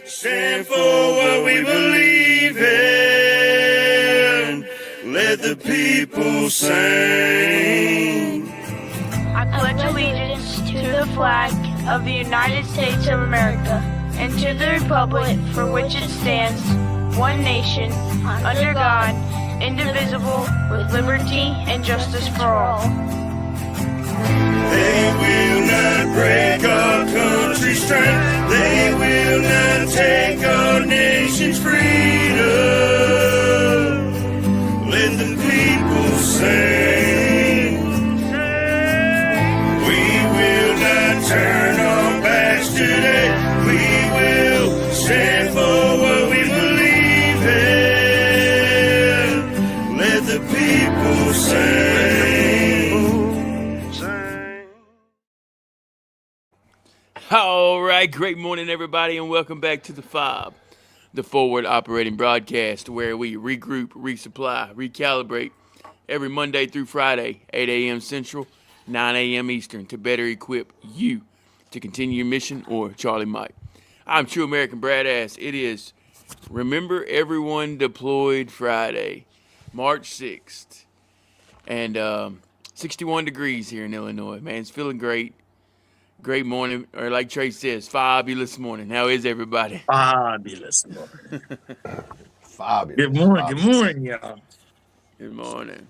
stand for what we believe in. Let the people sing. I pledge allegiance to the flag of the United States of America and to the republic for which it stands, one nation, under God, indivisible, with liberty and justice for all. They will not break our country's strength. They will not take our nation's freedom. Let the people sing. We will not turn our backs today. We will stand for what we believe in. Let the people sing. All right, great morning, everybody, and welcome back to the F.O.B, the forward operating broadcast, where we regroup, resupply, recalibrate every Monday through Friday, 8 a.m. Central, 9 a.m. Eastern, to better equip you to continue your mission, or Charlie Mike. I'm True American Brad Ass. It is Remember Everyone Deployed Friday, March 6th, and 61 degrees here in Illinois. Man, it's feeling great. Great morning, or like Trey says, fabulous morning. How is everybody? Fabulous morning. Fabulous. Good morning, y'all. Good morning.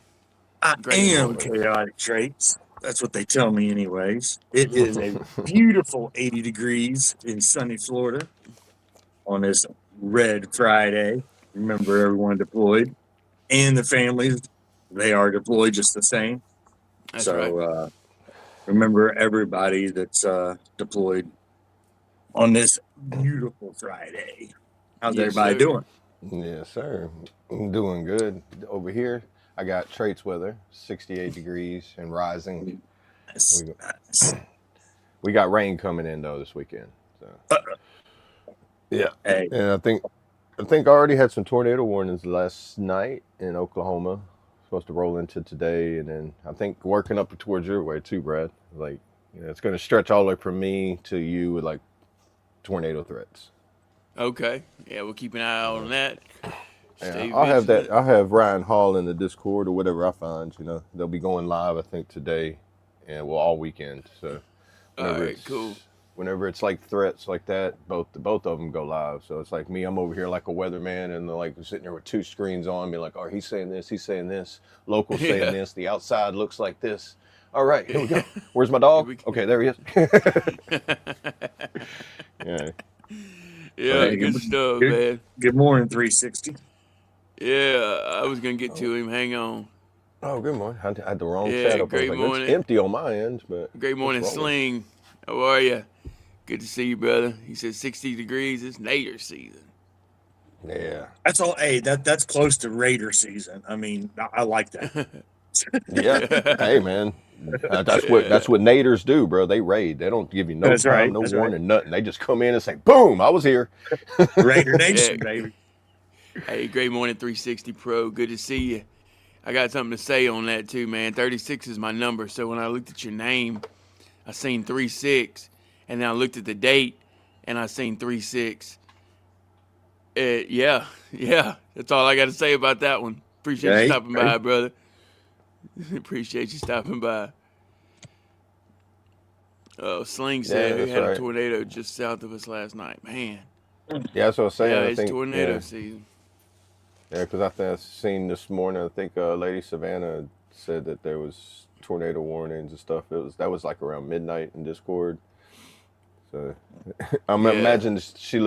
I Great am morning. chaotic traits. That's what they tell me anyways. It is a beautiful 80 degrees in sunny Florida on this Red Friday. Remember everyone deployed. And the families, they are deployed just the same. That's right. Remember everybody that's deployed on this beautiful Friday. How's Yes, everybody sir. doing? Yes, sir. I'm doing good. Over here, I got traits weather, 68 degrees and rising. Nice. We got rain coming in, though, this weekend. So. Yeah. Hey. And I think I already had some tornado warnings last night in Oklahoma. Supposed to roll into today, and then I think working up towards your way too, Brad. Like, it's going to stretch all the way from me to you with like tornado threats. Okay. Yeah, we'll keep an eye out on that. Yeah, I'll have that. I'll have Ryan Hall in the Discord or whatever I find. They'll be going live, I think, today, and all weekend. So, all right, cool. Whenever it's like threats like that, both of them go live. So it's like me, I'm over here like a weatherman, and they're like sitting there with two screens on me, like, oh, he's saying this, local saying this, the outside looks like this. All right, here we go. Where's my dog? Okay, there he is. Yeah. Yeah, good stuff, man. Good morning, 360. Yeah, I was going to get to him. Hang on. Oh, good morning. I had the wrong chat up. Great morning. It's empty on my end, but great morning, Sling. How are you? Good to see you, brother. He said 60 degrees. It's Nader season. Yeah. That's all. Hey, that's close to Raider season. I mean, I like that. Yeah. Hey, man. That's what Naders do, bro. They raid. They don't give you no time, no warning, nothing. They just come in and say, boom, I was here. Raider Nation, baby. Hey, great morning, 360 Pro. Good to see you. I got something to say on that, too, man. 36 is my number. So when I looked at your name, I seen 36. And then I looked at the date, and I seen 3-6. Yeah. That's all I got to say about that one. Appreciate you stopping by, brother. Appreciate you stopping by. Oh, Sling said we had a tornado just south of us last night. Man. Yeah, that's what I was saying. Yeah, it's tornado season. Yeah, because I seen this morning, I think Lady Savannah said that there was tornado warnings and stuff. That was like around midnight in Discord. So I'm imagining she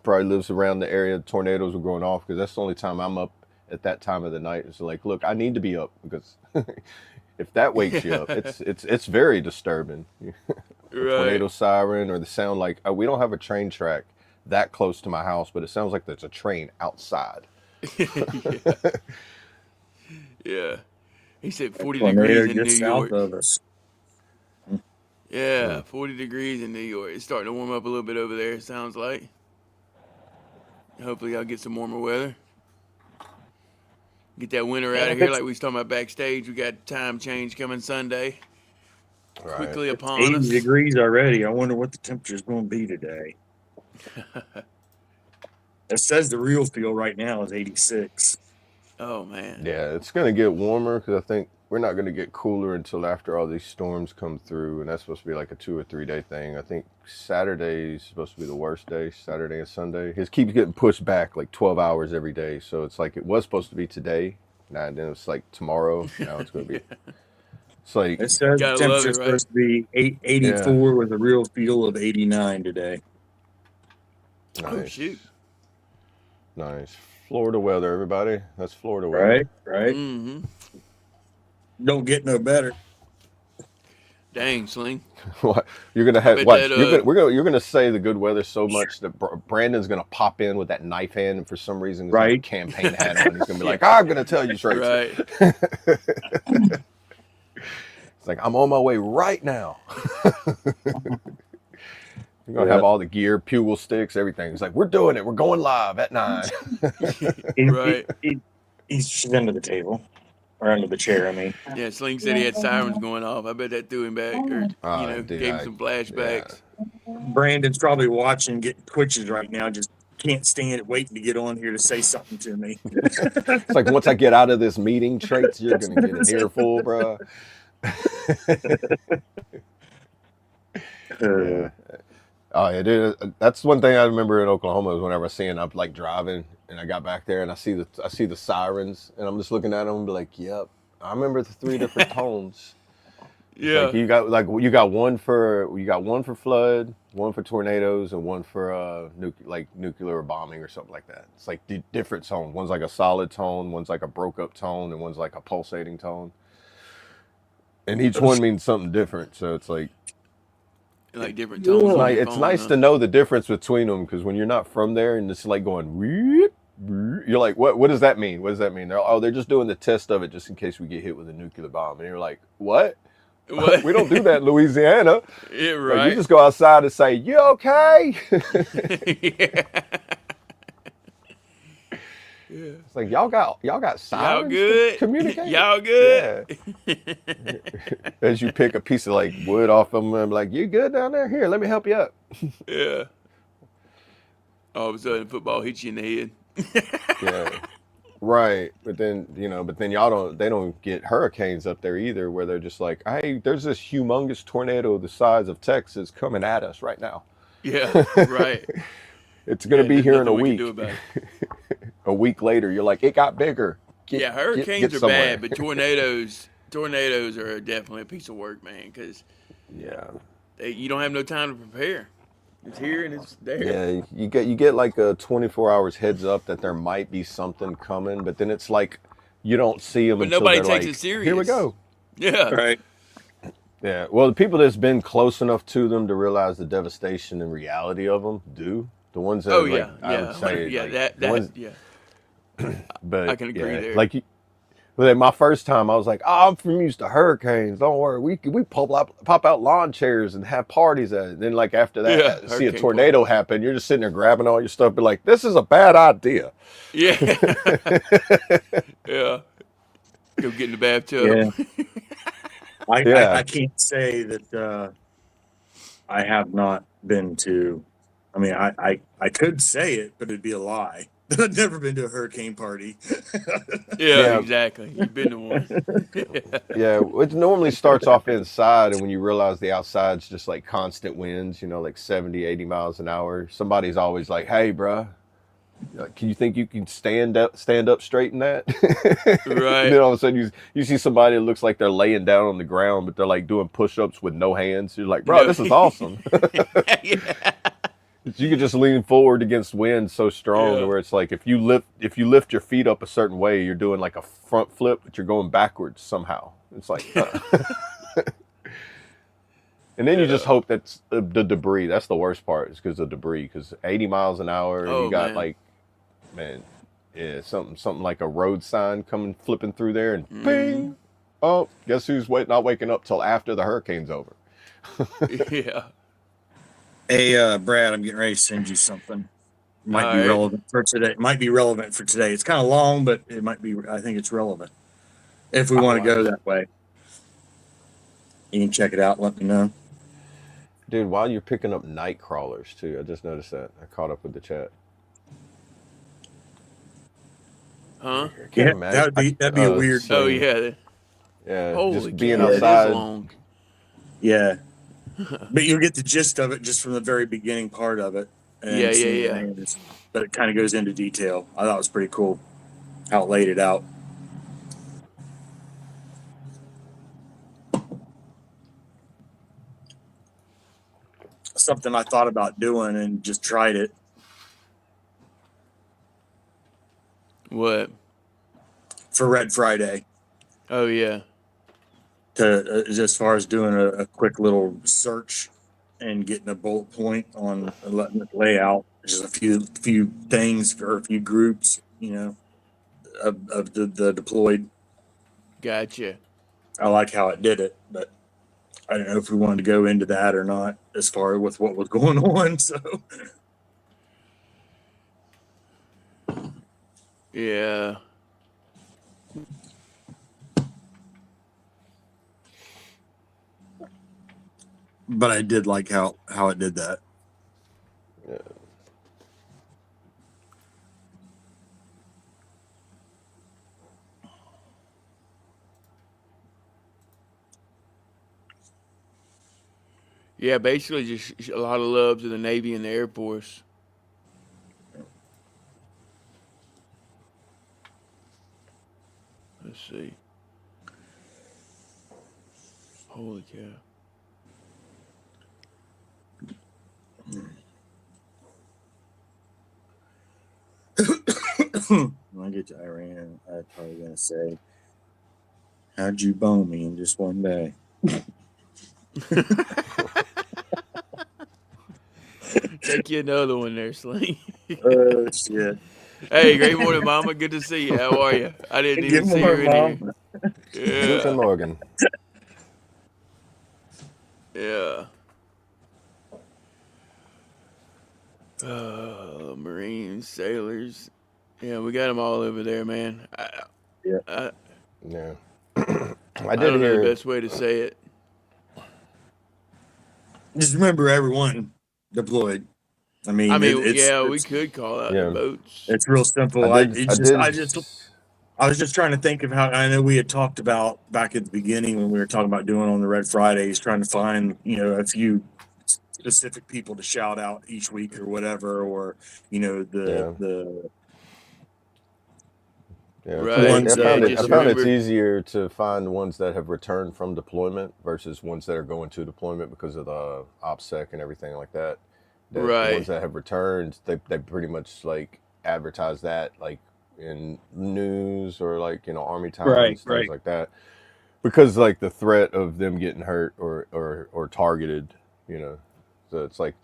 probably lives around the area tornadoes were going off, because that's the only time I'm up at that time of the night. It's like, look, I need to be up, because if that wakes you up, it's very disturbing. Tornado siren, or the sound like we don't have a train track that close to my house, but it sounds like there's a train outside. Yeah. He said 40 degrees in New York. South of us. Yeah, 40 degrees in New York. It's starting to warm up a little bit over there, it sounds like. Hopefully I'll get some warmer weather. Get that winter out of here like we was talking about backstage. We got time change coming Sunday. Right. Quickly upon 80 us. 80 degrees already. I wonder what the temperature is going to be today. It says the real feel right now is 86. Oh man. Yeah, it's gonna get warmer because I think we're not gonna get cooler until after all these storms come through, and that's supposed to be like a 2 or 3 day thing. I think Saturday is supposed to be the worst day, Saturday and Sunday. It keeps getting pushed back like 12 hours every day, so it's like it was supposed to be today, now then it's like tomorrow. Now it's gonna be. It's like It says the Gotta love temperature's it, right? supposed to be 84 with a real feel of 89 today. nice, Oh shoot. nice. Florida weather, everybody. That's Florida weather. Right. Mm-hmm. Don't get no better. Dang, Sling. What you're gonna have? bet Watch. that, You're gonna say the good weather so much that Brandon's gonna pop in with that knife hand, and for some reason he's gonna have a Right. campaign hat on. He's gonna be like, "I'm gonna tell you straight." Right. It's like I'm on my way right now. You're gonna have all the gear, bugle sticks, everything. It's like we're doing it. We're going live at 9. Right. She's under the table. Or under the chair, I mean. Yeah, Sling said he had sirens going off. I bet that threw him back, or Dude, gave him some flashbacks. Brandon's probably watching, getting twitches right now, just can't stand it, waiting to get on here to say something to me. It's like once I get out of this meeting, Traits, you're gonna get an earful, bro. Yeah. Oh yeah, dude. That's one thing I remember in Oklahoma is whenever I see I'm like driving and I got back there and I see the sirens and I'm just looking at them and be like, yep, I remember the 3 different tones. Yeah. Like you got one for flood, one for tornadoes, and one for nuclear bombing or something like that. It's like different tones. One's like a solid tone, one's like a broke up tone, and one's like a pulsating tone. And each one means something different. So it's like different tones. on your it's phone, nice huh? to know the difference between them because when you're not from there and it's like going, whoop, whoop, you're like, what does that mean? What does that mean? They're just doing the test of it just in case we get hit with a nuclear bomb. And you're like, what? What? We don't do that in Louisiana. Yeah, Like, right. you just go outside and say, you okay? Yeah. It's like y'all got sirens Y'all good? to communicate. Y'all good? Yeah. As you pick a piece of like wood off of them, I'm like, you good down there? Here, let me help you up. Yeah. All of a sudden, football hits you in the head. Yeah. Right. But then they don't get hurricanes up there either where they're just like, hey, there's this humongous tornado the size of Texas coming at us right now. Yeah, right. It's gonna be there's here in a nothing we week. can do about it. A week later, you're like, it got bigger. Hurricanes get are somewhere. bad, but tornadoes are definitely a piece of work, man, because Yeah. you don't have no time to prepare. It's here and it's there. Yeah, you get like a 24 hours heads up that there might be something coming, but then it's like you don't see them But until nobody they're takes like, it serious. here we go. Yeah. Right. Yeah, well, the people that's been close enough to them to realize the devastation and reality of them do. The ones that Oh, like, yeah. I would say, Yeah, like, the ones, yeah. but I can agree yeah, there. like my first time, I was like, "Oh, I'm from used to hurricanes. Don't worry, we pop out lawn chairs and have parties at it." Then, like after that, Yeah, see a hurricane tornado happen, you're just sitting there grabbing all your stuff, be like, "This is a bad idea." Yeah. Yeah. Go get in the bathtub. Yeah. Yeah. I can't say that I have not been to. I mean, I could say it, but it'd be a lie. I've never been to a hurricane party. Yeah, exactly. You've been to one. Yeah, it normally starts off inside, and when you realize the outside's just like constant winds, like 70, 80 miles an hour, somebody's always like, "Hey, bruh, can you think you can stand up straight in that?" Right. And then all of a sudden you see somebody that looks like they're laying down on the ground, but they're like doing push-ups with no hands. You're like, "Bro, No. this is awesome." Yeah. You can just lean forward against wind so strong Yeah. where it's like if you lift your feet up a certain way, you're doing like a front flip, but you're going backwards somehow. It's like, and then you just hope that's the debris. That's the worst part, is because of debris. Because 80 miles an hour, Oh, you got man. like, man, yeah, something like a road sign coming flipping through there, and Mm-hmm. bing. Oh, guess who's not waking up till after the hurricane's over? Yeah. Hey, Brad, I'm getting ready to send you something. Might All be right. relevant for today. Might be relevant for today. It's kind of long, but it might be. I think it's relevant if we want to go that way. You can check it out. Let me know. Dude, while you're picking up night crawlers too, I just noticed that. I caught up with the chat. Huh? I can't Yeah, imagine. that'd be a weird. It's Oh like, yeah. yeah, Holy just being cow, that is outside. long. Yeah, but you'll get the gist of it just from the very beginning part of it Yeah, and seeing yeah. it. But it kind of goes into detail. I thought it was pretty cool how it laid it out. Something I thought about doing and just tried it What? for Red Friday. Oh yeah. As far as doing a quick little search and getting a bullet point on letting it lay out just a few things or a few groups, of the deployed. Gotcha. I like how it did it, but I don't know if we wanted to go into that or not as far with what was going on. So Yeah. but I did like how it did that. Yeah. Yeah, basically just a lot of love to the Navy and the Air Force. Let's see. Holy cow. When I get to Iran, I'm probably gonna say, "How'd you bone me in just one day?" Take you another one there, Sling. Oh shit! Hey, great morning, Mama. Good to see you. How are you? I didn't Give even see more, her in here. mom. Guten Yeah. Morgen. Yeah. Marines, sailors. Yeah, we got them all over there, man. Yeah. Yeah. I I did don't know the hear. best way to say it. Just remember, everyone deployed. I mean, Yeah, we could call out the Yeah. boats. it's real I simple. did. I did. I was just trying to think of how I know we had talked about back at the beginning when we were talking about doing on the Red Fridays, trying to find a few specific people to shout out each week or whatever, or Yeah. the Yeah, because Right. ones I Yeah, found it. I just found it's remember. easier to find ones that have returned from deployment versus ones that are going to deployment because of the OPSEC and everything like that. That the ones Right. that have returned, they pretty much like advertise that like in news or like Army right, Times, things right. like that, because like the threat of them getting hurt or targeted, you know. So it's like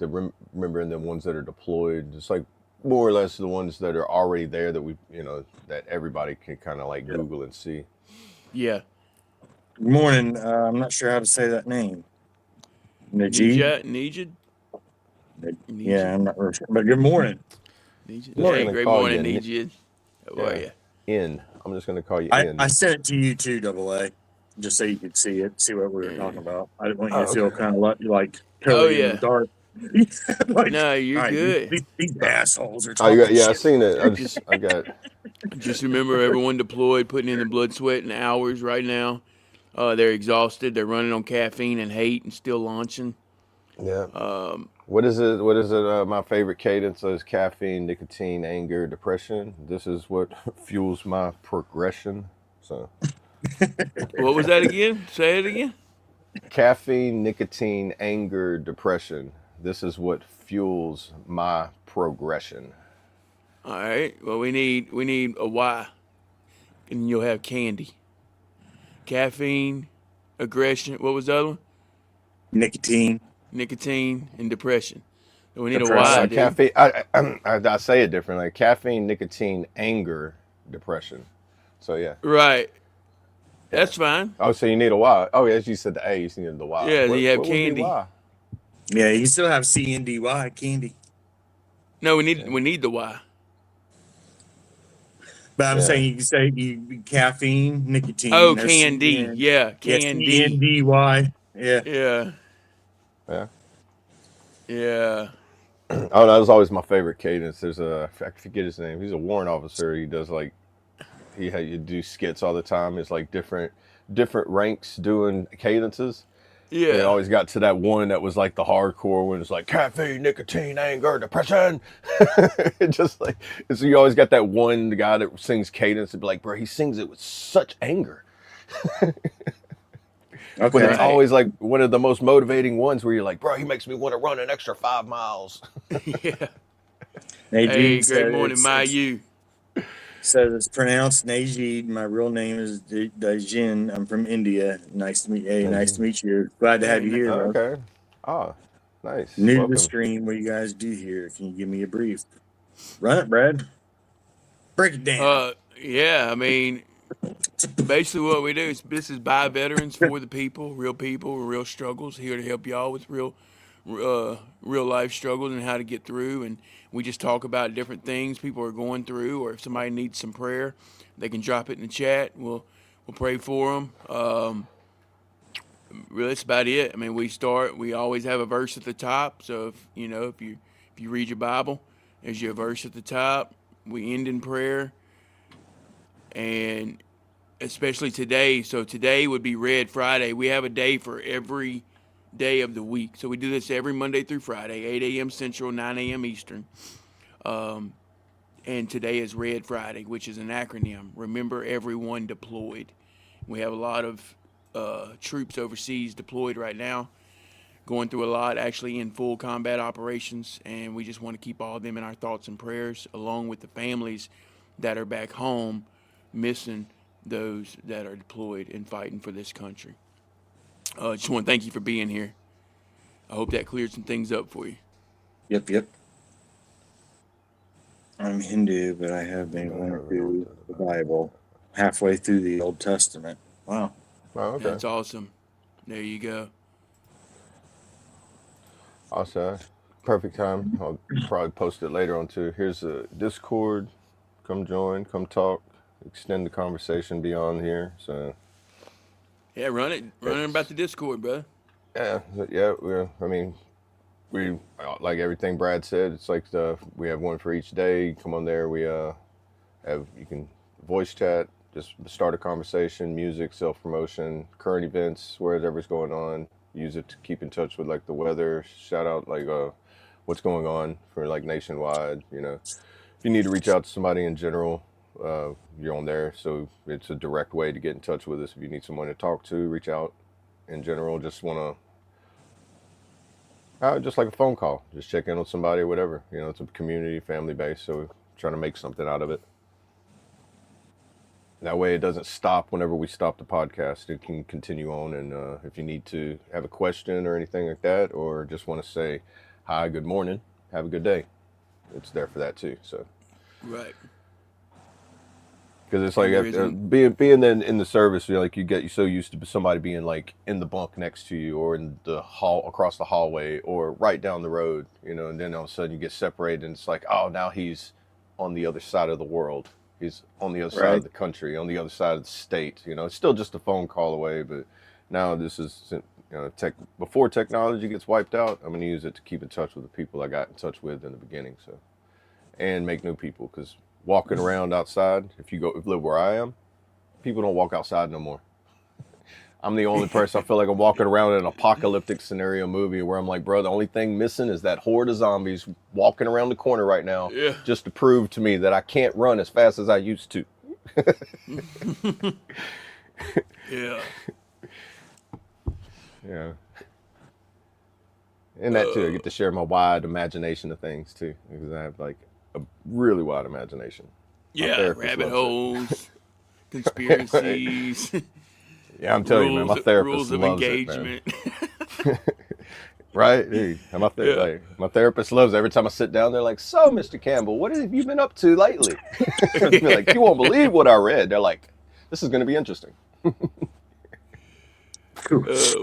remembering the ones that are deployed, just like more or less the ones that are already there that that everybody can kind of like Yeah. Google and see. Yeah. Good morning. I'm not sure how to say that name. Najib. Nijid? Yeah, I'm not really sure. But good morning. Nijid. Just Hey, Morning. gonna great call morning, you, Nijid. How are yeah, you? I'm just gonna call you I In. sent it to you too, Double A, just so you could see it, see what we were talking Yeah. about. I didn't want you Oh, to feel okay. kind of like Oh, totally in the yeah. dark. Like, No, all you're right, good. these assholes are Oh, you got, talking yeah, I shit. seen it. Just, I got, just remember everyone deployed, putting in the blood, sweat, and hours right now. They're exhausted. They're running on caffeine and hate and still launching. yeah. Um, What is it? What is it? My favorite cadence is caffeine, nicotine, anger, depression. This is what fuels my progression. So, what was that again? Say it again. caffeine, nicotine, anger, depression. This is what fuels my progression. All right. Well, we need a Y, and you'll have candy, caffeine, aggression. What was the other one? Nicotine, Nicotine and depression. So we need a Y, depression. dude. Caffeine. I say it differently. Caffeine, nicotine, anger, depression. So yeah, Right. yeah. That's fine. Oh, so you need a Y. Oh, yes, you said the A. You need the Y. Yeah. Then What you have what would be candy. Y? Yeah, you still have CNDY candy, No, Yeah. we need the Y. but I'm Yeah. saying you can say caffeine, nicotine. Oh, There's candy. CN, Yeah, yeah, candy. CNDY. Yeah, Yeah. Yeah. Yeah. Oh, that was always my favorite cadence. I forget his name. He's a warrant officer. He does like you do skits all the time. It's like different ranks doing cadences. And it Yeah. always got to that one that was like the hardcore one. It's like caffeine, nicotine, anger, depression. It just like, so you always got that one guy that sings cadence and be like, bro, he sings it with such anger. But Okay. it's always like one of the most motivating ones where you're like, bro, he makes me want to run an extra 5 miles. Yeah. Nadine Hey, said great morning, Mayu. says it's pronounced Najid. My real name is Dajin. I'm from India. Nice to meet you. Hey, nice to meet you. Glad to have you here, bro. Okay. Ah, nice. New to Welcome. the stream. What you guys do here? Can you give me a brief? Run it, Brad. Break it down. Yeah, I mean, basically what we do is this is by veterans for the people, real struggles, here to help y'all with real life struggles and how to get through. And we just talk about different things people are going through, or if somebody needs some prayer, they can drop it in the chat. We'll pray for them. Really, that's about it. I mean, we always have a verse at the top. So if you read your Bible, there's your verse at the top. We end in prayer, and especially today. So today would be Red Friday. We have a day for every day of the week. So we do this every Monday through Friday, 8 a.m. Central, 9 a.m. Eastern. And today is Red Friday, which is an acronym. Remember everyone deployed. We have a lot of troops overseas deployed right now, going through a lot, actually in full combat operations. And we just want to keep all of them in our thoughts and prayers, along with the families that are back home missing those that are deployed and fighting for this country. Just want to thank you for being here. I hope that cleared some things up for you. Yep. I'm Hindu, but I have been going through the Bible halfway through the Old Testament. Wow. Oh, okay. That's awesome. There you go. Awesome. Perfect time. I'll probably post it later on too. Here's a Discord. Come join, come talk, extend the conversation beyond here. So Yeah, run it about the Discord, brother. yeah. I mean, we like everything Brad said. It's like we have one for each day. Come on there. We you can voice chat, just start a conversation, music, self promotion, current events, whatever's going on. Use it to keep in touch with like the weather. Shout out like what's going on for like nationwide. If you need to reach out to somebody in general, you're on there. So it's a direct way to get in touch with us. If you need someone to talk to, reach out. In general, just want to just like a phone call, just check in on somebody or whatever. It's a community, family based, so we're trying to make something out of it. That way it doesn't stop whenever we stop the podcast. It can continue on, and if you need to have a question or anything like that, or just want to say hi, good morning, have a good day, it's there for that too. So Right. because it's like being in the service, you get so used to somebody being like in the bunk next to you, or in the hall across the hallway, or right down the road, and then all of a sudden you get separated, and it's like, oh, now he's on the other side of the world. He's on the other side of the country, on the other side of the state. It's still just a phone call away, but now this is before technology gets wiped out, I'm going to use it to keep in touch with the people I got in touch with in the beginning, and make new people, because walking around outside, if you live where I am, people don't walk outside no more. I'm the only person. I feel like I'm walking around in an apocalyptic scenario movie where I'm like, bro, the only thing missing is that horde of zombies walking around the corner right now, just to prove to me that I can't run as fast as I used to. Yeah. Yeah. And that too, I get to share my wide imagination of things too, because I have like a really wide imagination. Yeah, rabbit holes, conspiracies. Yeah, I'm telling you, man, my therapist rules of loves engagement. it, man. Right? Dude, my therapist loves it. Every time I sit down, they're like, so, Mr. Campbell, what have you been up to lately? They're like, you won't believe what I read. They're like, this is going to be interesting. Oh,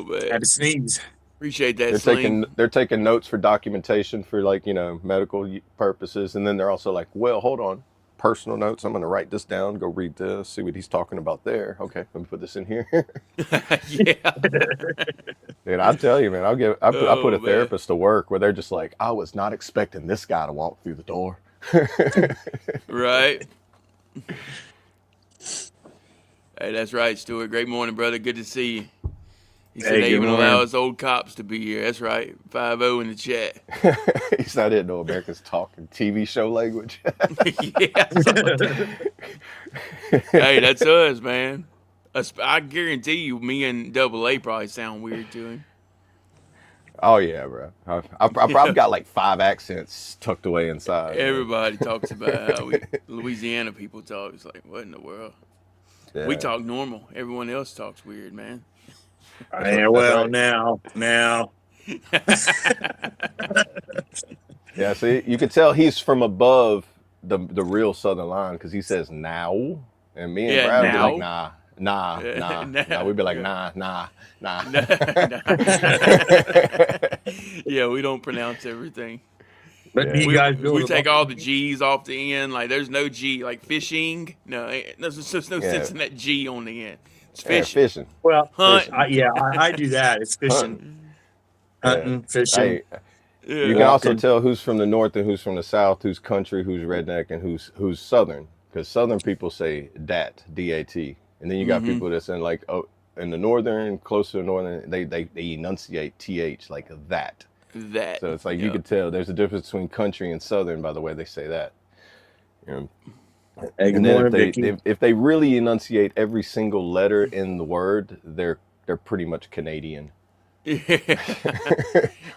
man. Had to sneeze. Appreciate that, They're taking notes for documentation for medical purposes. And then they're also like, well, hold on. Personal notes. I'm going to write this down. Go read this. See what he's talking about there. Okay, let me put this in here. Yeah. Dude, I tell you, man, I put a therapist to work where they're just like, I was not expecting this guy to walk through the door. Right. Hey, that's right, Stuart. Great morning, brother. Good to see you. He said Hey, they good even morning. allow us old cops to be here. That's right. 5-0 in the chat. He's not in no America's talking TV show language. Yeah, I saw that. Hey, that's us, man. I guarantee you, me and Double A probably sound weird to him. Oh yeah, bro. I've Yeah. probably got like 5 accents tucked away inside, man. Everybody talks about how Louisiana people talk. It's like, what in the world? We Yeah, talk normal. Everyone else talks weird, man. Yeah, that's well, right. now. Yeah, see, you could tell he's from above the real Southern line because he says now, and me and Yeah, Brad would be like now. nah. We'd be like Yeah. nah. Yeah, we don't pronounce everything. But do Yeah, you We guys we build a take all the G's off the end. Like there's no G. Like fishing. No, there's no yeah, sense in that G on the end. It's yeah. fishing. Fishing, Well, Hunt. fishing, I do that. It's fishing, hunting. Yeah. hunting, fishing, Hey, you Yeah. can also walking. tell who's from the north and who's from the south, who's country, who's redneck, and who's southern. Because southern people say dat, D-A-T, and then you got Mm-hmm. people that's in like in the northern, closer to northern, they enunciate th like that. That. So it's like you Yeah. could tell there's a difference between country and southern by the way they say that. You know? Hey, good And then morning, Vicky. if they really enunciate every single letter in the word, they're pretty much Canadian.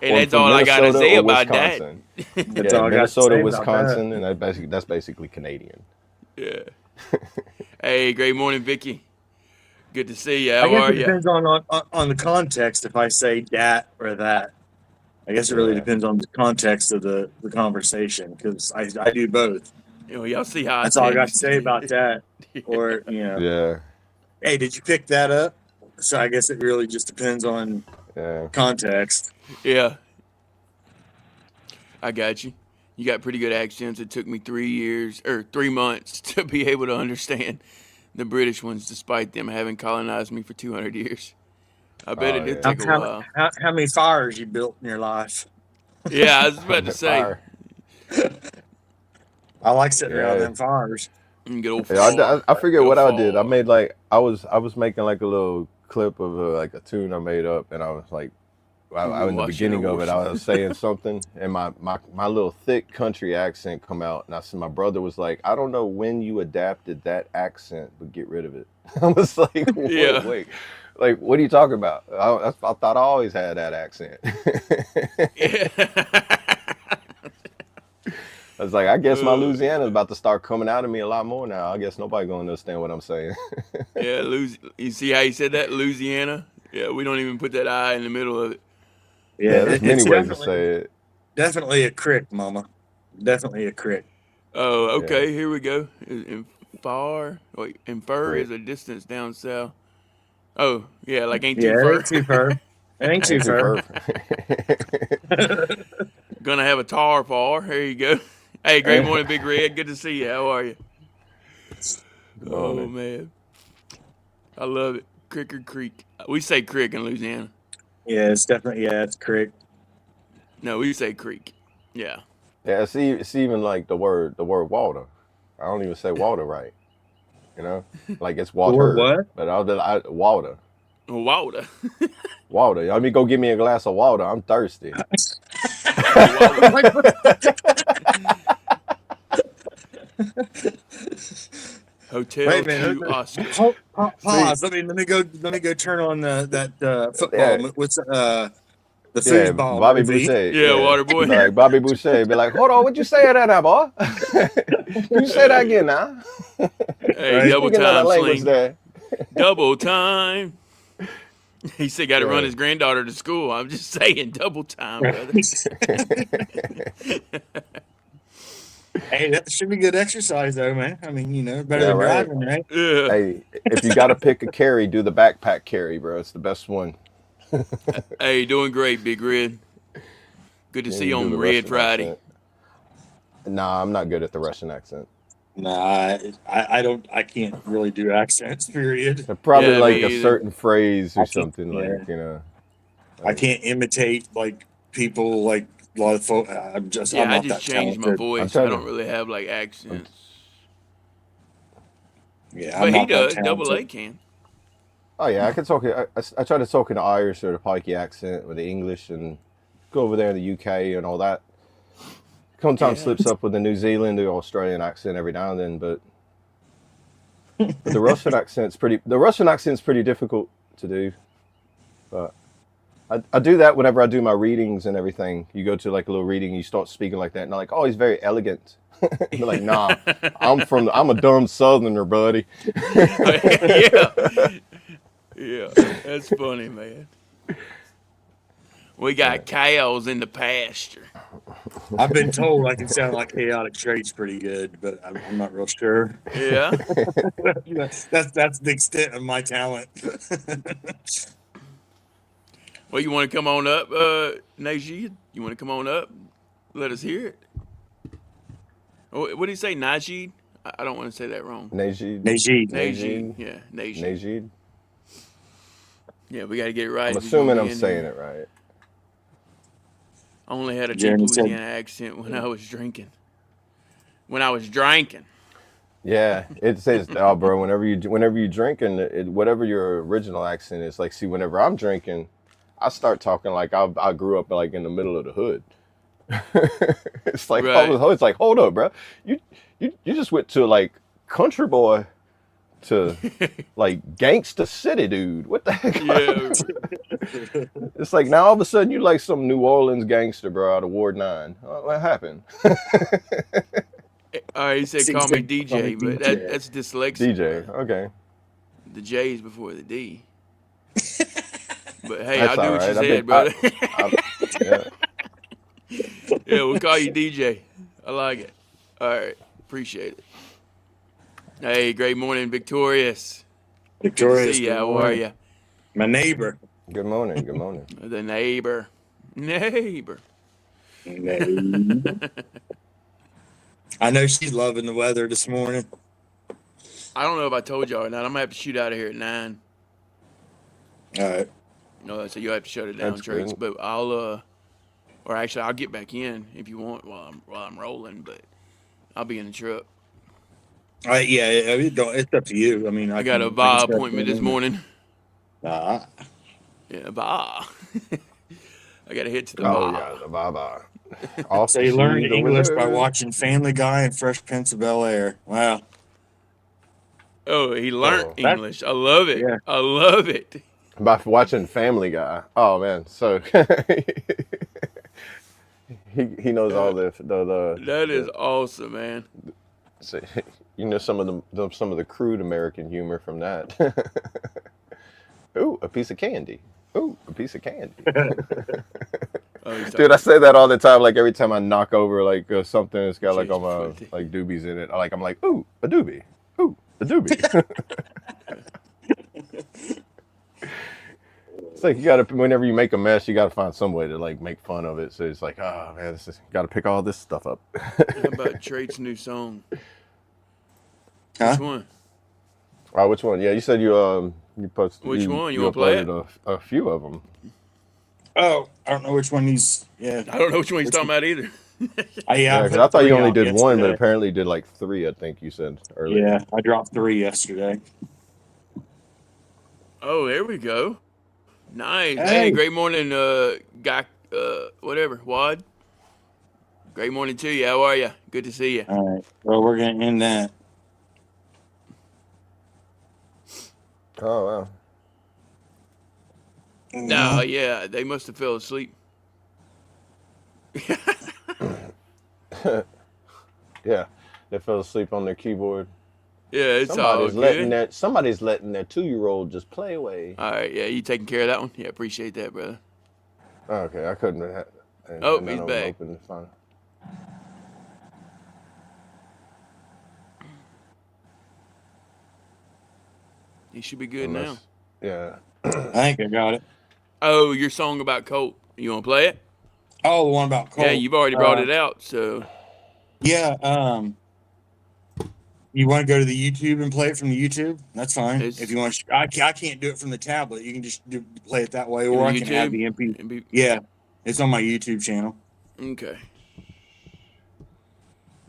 And Or that's from all I gotta Minnesota say or about that. Wisconsin. That's Yeah, all I got to Minnesota, say about that. Wisconsin, and that's basically Canadian. Yeah. Hey, great morning, Vicky. Good to see you. I How guess are it you? depends on the context. If I say that or that, I guess it really Yeah. depends on the context of the conversation because I do both. You know, y'all see how I That's all I got to text. say about that. Yeah. Or Yeah. hey, did you pick that up? So I guess it really just depends on Yeah. context. Yeah, I got you. You got pretty good accents. It took me 3 months to be able to understand the British ones, despite them having colonized me for 200 years. I bet it Oh did yeah. How, take a how, while. how many fires you built in your life? Yeah, I was about to say, Fire. I like sitting around Yeah. them fires. good old Yeah, far. I forget Good old what I did. I far. made like I was making like a little clip of like a tune I made up, and I was like, We were in the watching beginning of it, I abortion. was saying something, and my little thick country accent come out, and I said my brother was like, I don't know when you adapted that accent, but get rid of it. I was like, Yeah. wait, like what are you talking about? I thought I always had that accent. Yeah. I was like, I guess my Uh, Louisiana is about to start coming out of me a lot more now. I guess nobody gonna understand what I'm saying. yeah, you see how he said that? Louisiana? Yeah, we don't even put that I in the middle of it. Yeah, Yeah, there's many it's ways to say it. definitely a crick, Mama. Definitely a crick. Oh, Yeah, okay, here we go. Infer crick. is a distance down south. Oh, yeah, like ain't too Yeah, it far. ain't too far. It ain't too Ain't too far. far. Gonna have a tar far. There you go. Hey, great Good morning, Big Red. Good to see you. How are you? Oh, morning. man. I love it. Crick or creek. We say crick in Louisiana. Yeah, it's definitely it's crick. No, we say creek. Yeah. Yeah, see, it's even like the word water. I don't even say water right. You know, like it's The word water, what? but water, Water. water. Let me go get me a glass of water. I'm thirsty. Hey, water. Hotel Wait a minute. 2 Oscar. Pause. Let me go turn on that football. Yeah, What's the yeah, foosball Bobby movie? Boucher. Yeah, Yeah, water boy. be like Bobby Boucher. Be like, hold on, what you say that now, boy? You say that again now? Hey, Right? double Speak another time language sling. there. Double time. He said got to run Yeah. his granddaughter to school. I'm just saying, double time, brother. Hey, that should be good exercise, though, man. I mean, better Yeah, than right. driving, right? Yeah. Hey, if you got to pick a carry, do the backpack carry, bro. It's the best one. Hey, doing great, Big Red. Good to Then see you you can do on the Red Russian Friday. accent. Nah, I'm not good at the Russian accent. Nah, I don't. I can't really do accents. Period. Probably Yeah, like me a either. certain phrase I or can't. something, Yeah, like, you know. I can't imitate like people like a lot of folk. I'm Yeah, I not just that changed my talented. I'm voice. I trying don't to. really have like I'm, accents. Yeah, I'm But he not that does. Double A talented. can. Oh yeah, I can talk. I try to talk in the Irish or the Pikey accent or the English, and go over there in the UK and all that. Sometimes Yeah. slips up with the New Zealand or Australian accent every now and then, but the Russian accent's pretty difficult to do. But I do that whenever I do my readings and everything. You go to like a little reading, you start speaking like that, and I'm like, oh, he's very elegant. They're like, nah, I'm a dumb Southerner, buddy. Yeah. Yeah. That's funny, man. We got cows in the pasture. I've been told I can sound like Chaotic Traits pretty good, but I'm not real sure. Yeah. That's the extent of my talent. Well, you want to come on up, Najee? You want to come on up? Let us hear it. What did he say, Najee? I don't want to say that wrong. Najid. Najee. Najee. Yeah, Najee. Najid. Yeah, we got to get it right. I'm if he's gonna assuming be I'm in saying here. it right. I only had a deep Jeremy said- Louisiana accent when I was drinking. When I was drinking. Yeah, it says, oh, bro. Whenever you drinking, whatever your original accent is, like, see, whenever I'm drinking, I start talking like I grew up like in the middle of the hood. It's like Right. it's like, hold up, bro. You just went to like country boy to like gangsta city dude. What the heck? Yeah. It's like now all of a sudden you like some New Orleans gangster, bro, out of Ward 9. What happened? All right, he said He call said, me "Call me DJ, but DJ." that's dyslexic. DJ. bro. Okay. The J's before the D. But hey, That's I'll do all what you right. said, brother. Yeah. Yeah, we'll call you DJ. I like it. All right, appreciate it. Hey, great morning, Victorious. Victorious. See ya. good How are morning. you? My neighbor. Good morning. Good morning. The neighbor. I know she's loving the weather this morning. I don't know if I told y'all or not. I'm gonna have to shoot out of here at 9. All right. No, so you'll have to shut it down, That's Trace. good. But I'll or actually I'll get back in if you want while I'm rolling. But I'll be in the truck. Yeah, it's up to you. I mean, I got a can VA start appointment this doing it. morning. Ah, Yeah, VA. I got to hit to the Oh VA. yeah, the baba. Off so to you see learn the English by wizard. watching Family Guy and Fresh Prince of Bel-Air. Wow. Oh, he learned Oh. English. I love it. Yeah. I love it. By watching Family Guy. Oh man, so he knows all the That is awesome, man. so, you know some of the crude American humor from that. Ooh, a piece of candy. Ooh, a piece of candy. Oh, he's Dude, I say that all the time. Like every time I knock over like something that's got like Jeez, all my Flinty. like doobies in it. I'm like, ooh, a doobie. Ooh, a doobie. It's like you gotta, whenever you make a mess, you gotta find some way to like make fun of it. So it's like, oh man, gotta pick all this stuff up. How about Trait's new song? Huh? Which one? Oh, which one? Yeah, you said you posted. Which one? You wanna play it? uploaded a few of them. Oh, I don't know which one he's. Yeah. I don't know which one he's talking about either. Yeah, because I thought you only did one, but apparently you did like 3. I think you said earlier. Yeah, I dropped 3 yesterday. Oh, there we go. Nice. Hey, Hey. great morning, guy. Whatever, Wad. Great morning to you. How are you? Good to see you. All right. Well, we're gonna end that. Oh wow. No, yeah, they must have fell asleep. Yeah, they fell asleep on their keyboard. Yeah, it's all good. Somebody's letting their 2-year-old just play away. All right, yeah, you taking care of that one? Yeah, appreciate that, brother. Okay, I couldn't have. Oh, he's back. Open to find. He should be good now. Yeah. I think I got it. Oh, your song about Colt. You want to play it? Oh, the one about Cole. Yeah, you've already brought it out, so. Yeah. You want to go to the YouTube and play it from the YouTube? That's fine. It's- If you want, I can't do it from the tablet. You can just play it that way, or I can have the MP. It'd be- Yeah, it's on my YouTube channel. Okay.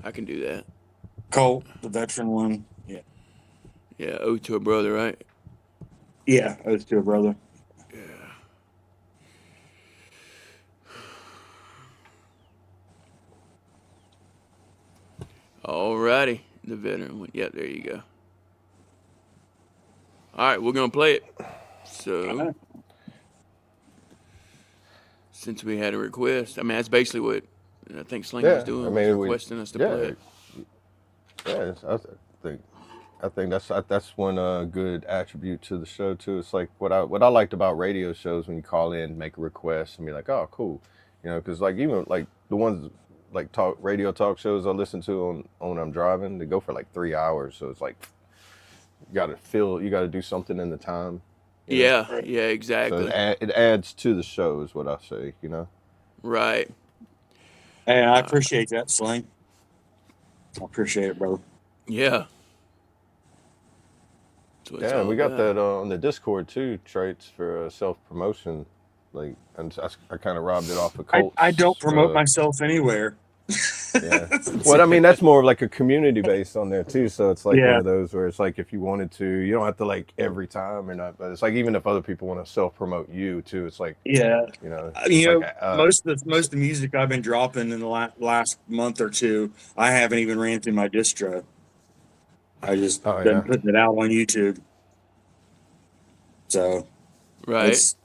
I can do that. Colt, the veteran one. Yeah. Yeah, ode to a brother, right? Yeah, Ode to a Brother. Alrighty, the veteran one. Yep, there you go. All right, we're gonna play it. So, since we had a request, I mean that's basically what I think Sling was Yeah, I doing, was mean, requesting us to play it. yeah. Think, I think that's one good attribute to the show too. It's like what I liked about radio shows when you call in, make a request, and be like, oh, cool, because like even like the ones like radio talk shows I listen to on when I'm driving, they go for like 3 hours. So it's like you got to do something in the time. Yeah, Right. yeah, So exactly. it adds to the show, is what I say. Right. Hey, I appreciate that, Sling. I appreciate it, bro. Yeah. That's what it's Yeah, and all we got about. that on the Discord too. Traits for self promotion. Like, and I kind of robbed it off of Colts. I don't promote myself anywhere. Yeah. Well, I mean, that's more of like a community based on there too. So it's like one Yeah. of those where it's like if you wanted to, you don't have to like every time or not. But it's like even if other people want to self promote you too, it's like Yeah. it's like Most of the music I've been dropping in the last month or two, I haven't even ran through my distro. I just oh been yeah. putting it out on YouTube. So Right. it's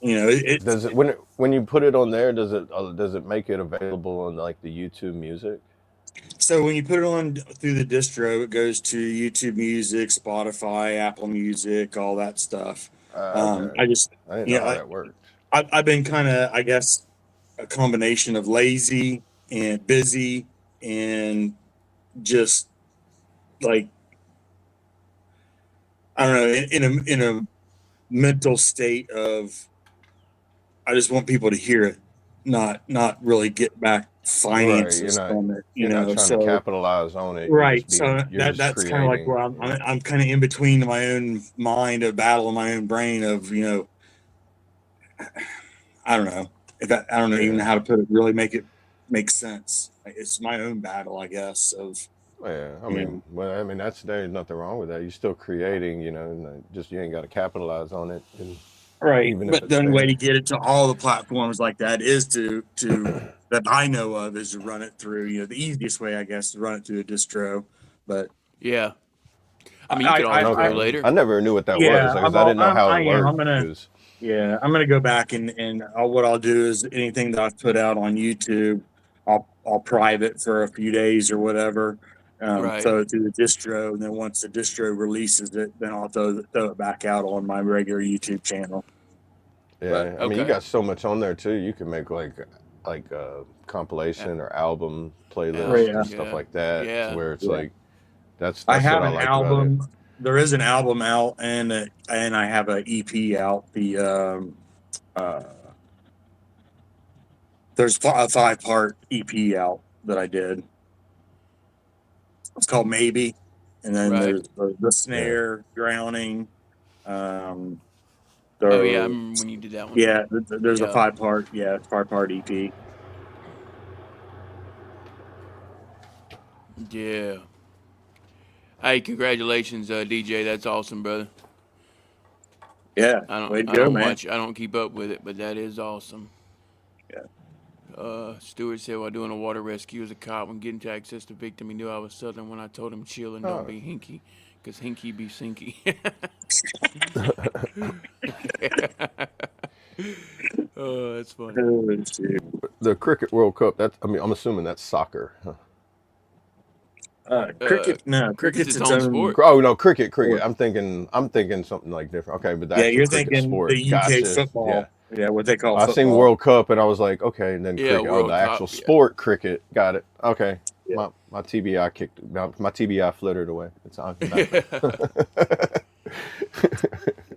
it Does it when you put it on there? Does it make it available on like the YouTube Music? so when you put it on through the distro, it goes to YouTube Music, Spotify, Apple Music, all that stuff. Okay. I just I didn't know how that worked. I've been kind of, I guess, a combination of lazy and busy and just like, I don't know, in a mental state of I just want people to hear it, not really get back Right. finances from it, You're not trying to So capitalize on it. right, so You're just that's kind of like creating. where I'm kind of in between my own mind, a battle in my own brain of I don't know I don't know even how to put it, really make it make sense. It's my own battle, I guess. Yeah, I mean, there's nothing wrong with that. You're still creating, and just you ain't got to capitalize on it, and Right, even if but it's the only way there. to get it to all the platforms like that is to that I know of is to run it through. The easiest way, I guess, is to run it through a distro. But Yeah. I mean, you could I always go Okay, later. I never knew what that was yeah, because I didn't know how it worked. I'm gonna go back and what I'll do is anything that I've put out on YouTube, I'll private for a few days or whatever. Right. Throw it through the distro, and then once the distro releases it, then I'll throw it back out on my regular YouTube channel. Yeah, I mean, you Okay. got so much on there too. You can make like a compilation or album Album, playlist and stuff yeah. like that, Yeah. to where it's Yeah. like that's I what have I an like about it. album. There is an album out, and I have an EP out. There's a 5-part EP out that I did. It's called Maybe, and then Right. there's the snare, drowning. Oh yeah, I There, remember when you did that one. yeah, there's a Yeah. 5-part, 5-part EP. Yeah. Hey, congratulations, DJ. That's awesome, brother. Yeah, I way don't to go, don't man. watch. I don't keep up with it, but that is awesome. Yeah. Stewart said while doing a water rescue as a cop, when getting to access the victim, he knew I was Southern when I told him chill and don't Oh. be hinky, because hinky be sinky. Oh, that's funny. Oh, shoot. The Cricket World Cup. I'm assuming that's soccer. Huh? Cricket, no, Cricket's cricket's its own sport. Oh no, cricket. Sport. I'm thinking something like different. Okay, but the Yeah, actual you're cricket thinking sport. the UK Gotcha. football. Yeah. What they call I football. seen World Cup and I was like, okay, and then Yeah, cricket. World the Cup, actual yeah. sport cricket. Got it. Okay. Yeah. My TBI kicked. My TBI flittered away. It's on.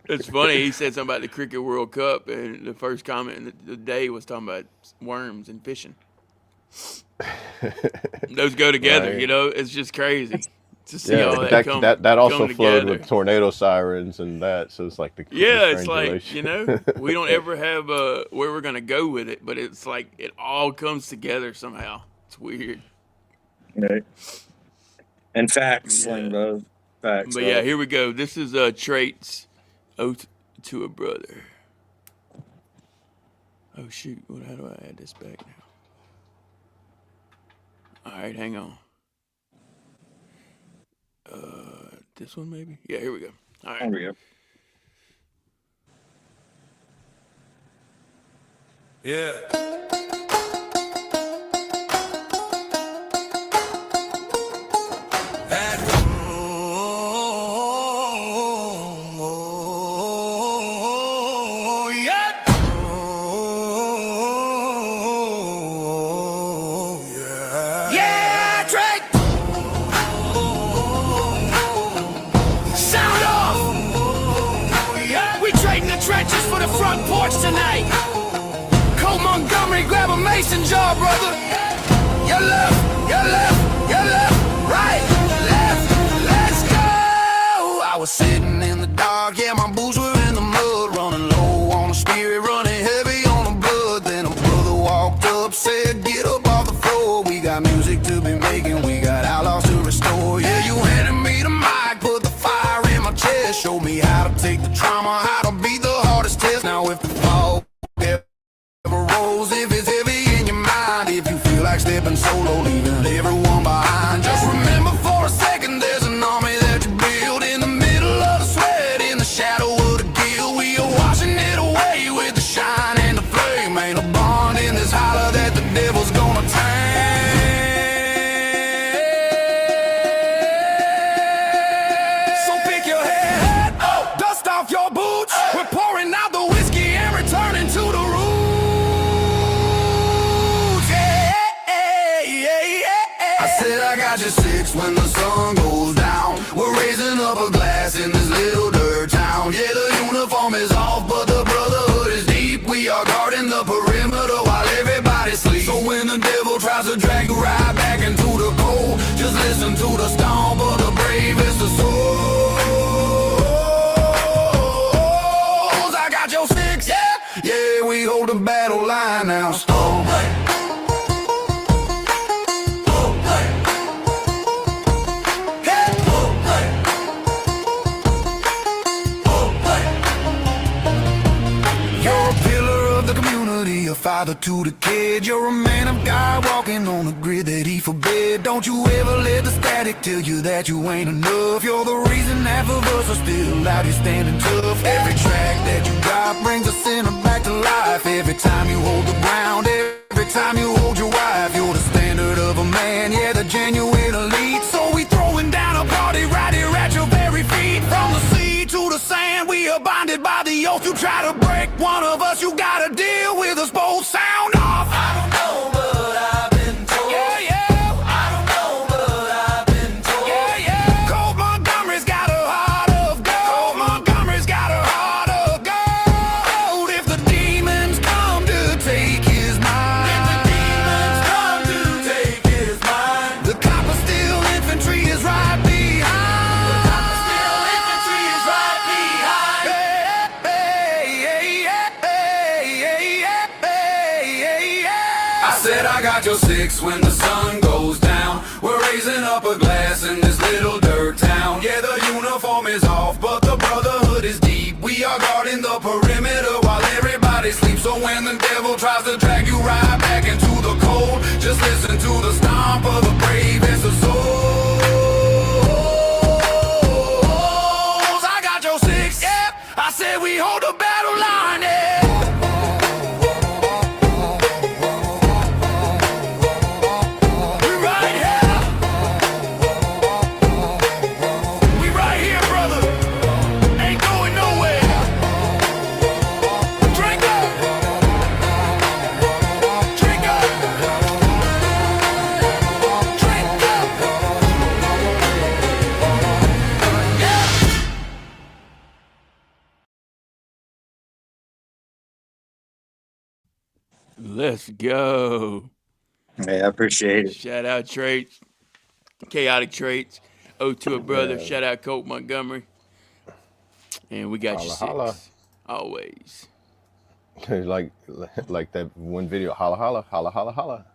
It's funny. He said something about the Cricket World Cup, and the first comment of the day was talking about worms and fishing. Those go together, Right. It's just crazy to see Yeah, all but that come. that also come flowed together. with tornado sirens and that. So it's like the It's like strangulation. we don't ever have where we're gonna go with it, but it's like it all comes together somehow. It's weird. Right. And facts, Yeah. Sling, bro. Facts, But yeah, brother. here we go. This is Traits Oath to a Brother. Oh shoot, how do I add this back now? Alright, hang on. This one maybe? Yeah, here we go. There Alright. we go. Yeah. At home, oh, yeah. Oh, yeah. Yeah, Drake. Sound off. Yeah. We trading the trenches for the front porch tonight. Cole Montgomery, grab a mason jar, brother. Your left, your left, your left, right, left, let's go. I was sitting in the dark, yeah, my boots were in the mud, running low on the spirit, running heavy on the blood. Then a brother walked up, said, get up off the floor. We got music to be making, we got outlaws to restore. Yeah, you handed me the mic, put the fire in my chest, showed me how to take the trauma, how to beat the hardest test. Now if the fall rolls, if it's heavy in your mind, if you feel like stepping solo, leaving everyone behind, just remember for a second there's an army that you build in the middle of the sweat, in the shadow of the guild. We are washing it away with the shine and the flame. Ain't a bond in this holler that the devil's gonna take. So pick your head, dust off your boots, we're pouring out the whiskey and returning to the roots. I said I got you six when the sun goes down. We're raising up a glass in this little dirt town. Yeah, the uniform is off, but the brotherhood is deep. We are guarding the perimeter while everybody sleeps. So when the devil tries to drag you right back into the cold, just listen to the stomp of the bravest of souls. I got your six, yeah, we hold the battle line now. Stone. A father to the kid, you're a man of God walking on the grid that he forbid. Don't you ever let the static tell you that you ain't enough. You're the reason half of us are still out here standing tough. Every track that you got brings a sinner back to life. Every time you hold the ground, every time you hold your wife, you're the standard of a man, yeah, the genuine elite. So we throwing down a party right here at your very feet. From the sea to the sand, we are bonded by the oath. You try to break one of us, you gotta deal with us both. Sound off. I don't know, but I've been told. Yeah, yeah. I don't know, but I've been told. Yeah, yeah. Cole Montgomery's got a heart of gold. Cole Montgomery's got a heart of gold. If the demons come to take his mind, if the demons come to take his mind, the copper steel infantry is right behind. The copper steel infantry is right behind. I said I got your six when the sun goes down. We're raising up a glass in this little dirt town. Yeah, the uniform is off, but the brotherhood is deep. We are guarding the perimeter while everybody sleeps. So when the devil tries to drag you right back into the cold, just listen to the stomp of the bravest of souls. I got your six, yeah. I said we hold the battle line, yeah. Let's go. Hey, I appreciate it. Shout out Traits, Chaotic Traits, Oath to a Brother. Yeah. Shout out Colt Montgomery. And we got you Holla, six. Always. holla. like that one video, holla holla, holla holla holla.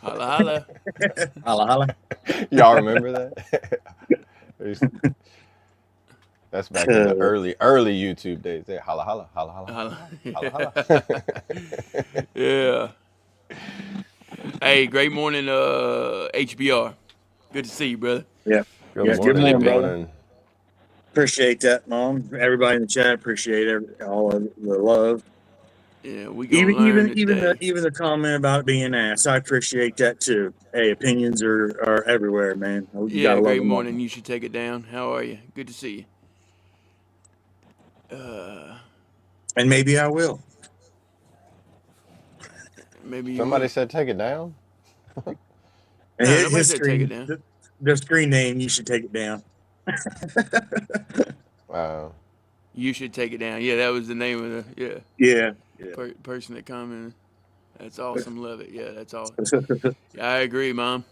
Holla holla. Holla, holla. Y'all remember that? That's back in the early YouTube days. There, holla holla holla holla holla holla. Yeah. Hey, great morning, HBR. Good to see you, brother. Yeah. Good Yeah. Good morning. morning, Good brother. morning. Appreciate that, Mom. Everybody in the chat, appreciate all of the love. Yeah, we gonna learn today. Even the comment about being ass, I appreciate that too. Hey, opinions are everywhere, man. You Yeah, gotta love great them all. morning. You should take it down. How are you? Good to see you. And maybe I will. Maybe you Somebody will. said take it down. And No, nobody his said take it screen, down. their screen name, you should take it down. Wow. You should take it down. Yeah, that was the name of the Yeah. person that commented. That's awesome. Love it. Yeah, that's all. Yeah, I agree, Mom.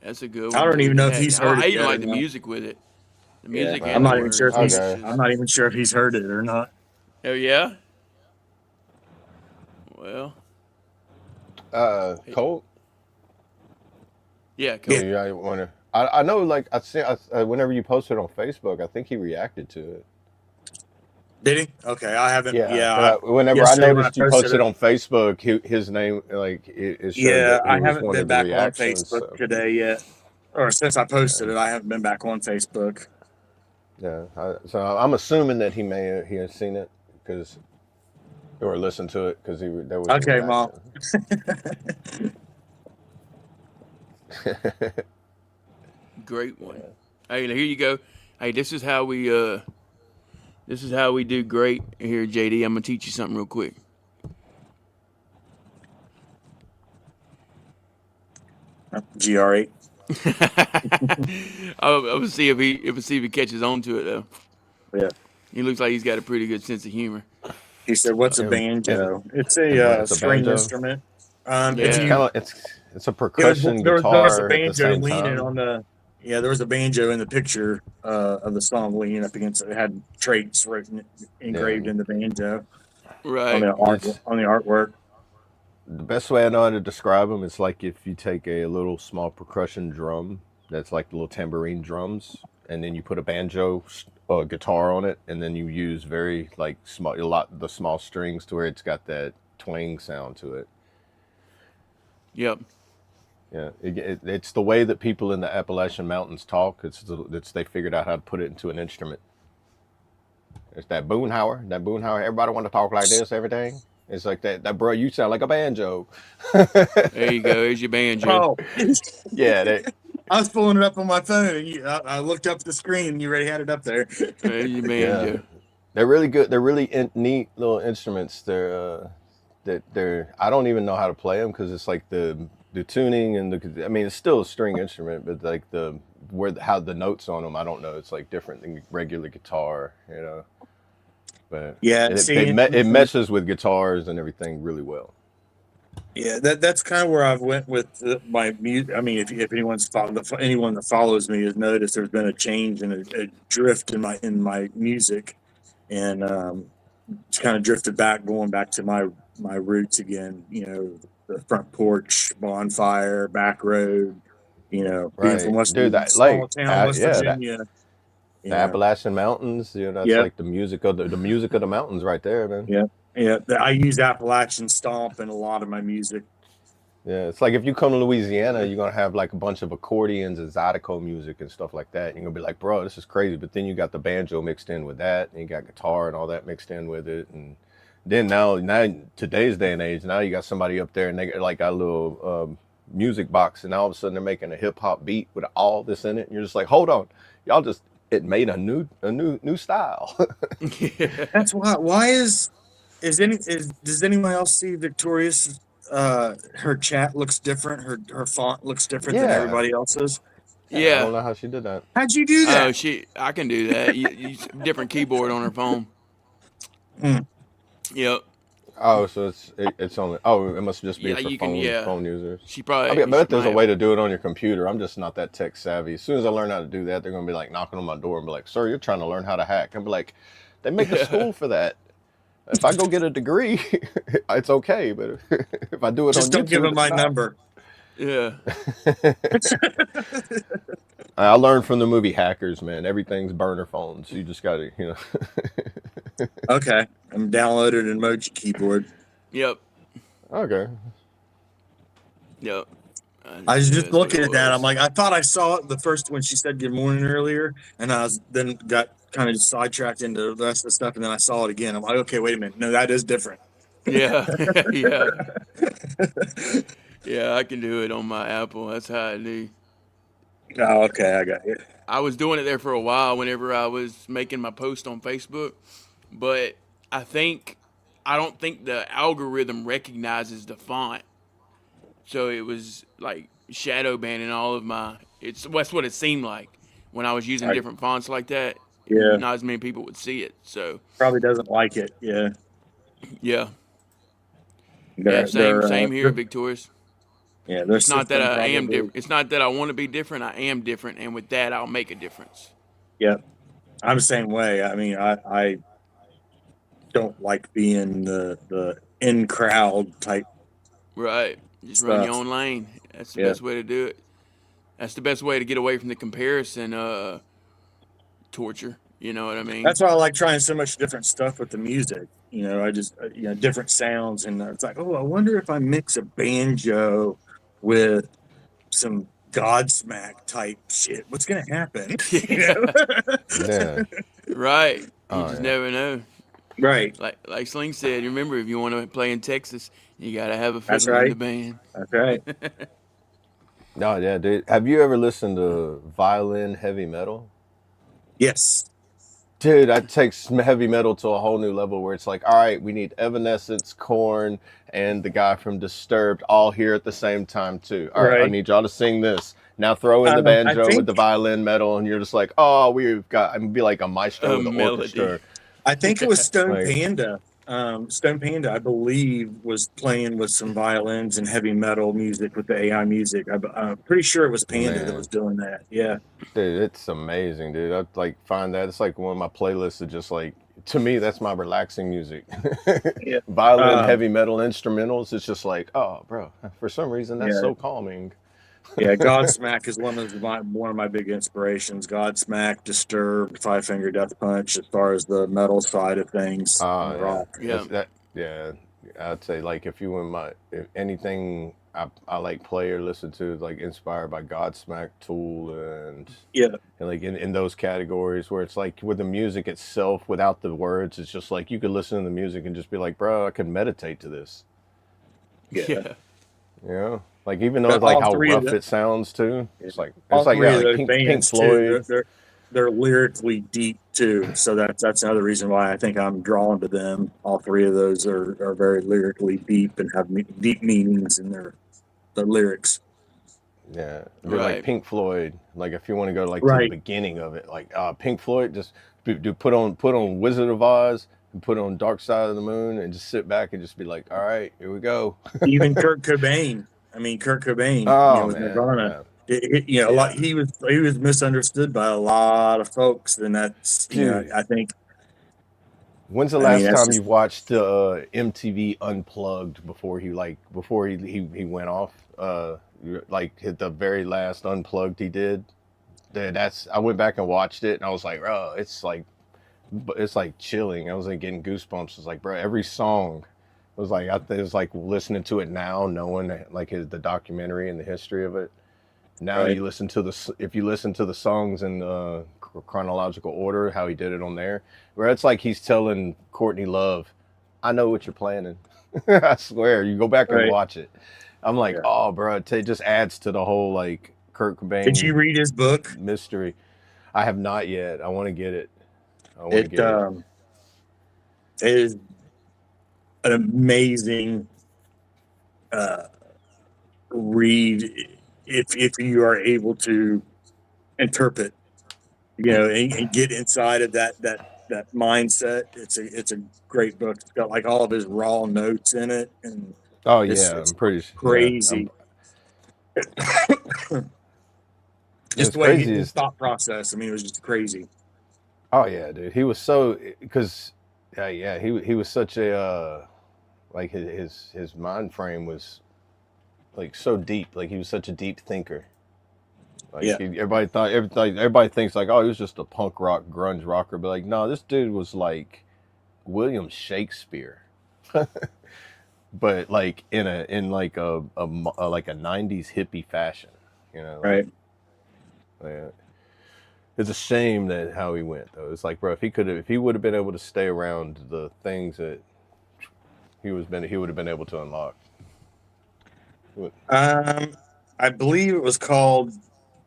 That's a good I one don't too. even The know if hat. he's heard I it even yet or like the not. music with it. The Yeah, music I'm and the not even sure if words. he's. Okay. I'm not even sure if he's heard it or not. Oh yeah. Well. Colt. Yeah. Cool. Yeah, I want to. I know, like I see. Whenever you posted on Facebook, I think he reacted to it. Did he? Okay, I haven't. Yeah. Whenever I Yesterday when I noticed you posted posted it. on Facebook, his name, like it showed Yeah, that he I was haven't one been of the back on reactions. Facebook So today yet, or since I posted it, I haven't been back on Facebook. yeah, so I'm assuming that he has seen it because or listened to it because there was a Okay, Mom. reaction. Great one. Hey, here you go. Hey, this is how we do great here, JD. I'm gonna teach you something real quick. GR8. I'm gonna see if he catches on to it though. Yeah. He looks like he's got a pretty good sense of humor. He said, "What's a And- banjo? It's it's a a string banjo. instrument. It's Yeah. kind of it's a percussion There was a guitar at the banjo same leaning time. on the. Yeah, there was a banjo in the picture of the song leaning up against it. It had traits engraved in the banjo Right. on the artwork. The best way I know how to describe them is like if you take a little small percussion drum that's like little tambourine drums, and then you put a banjo guitar on it, and then you use very like the small strings to where it's got that twang sound to it. Yep. Yeah, it's the way that people in the Appalachian Mountains talk. It's they figured out how to put it into an instrument. It's that Boonhauer. Everybody want to talk like this, everything. It's like that, bro. You sound like a banjo. There you go. There's your banjo. Oh, Yeah, I was pulling it up on my phone, and I looked up the screen, and you already had it up there. There's your banjo. yeah. They're really good. They're really neat little instruments. They're I don't even know how to play them because it's like the tuning and I mean it's still a string instrument, but like how the notes on them, I don't know. It's like different than regular guitar, you know. But Yeah, it meshes with guitars and everything really well. Yeah, that's kind of where I've went with my music. I mean, if anyone that follows me has noticed, there's been a change and a drift in my music, and it's kind of drifted back, going back to my roots again. You know, the front porch, bonfire, back road. You know, being from small town West Virginia. The Appalachian Mountains, that's like the music of the mountains right there, man. Yeah. I use Appalachian stomp in a lot of my music. Yeah, it's like if you come to Louisiana, you're gonna have like a bunch of accordions and zydeco music and stuff like that. You're gonna be like, bro, this is crazy. But then you got the banjo mixed in with that, and you got guitar and all that mixed in with it. And then now today's day and age, now you got somebody up there and they got like a little music box, and all of a sudden they're making a hip hop beat with all this in it, and you're just like, hold on, y'all just. It made a new style. That's why does anyone else see Victoria's her chat looks different, her font looks different than everybody else's? Yeah. I don't know how she did that. How'd you do that? Oh, I can do that. Different keyboard on her phone. Yep. Oh, so it's only. Oh, it must just be for phone users. She probably. I bet there's a way to do it on your computer. I'm just not that tech savvy. As soon as I learn how to do that, they're gonna be like knocking on my door and be like, "Sir, you're trying to learn how to hack." I'm be like, "They make a school for that. If I go get a degree, it's okay. But if I do it, just on don't YouTube, give them my number." Yeah. I learned from the movie Hackers, man. Everything's burner phones. You just got to, Okay, I'm downloaded an emoji keyboard. Yep. Okay. Yep. I was knew just that's what it looking at that. I'm was. like, I thought I saw it the first when she said good morning earlier, and I was then got kind of sidetracked into the rest of the stuff, and then I saw it again. I'm like, okay, wait a minute, no, that is different. Yeah. Yeah. Yeah, I can do it on my Apple. That's how I do. Oh, okay, I got it. I was doing it there for a while whenever I was making my post on Facebook, but I don't think the algorithm recognizes the font. So it was like shadow banning all of my. That's what it seemed like when I was using I, different fonts like that. yeah, Not as many people would see it. So probably doesn't like it. Yeah, yeah, yeah, they're same they're, uh, same here, they're Victorious. yeah, their It's not that system I am probably. different. It's not that I want to be different. I am different, and with that, I'll make a difference. Yeah, I'm the same way. I mean, I don't like being the in crowd type Right. Just run your stuff. own lane. That's the Yeah. best way to do it. That's the best way to get away from the comparison torture. You know what I mean? That's why I like trying so much different stuff with the music. I just different sounds, and it's like, oh, I wonder if I mix a banjo with some Godsmack type shit, what's gonna happen? Yeah. Yeah. Right. You Oh, just yeah. never know. Right. Like Sling said, remember if you want to play in Texas, you gotta have a That's fiddle in the right. band. That's right. No, yeah, dude. Have you ever listened to violin heavy metal? Yes. Dude, that takes heavy metal to a whole new level where it's like, all right, we need Evanescence, Korn, and the guy from Disturbed all here at the same time too. All right, I Right. need y'all to sing this. Now throw in the I banjo with think the violin metal, and you're just like, oh, we've got. I'm gonna be like a maestro A with the melody. orchestra. I think it was Stone Like, Panda. Stone Panda, I believe, was playing with some violins and heavy metal music with the AI music. I'm pretty sure it was Panda that was man, doing that. Yeah. dude, it's amazing, dude. I like find that it's like one of my playlists of just like to me that's my relaxing music. Yeah. Violin, Um, heavy metal instrumentals. It's just like, oh, bro, for some reason that's yeah. so calming. Yeah, Godsmack is one of my big inspirations. Godsmack, Disturbed, Five Finger Death Punch, as far as the metal side of things and Oh the yeah, rock. Yeah. it's that. Yeah, I'd say like if you in my if anything I like play or listen to is like inspired by Godsmack, Tool, Yeah, and like in those categories where it's like with the music itself without the words, it's just like you could listen to the music and just be like, bro, I could meditate to this. yeah. Yeah. You know, like even though But it's like how rough it sounds too. all It's like three yeah, of like those Pink bands too. Floyd. They're lyrically deep too. So that's another reason why I think I'm drawn to them. All three of those are very lyrically deep and have deep meanings in their lyrics. Yeah, they're like Right. Pink Floyd. Like if you want to go like to the Right. beginning of it, like Pink Floyd, just do put on Wizard of Oz and put on Dark Side of the Moon and just sit back and just be like, all right, here we go. Even Kurt Cobain. I mean, Kurt Cobain. Oh With man, Nirvana. yeah, A lot. Yeah. He was misunderstood by a lot of folks, and that's dude. I think. When's the I mean, last that's time you just watched the MTV Unplugged before he went off? Like hit the very last Unplugged he did. That's I went back and watched it and I was like, bro, it's like chilling. I was like getting goosebumps. It's like, bro, every song was like it was like listening to it now, knowing like the documentary and the history of it. Now right. you listen to if you listen to the songs in chronological order, how he did it on there, where it's like he's telling Courtney Love, "I know what you're planning." I swear, you go back and Right. watch it. I'm like, Yeah. oh, bro, it just adds to the whole like Kurt Did you Cobain read his book? mystery. I have not yet. I want to get it. I want to It get it. is an amazing uh, read if you are able to interpret, and get inside of that mindset. It's a great book. It's got like all of his raw notes in it, and Oh it's yeah, it's I'm pretty. Yeah, crazy. Just it's the way crazy. his thought process. I mean, it was just crazy. Oh yeah, dude. He was so because he was such a like his mind frame was like so deep. Like he was such a deep thinker. Like Yeah. everybody thinks like, oh, he was just a punk rock grunge rocker, but like, no, this dude was like William Shakespeare, but like in like a like a '90s hippie fashion, you know. Right. Like, it's a shame that how he went though. It's like, bro, if he would have been able to stay around the things that he would have been able to unlock. I believe it was called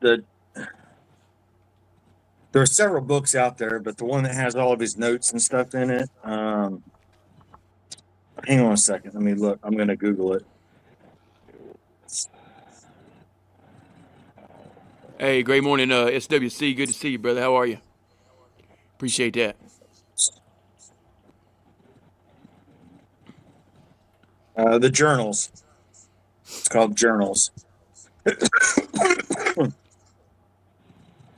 the. There are several books out there, but the one that has all of his notes and stuff in it. Hang on a second. Let me look. I'm going to Google it. Hey, great morning, SWC. Good to see you, brother. How are you? Appreciate that. The journals. It's called Journals.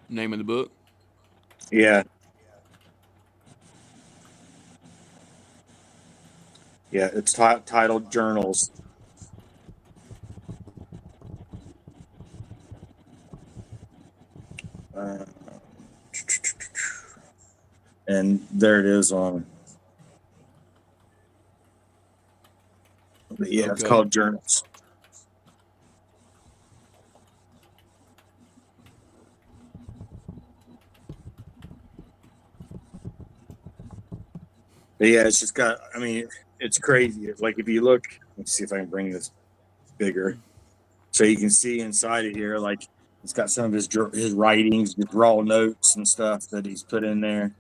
Name of the book? Yeah. Yeah, it's titled Journals. And there it is on. But yeah, it's Okay. called Journals. But yeah, it's just got, I mean, it's crazy. It's like if you look, let's see if I can bring this bigger. So you can see inside of here, like it's got some of his writings, his raw notes and stuff that he's put in there.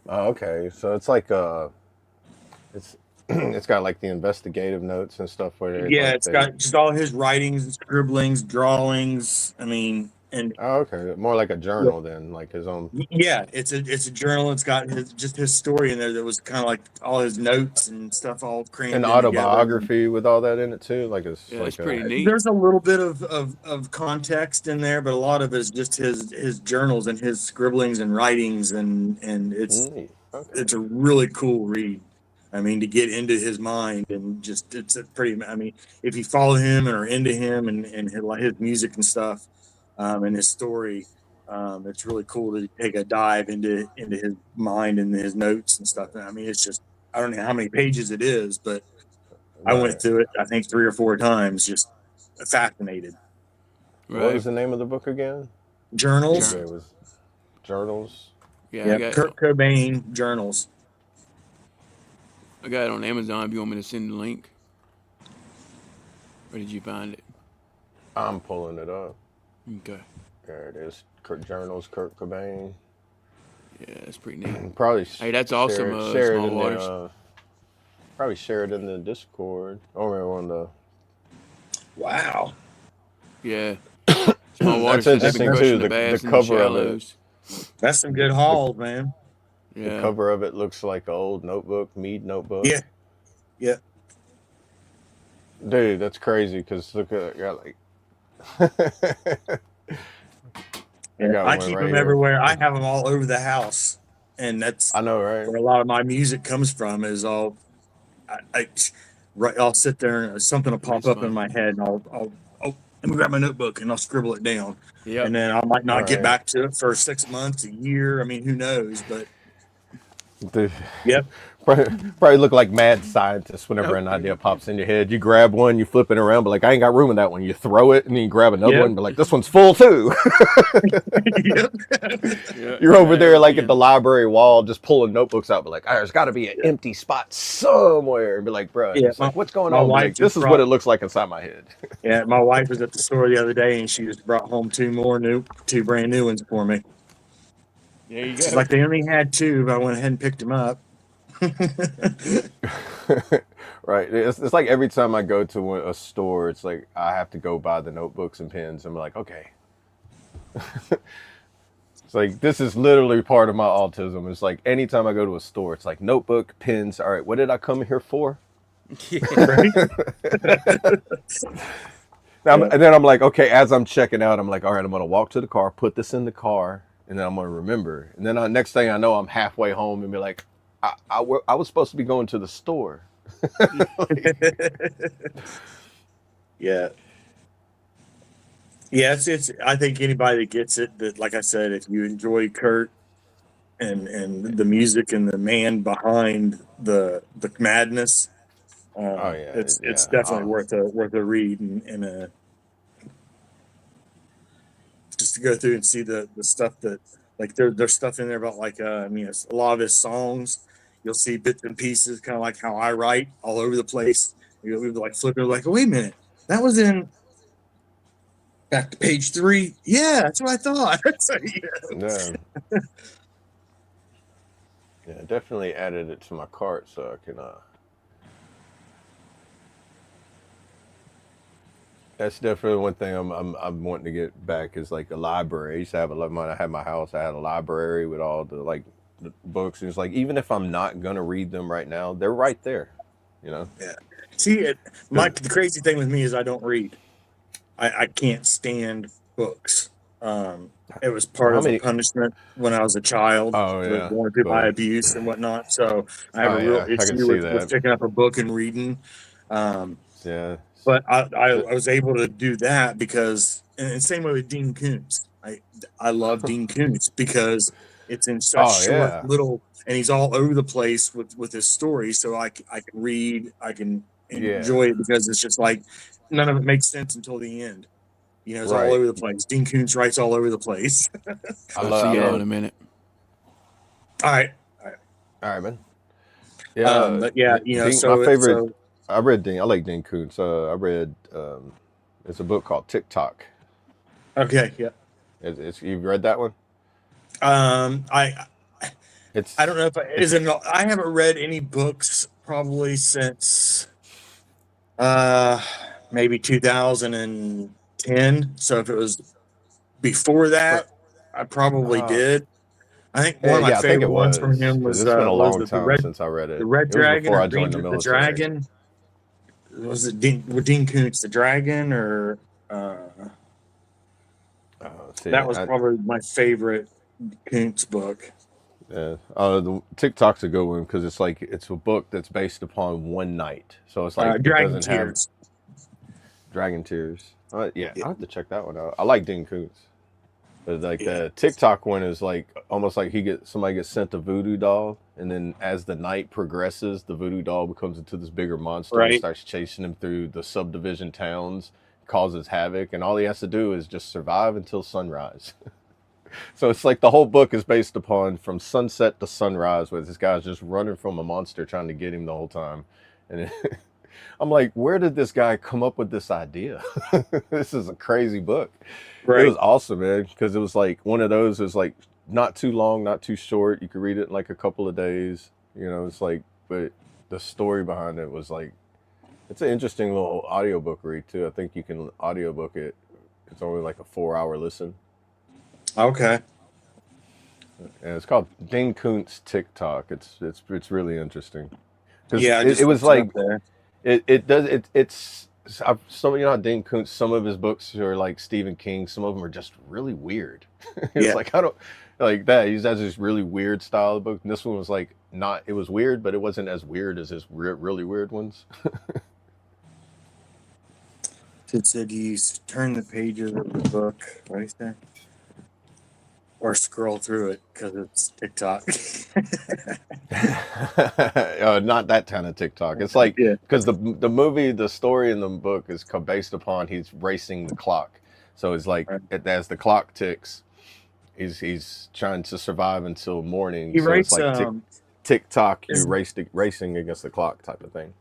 Oh, okay. So it's like it's it's got like the investigative notes and stuff where it's Yeah, like it's got just all his writings and scribblings, drawings. I mean, and oh, okay, more like a journal than like his own. yeah, it's a journal. It's got his story in there that was kind of like all his notes and stuff all crammed An in together. autobiography with all that in it too. Like it's Yeah, like it's pretty neat. There's a little bit of context in there, but a lot of it is just his journals and his scribblings and writings, and it's neat. Okay. it's a really cool read. I mean, to get into his mind and just it's a pretty. I mean, if you follow him and are into him and his music and stuff, and his story, it's really cool to take a dive into his mind and his notes and stuff. I mean, it's just I don't know how many pages it is, but I went through it I think 3 or 4 times, just fascinated. Right. What was the name of the book again? Journals. It was Journals. Yeah, Yeah, Kurt Cobain Journals. I got it on Amazon if you want me to send the link. Where did you find it? I'm pulling it up. Okay. There it is. Journals, Kurt Cobain. Yeah, that's pretty neat. Probably. Hey, that's awesome, Share it Small in Waters. the, probably share it in the Discord or on the. Wow. Yeah. Small Waters That's has been interesting, crushing too, the the bass and the cover of it. shallows. That's some good hauls, man. Yeah. The cover of it looks like an old notebook, Mead notebook. Yeah. Yeah. Dude, that's crazy because look at got like. I keep them everywhere. I have them all over the house, and that's I know, right? where a lot of my music comes from. Is all I'll sit there and something will pop up in my head, and I'll let me grab my notebook and I'll scribble it down. Yep. And then I might not get back to it for 6 months, a year. I mean, who knows? But Dude, yep. probably look like mad scientists whenever an idea pops in your head. You grab one, you flip it around, but like I ain't got room in that one. You throw it and then you grab another one, but like this one's full too. Yep. You're over there like at the library wall, just pulling notebooks out, but like there's got to be an empty spot somewhere. And be like, bro, like, what's going on? Like, this is what it looks like inside my head. Yeah, my wife was at the store the other day and she just brought home 2 brand new ones for me. There you go. She's like, they only had 2, but I went ahead and picked them up. Right. It's like every time I go to a store, it's like I have to go buy the notebooks and pens. I'm like, okay. It's like this is literally part of my autism. It's like anytime I go to a store, it's like notebook, pens. All right, what did I come here for? And then I'm like, okay, as I'm checking out, I'm like, all right, I'm going to walk to the car, put this in the car, and then I'm going to remember. And then next thing I know, I'm halfway home and be like, I was supposed to be going to the store. Yeah. Yeah, it's I think anybody that gets it, that like I said, if you enjoy Kurt and the music and the man behind the madness, Oh yeah, it's yeah. definitely Oh, worth a read and just to go through and see the stuff that, like, there's stuff in there about, like, I mean, it's a lot of his songs. You'll see bits and pieces, kind of like how I write, all over the place. We would like flipping, like, wait a minute, that was in back to page 3. Yeah, that's what I thought. So, yeah, yeah. Definitely added it to my cart so I can. That's definitely one thing I'm wanting to get back is like a library. I used to have when I had my house, I had a library with all the like the books. And it's like even if I'm not gonna read them right now, they're right there. You know. yeah. See, Cause the crazy thing with me is I don't read. I can't stand books. It was part how of a many? punishment when I was a child, Oh yeah, born through my but abuse and whatnot. So I have oh a real yeah, I can issue see with that. picking up a book and reading. Um, Yeah. but So- I was able to do that because, and same way with Dean Koontz. I love Dean Koontz because it's in such oh short yeah, little, and he's all over the place with his story. So I can read, I can yeah. enjoy it because it's just like none of it makes sense until the end. It's all Right. over the place. Dean Koontz writes all over the place. I I'll see love. I y'all in love. a minute. All right. All right. All right, man. Yeah. But yeah, Dean. My favorite. I read Dean. I like Dean Koontz. I read. It's a book called TikTok. okay, yeah. You've read that one? Um, I I don't It's know if I haven't read any books probably since uh maybe 2010. So if it was before uh, that, I probably uh, did. I think one of my yeah, I think it favorite ones from was him because it's been a was long time since I read the it. red It was dragon before or I joined the the military. dragon. Was it Dean Koontz the dragon or uh See, that was probably my favorite Koontz book. the TikTok's a good one because it's like it's a book that's based upon one night, so it's like it Dragon doesn't have Tears. Dragon Tears. Yeah, Yeah. I have to check that one out. I like Dean Koontz. But like Yeah. the TikTok one is like almost like somebody gets sent a voodoo doll, and then as the night progresses, the voodoo doll becomes into this bigger monster and Right. starts chasing him through the subdivision towns, causes havoc, and all he has to do is just survive until sunrise. So it's like the whole book is based upon from sunset to sunrise, where this guy's just running from a monster trying to get him the whole time, and I'm like, where did this guy come up with this idea? This is a crazy book. It Right. was awesome, man, because it was like one of those. It was like not too long, not too short. You could read it in like a couple of days. It's like, but the story behind it was like, it's an interesting little audiobook read too. I think you can audiobook it. It's only like a 4 hour listen. Okay. And it's called Dane Koontz TikTok. It's really interesting because Yeah, I it just was looked it up like there. it does it's some how Dane Koontz, some of his books are like Stephen King. Some of them are just really weird. It's Yeah. like I don't like that. He has this really weird style of book. And this one was like not. It was weird, but it wasn't as weird as his really weird ones. It said you turn the pages of the book. What do you say? Or scroll through it because it's TikTok. Not that kind of TikTok. It's like Yeah. because the movie, the story in the book is based upon he's racing the clock. So it's like Right. as the clock ticks, he's trying to survive until morning. He So it's writes. like TikTok, you Is racing against the clock type of thing.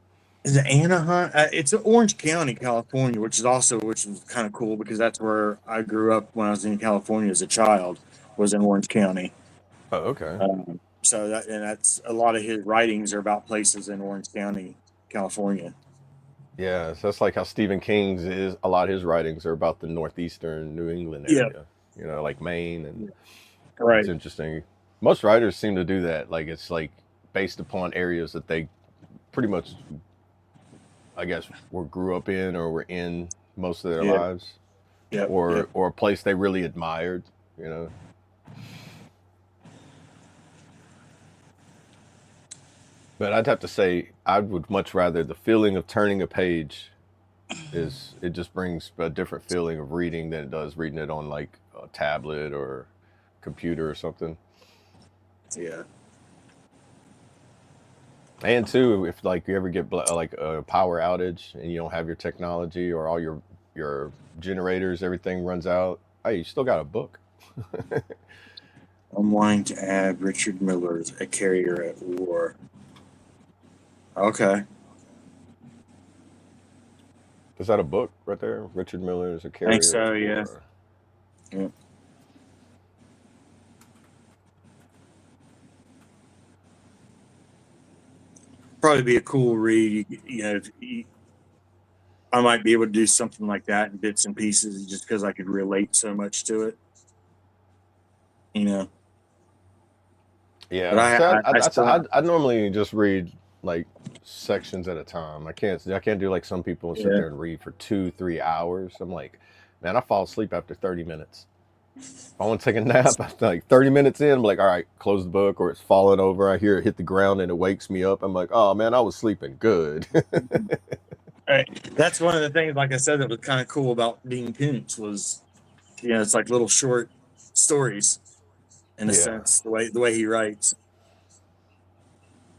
is it Anaheim? It's in Orange County, California, which is kind of cool because that's where I grew up when I was in California as a child. Was in Orange County. Oh, okay. So that's a lot of his writings are about places in Orange County, California. Yeah, so that's like how Stephen King's is. A lot of his writings are about the northeastern New England Yeah. area. Like Maine, and it's Right. interesting. Most writers seem to do that. Like it's like based upon areas that they pretty much, I guess, grew up in or were in most of their Yeah. lives, Yeah. or a place they really admired. You know. But I'd have to say I would much rather the feeling of turning a page it just brings a different feeling of reading than it does reading it on like a tablet or computer or something. Yeah. And too, if like you ever get like a power outage and you don't have your technology or all your generators, everything runs out. Hey, you still got a book. I'm wanting to add Richard Miller as a carrier at war. Okay. Is that a book right there? Richard Miller is a I think carrier so, at yeah. war. Yeah. Probably be a cool read. I might be able to do something like that in bits and pieces just because I could relate so much to it. But Yeah, so I still have, I normally just read like sections at a time. I can't do like some people and sit yeah. there and read for 2 3 hours. I'm like, man, I fall asleep after 30 minutes. If I want to take a nap, after like 30 minutes in, I'm like, all right, close the book, or it's falling over. I hear it hit the ground and it wakes me up. I'm like, oh man, I was sleeping good. Right. That's one of the things, like I said, that was kind of cool about Dean Koontz was, it's like little short stories in a Yeah, sense, the way he writes.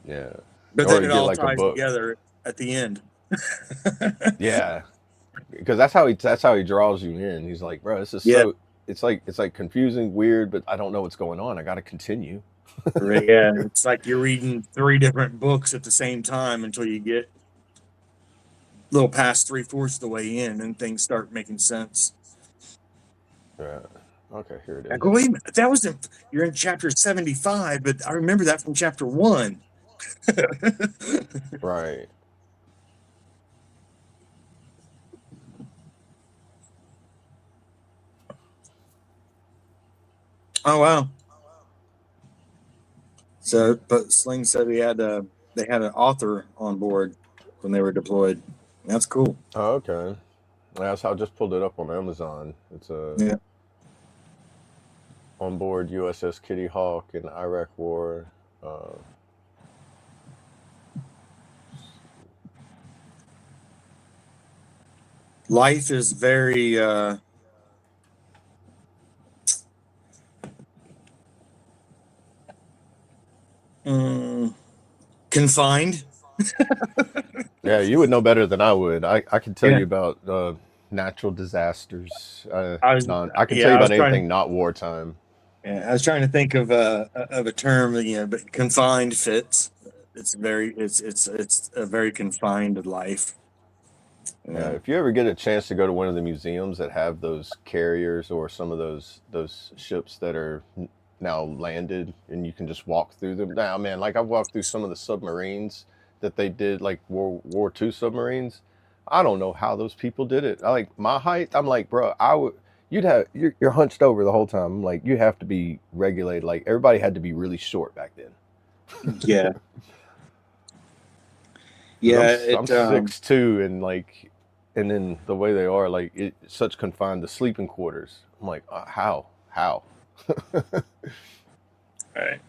yeah. But Or then you it get all like a ties book. together at the end. Yeah, because that's how he draws you in. He's like, bro, this is Yeah. so. It's like confusing, weird, but I don't know what's going on. I got to continue. Yeah. It's like you're reading 3 different books at the same time until you get a little past 3/4 of the way in and things start making sense. Yeah. Okay, here it I is. go, wait a minute, you're in chapter 75, but I remember that from chapter 1. Right. Oh wow. So, but Sling said they had an author on board when they were deployed. That's cool. Oh, okay. Yeah, so I just pulled it up on Amazon. It's a Yeah. on board USS Kitty Hawk in the Iraq War. Uh, Life is very confined. yeah, you would know better than I would. I can tell Yeah. you about natural disasters. I was I can tell yeah, you I was about trying anything not wartime. yeah, I was trying to think of a term, but confined fits. It's a very confined life. Yeah, Yeah. if you ever get a chance to go to one of the museums that have those carriers or some of those ships that are now landed and you can just walk through them. Now, man, like I've walked through some of the submarines that they did, like World War II submarines. I don't know how those people did it. I like my height. I'm like, bro, I would. You're hunched over the whole time. I'm like, you have to be regulated. Like everybody had to be really short back then. Yeah. 'Cause Yeah, I'm it 6'2" and like, and then the way they are, like, such confined to sleeping quarters. I'm like, how? right.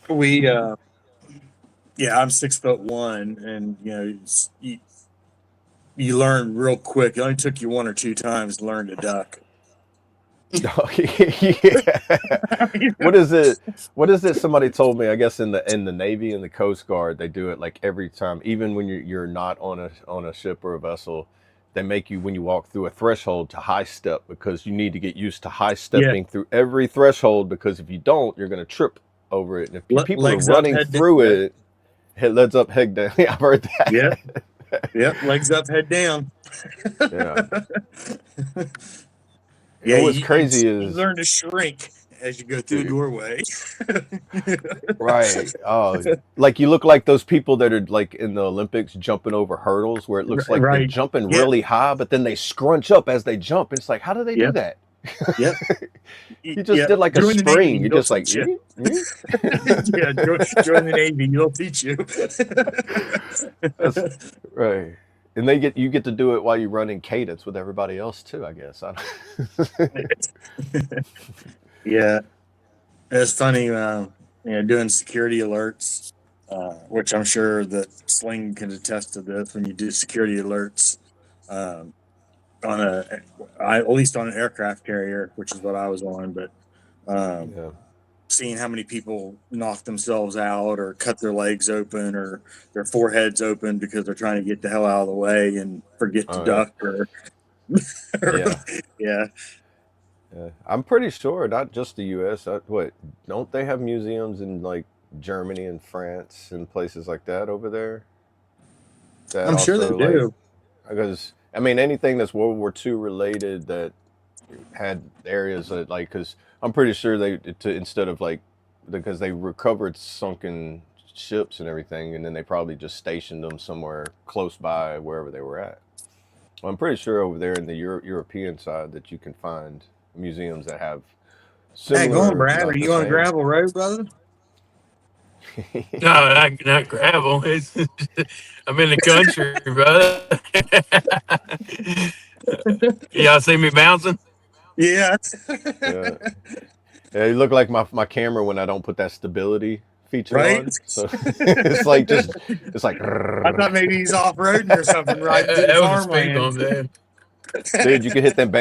We yeah, I'm 6'1", and you learn real quick. It only took you 1 or 2 times to learn to duck. Yeah. What is it? What is it? Somebody told me. I guess in the Navy and the Coast Guard, they do it like every time, even when you're not on a ship or a vessel. They make you when you walk through a threshold to high step because you need to get used to high Yeah, stepping through every threshold because if you don't, you're going to trip over it. And if people are legs up, running head down. through it, heads up, head down. Yeah, I've heard Yep, that. yep, legs up, head down. Yeah. Yeah, And what's crazy you is learn to shrink as you go through a doorway. right. Oh, like you look like those people that are like in the Olympics jumping over hurdles where it looks like they're Right. jumping Yep. really high, but then they scrunch up as they jump. It's like, how do they do Yep. that? Yep. You just Yeah. did like a Join the Navy, spring. You're they'll just like, teach you. "Eek, eek." Yeah, join the Navy. They'll teach you. That's right. And you get to do it while you run in cadence with everybody else too, I guess. I don't... Yeah, it's funny. Doing security alerts, which I'm sure that Sling can attest to this. When you do security alerts, um, on at least on an aircraft carrier, which is what I was on. But Yeah. seeing how many people knock themselves out or cut their legs open or their foreheads open because they're trying to get the hell out of the way and forget to Oh yeah. duck or Yeah. yeah. Yeah. I'm pretty sure not just the U.S. What don't they have museums in like Germany and France and places like that over there? That I'm sure they also like do. because I mean anything that's World War II related that had areas that like because I'm pretty sure instead of like because they recovered sunken ships and everything and then they probably just stationed them somewhere close by wherever they were at. Well, I'm pretty sure over there in the European side that you can find museums that have Hey, go on, similar, Brad. Are not the you on a same. gravel road, brother? No, not gravel. I'm in the country, brother. Y'all see me bouncing? Yeah. Yeah, yeah. You look like my camera when I don't put that stability feature Right? on. So it's like just it's like, I thought maybe he's off roading or something, riding through the That was a speed farmland. bump there. dude. You could hit that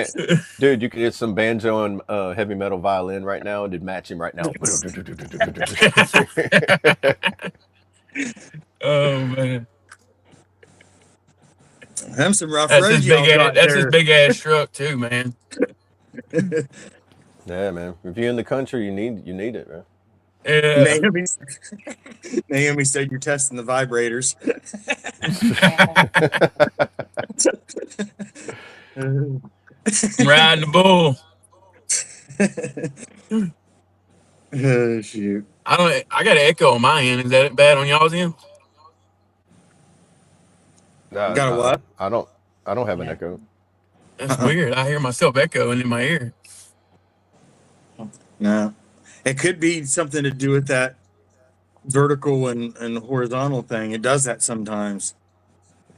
dude. You could hit some banjo and heavy metal violin right now, and it'd match him right now. Oh man, Them some rough roads y'all got That's his there. big ass truck too, man. Yeah, man. If you're in the country, you need it, man. Yeah. Naomi, Naomi said you're testing the vibrators. I'm riding the bull. Oh, shoot. I got an echo on my end. Is that bad on y'all's end? Nah, Got a what? I don't have an echo. That's weird. I hear myself echoing in my ear. No. It could be something to do with that vertical and horizontal thing. It does that sometimes.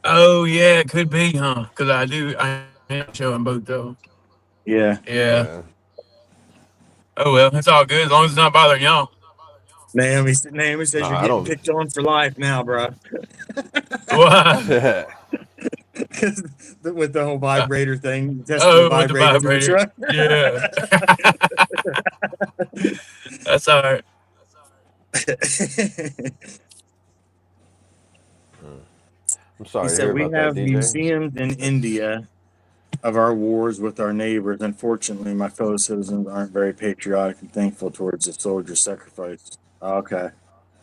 Oh yeah, it could be, huh? Because I am showing both though. Yeah. Yeah. Yeah. Oh well, it's all good as long as it's not bothering y'all. Naomi No, says you're I getting don't. picked on for life now, bro. What? With the whole vibrator thing, testing the Oh, with the vibrators in the vibrator. truck. Yeah. That's all right. I'm He sorry to said hear we about that, have DJ. museums in India of our wars with our neighbors. Unfortunately, my fellow citizens aren't very patriotic and thankful towards the soldiers' sacrifice. Okay.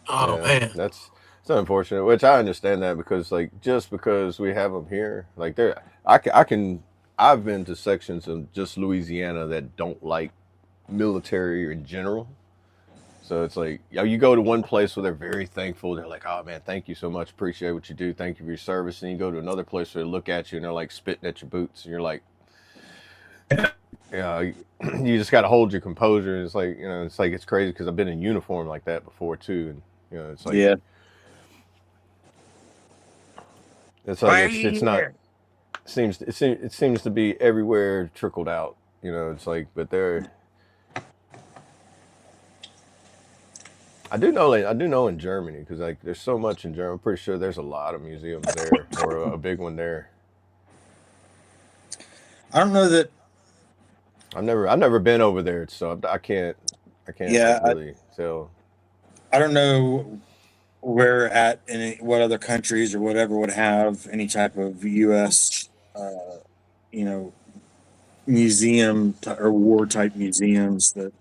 Oh Yeah, man. that's it's unfortunate. Which I understand that because like just because we have them here, like there, I've been to sections of just Louisiana that don't like military in general. So it's like you go to one place where they're very thankful. They're like, "Oh man, thank you so much. Appreciate what you do. Thank you for your service." And you go to another place where they look at you and they're like spitting at your boots, and you're like, "Yeah, you just got to hold your composure." And it's like it's like it's crazy because I've been in uniform like that before too, and it's like Yeah. Why are it's you not here? it seems to be everywhere trickled out. It's like but there I do know in Germany because like there's so much in Germany. I'm pretty sure there's a lot of museums there or a big one there. I don't know that. I've never been over there, so I can't like Yeah, really tell. I don't know where at what other countries or whatever would have any type of U.S. You know, or war type museums. That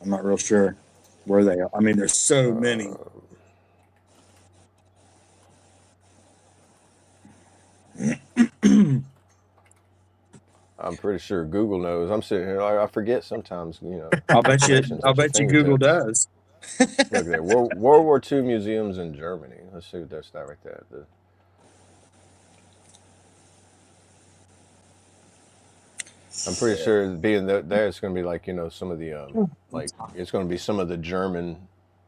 I'm not real sure where they are. I mean, there's so many. Uh, I'm pretty sure Google knows. I'm sitting here, I forget sometimes. I'll bet you. Information's I'll at your bet you Google fingertips. does. Look at that. World War II museums in Germany. Let's see what that's that right there. I'm pretty sure being there, it's going to be like some of the like it's going to be some of the German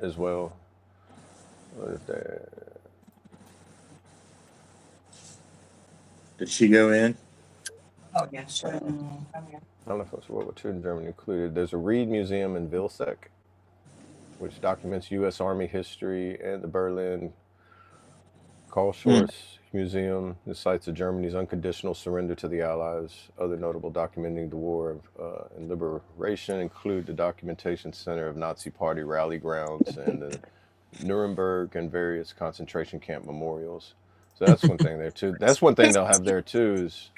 as well. What is that? Did she go in? Oh, yeah, sure. I don't know if it's World War II in Germany included. There's a R.E.D museum in Vilseck, which documents U.S. Army history and the Berlin Carl Schurz Museum. The sites of Germany's unconditional surrender to the Allies. Other notable documenting the war and liberation include the Documentation Center of Nazi Party rally grounds and the Nuremberg and various concentration camp memorials. So that's one thing there too. That's one thing they'll have there too is.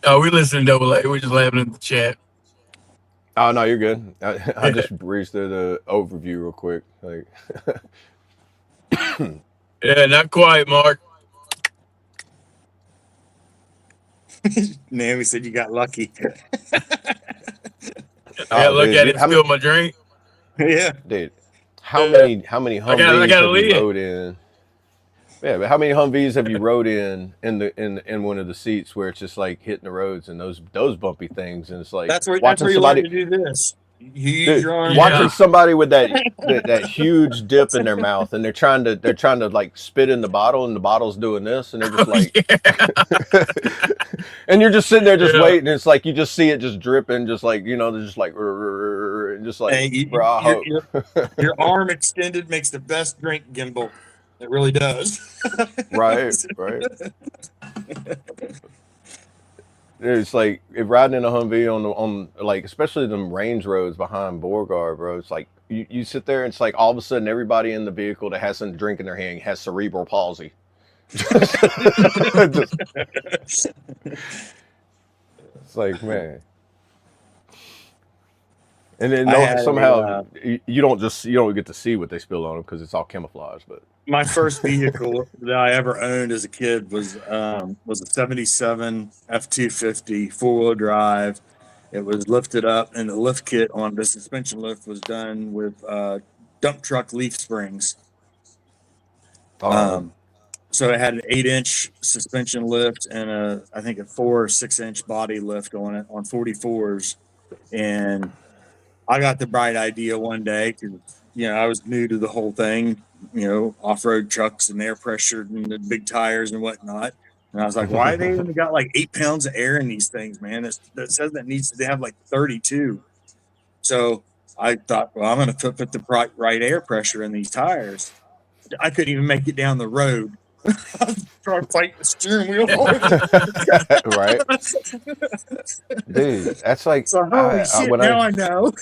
Oh, we listening to Double A. We're just laughing at the chat. Oh no, you're good. I just breezed through the overview real quick. Like, Yeah, not quite, Mark. Naomi said you got lucky. I gotta look dude, at it and spill my drink. Yeah. dude, how many Humvees gotta have leave. you rode in? Yeah, but how many Humvees have you rode in one of the seats where it's just like hitting the roads and those bumpy things, and it's like That's where watching you somebody learn to do this. You use dude, your arm. watching somebody with that huge dip in their mouth, and they're trying to like spit in the bottle, and the bottle's doing this, and they're just like, and you're just sitting there just waiting. And it's like you just see it just dripping, just like they're just like, and just like, Hey, bro, your arm extended makes the best drink gimbal. It really does. right. It's like if riding in a Humvee on like especially them range roads behind Beauregard, bro. It's like you sit there and it's like all of a sudden everybody in the vehicle that has some drink in their hand has cerebral palsy. It's like, man. And then somehow you don't get to see what they spill on them because it's all camouflage. But my first vehicle that I ever owned as a kid was a '77 F-250 4-wheel drive. It was lifted up, and the lift kit on the suspension lift was done with dump truck leaf springs. So it had an 8-inch suspension lift and I think a 4 or 6-inch body lift on it on 44s, and I got the bright idea one day because, I was new to the whole thing, off-road trucks and air pressure and the big tires and whatnot. And I was like, why they only got like 8 pounds of air in these things, man? That says that needs to have like 32. So I thought, well, I'm going to put the right air pressure in these tires. I couldn't even make it down the road. I was trying to fight the steering wheel. Right, dude. That's like so holy shit. Now I know.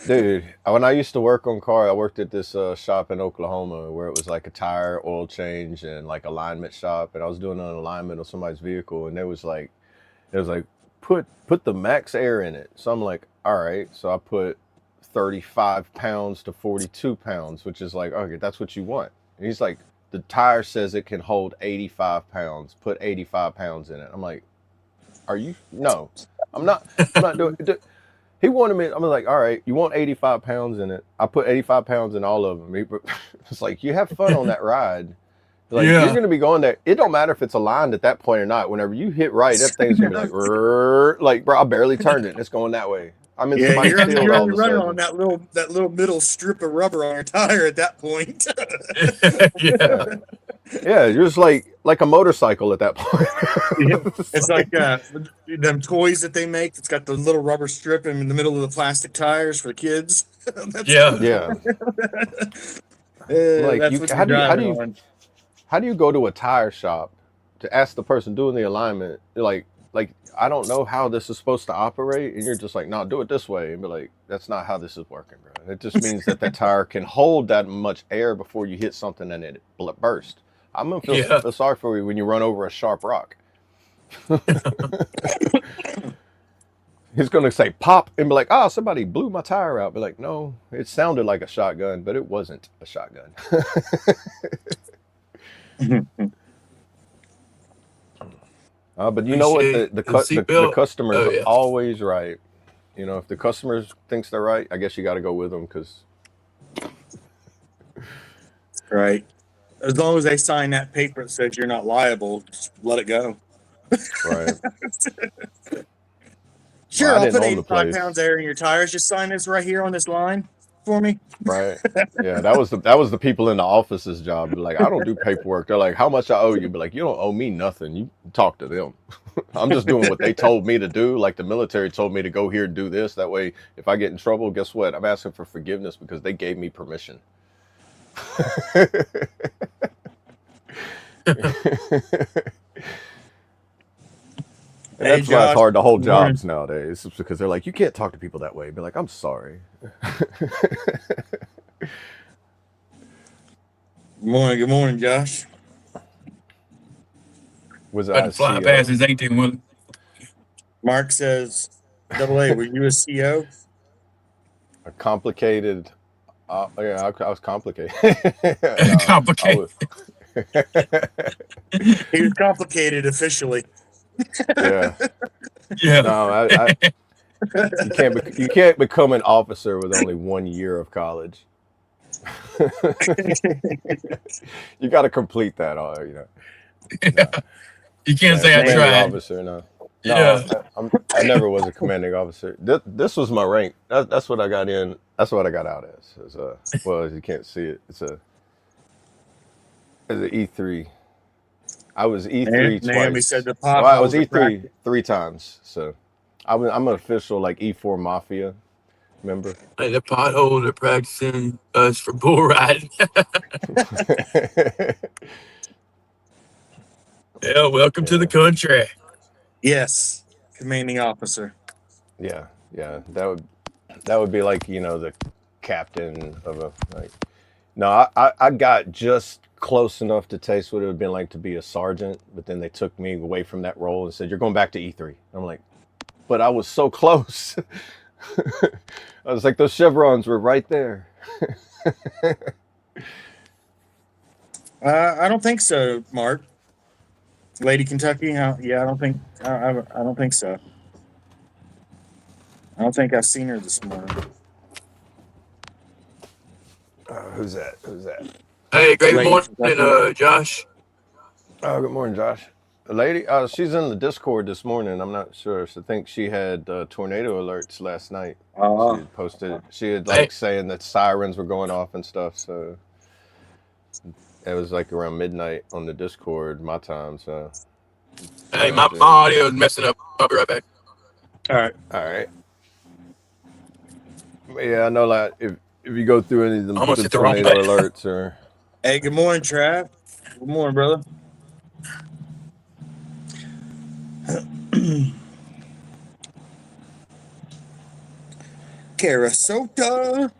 Dude, when I used to work on cars, I worked at this shop in Oklahoma where it was like a tire, oil change, and like alignment shop. And I was doing an alignment of somebody's vehicle, and it was like put the max air in it. So I'm like, all right. So I put 35 pounds to 42 pounds, which is like, okay, that's what you want. And he's like, the tire says it can hold 85 pounds. Put 85 pounds in it. I'm like, no, I'm not doing it. He wanted me, I'm like, all right, you want 85 pounds in it. I put 85 pounds in all of them. It's like, you have fun on that ride. Like, you're going to be going there. It don't matter if it's aligned at that point or not. Whenever you hit right, that thing's going to be like, bro, I barely turned it. It's going that way. I'm in somebody's field all of a running sudden. on that little middle strip of rubber on your tire at that point. Yeah, you're just like a motorcycle at that point. It's like them toys that they make. It's got the little rubber strip in the middle of the plastic tires for kids. Yeah. Like, how do you go to a tire shop to ask the person doing the alignment, like I don't know how this is supposed to operate, and you're just like, no, do it this way, and be like, that's not how this is working, bro. It just means that tire can hold that much air before you hit something and it bursts. I'm gonna feel sorry for you when you run over a sharp rock. He's gonna say pop and be like, oh, somebody blew my tire out. Be like, no, it sounded like a shotgun, but it wasn't a shotgun. But you know what? The customers are always right. If the customers thinks they're right, I guess you got to go with them because. Right. As long as they sign that paper that says you're not liable, just let it go. Right. Sure, I'll put 85 pounds of air in your tires. Just sign this right here on this line for me. Right. Yeah, that was the people in the office's job. Be like, I don't do paperwork. They're like, how much I owe you? Be like, you don't owe me nothing. talk to them. I'm just doing what they told me to do. Like the military told me to go here and do this. That way, if I get in trouble, guess what? I'm asking for forgiveness because they gave me permission. And that's why it's hard to hold jobs nowadays. It's because they're like, you can't talk to people that way. Be like, I'm sorry. Good morning, Josh. Was I fly past his 18-wheeler. Mark says, "Double A, were you a CO?" A complicated. Yeah, I was complicated. Complicated. He was complicated officially. Yeah. Yeah. No, you can't become an officer with only 1 year of college. You got to complete that, you know. No. You can't say I tried. Officer, no. Yeah. I never was a commanding officer. This was my rank. That's what I got in. That's what I got out as. Well, as you can't see it, it's an E3. I was E3 Naomi twice. said the Well, I was potholes E3 3 times. So I'm an official like E4 mafia member. Like the potholes are practicing us for bull riding. Yeah, welcome to the country. Yes, commanding officer. Yeah. That would be like, you know, the captain of a like. No, I got just close enough to taste what it would have been like to be a sergeant, but then they took me away from that role and said, you're going back to E3. I'm like, but I was so close. I was like, those chevrons were right there. I don't think so, Mark. Lady Kentucky? Yeah, I don't think. I don't think so. I don't think I've seen her this morning. Who's that? Hey, great Lady morning, Kentucky. Josh. Oh, good morning, Josh. A lady, she's in the Discord this morning. I'm not sure. So I think she had tornado alerts last night. She had posted. She had like saying that sirens were going off and stuff. So it was like around midnight on the Discord, my time. So Hey, my audio is messing up. I'll be right back. All right. Yeah, I know. Like if you go through any of the tornado alerts or. Hey, good morning, Trav. Good morning, brother. Carasota.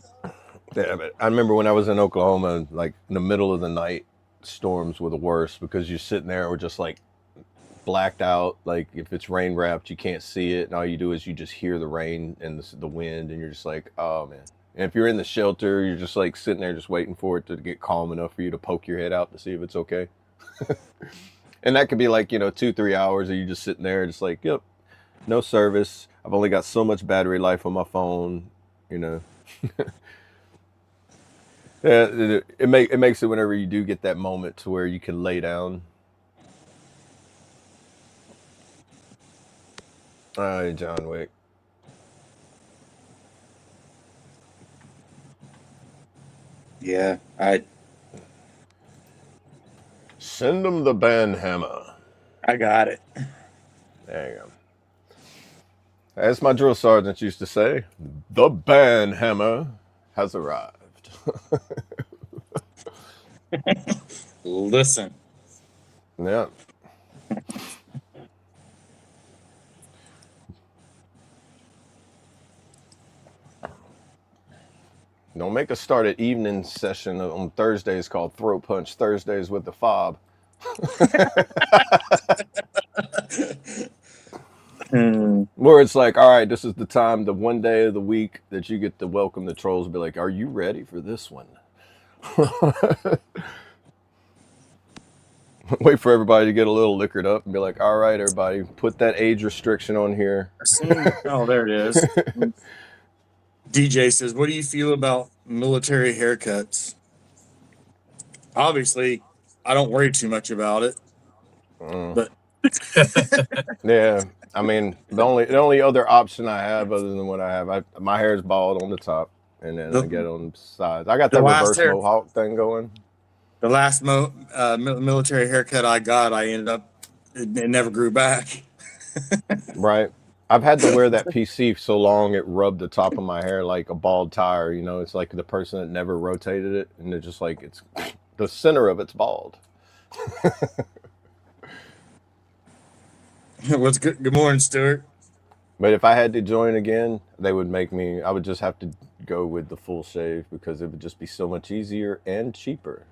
Yeah, but I remember when I was in Oklahoma, like in the middle of the night, storms were the worst because you're sitting there or just like blacked out. Like if it's rain wrapped, you can't see it, and all you do is you just hear the rain and the wind, and you're just like, oh man. And if you're in the shelter, you're just like sitting there just waiting for it to get calm enough for you to poke your head out to see if it's okay. And that could be like, 2-3 hours of you just sitting there just like, yep, no service. I've only got so much battery life on my phone, Yeah, it makes it whenever you do get that moment to where you can lay down. John Wick. Yeah, Send them the band hammer. I got it. There you go. As my drill sergeant used to say, the band hammer has arrived. Listen. Yeah. Don't make us start an evening session on Thursdays called Throat Punch Thursdays with the F.O.B. Where it's like, all right, this is the time, the one day of the week that you get to welcome the trolls and be like, are you ready for this one? Wait for everybody to get a little liquored up and be like, all right, everybody, put that age restriction on here. Oh, there it is. DJ says, what do you feel about military haircuts? Obviously, I don't worry too much about it. But yeah, I mean, the only other option I have other than what I have, my hair is bald on the top, and then I get on the sides. I got that reverse mohawk thing going. The last military haircut I got, I ended up it never grew back. Right. I've had to wear that PC so long it rubbed the top of my hair like a bald tire. You know, it's like the person that never rotated it, and it's just like it's the center of it's bald. What's good? Good morning, Stuart. But if I had to join again, they would make me. I would just have to go with the full shave because it would just be so much easier and cheaper.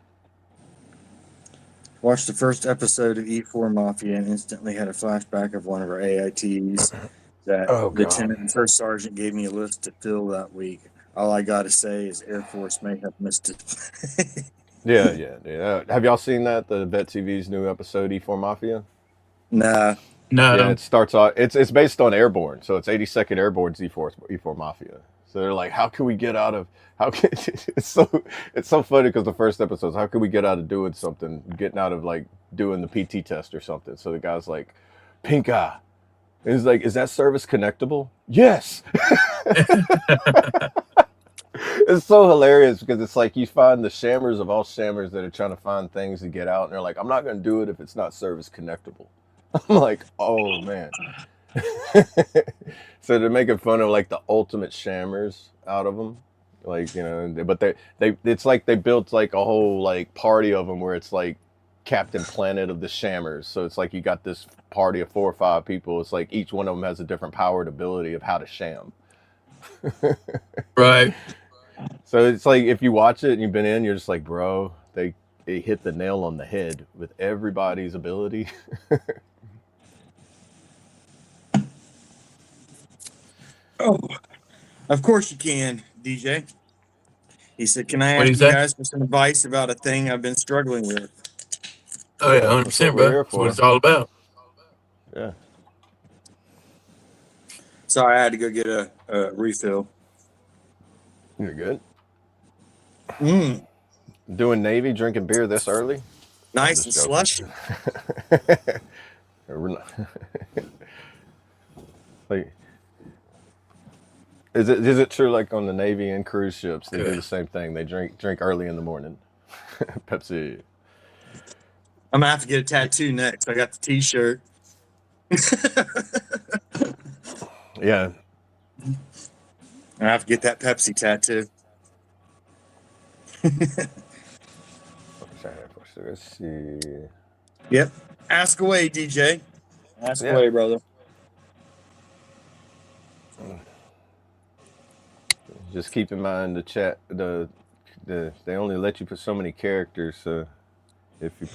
Watched the first episode of E4 Mafia and instantly had a flashback of one of our AITs that Oh, God. Lieutenant and First Sergeant gave me a list to fill that week. All I got to say is Air Force may have missed it. Yeah. Have y'all seen that? The Vet TV's new episode, E4 Mafia? Nah. No. Yeah, it starts off. It's based on Airborne, so it's 82nd Airborne's E4 Mafia. So they're like, how can we get out of? How can it's so funny because the first episode's how can we get out of doing something, getting out of like doing the PT test or something. So the guy's like, pink eye. And he's like, is that service connectable? Yes. It's so hilarious because it's like you find the shammers of all shammers that are trying to find things to get out, and they're like, I'm not going to do it if it's not service connectable. I'm like, oh man. So they're making fun of like the ultimate shammers out of them, like, you know, but they it's like they built like a whole like party of them where it's like Captain Planet of the shammers. So it's like you got this party of 4 or 5 people. It's like each one of them has a different powered ability of how to sham. Right. So it's like if you watch it and you've been in, you're just like, bro, they hit the nail on the head with everybody's ability. Oh, of course you can, DJ. He said, can I What'd ask he you say? guys for some advice about a thing I've been struggling with? Oh yeah, That's what 100%, we're bro. here That's what for. it's all about. Yeah. Sorry, I had to go get a refill. You're good. Mm, Doing Navy, drinking beer this early? nice and Just slushy. We're not- like, is it true like on the Navy and cruise ships they do the same thing? They drink early in the morning. Pepsi. I'm gonna have to get a tattoo next. I got the T-shirt. Yeah. I have to get that Pepsi tattoo. Let's see. Yep. Ask away, DJ. Ask Yeah. away, brother. Just keep in mind the chat. They only let you put so many characters. So if you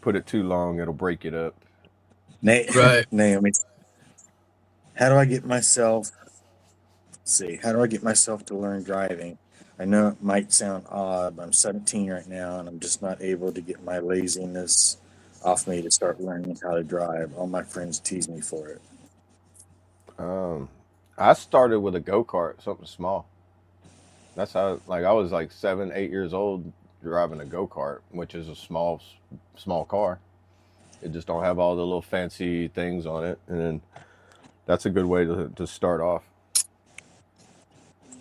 put it too long, it'll break it up. Right. Naomi, how do I get myself? Let's see. How do I get myself to learn driving? I know it might sound odd, but I'm 17 right now, and I'm just not able to get my laziness off me to start learning how to drive. All my friends tease me for it. I started with a go-kart, something small. That's how, like, I was like 7, 8 years old driving a go-kart, which is a small car. It just don't have all the little fancy things on it, and then that's a good way to start off.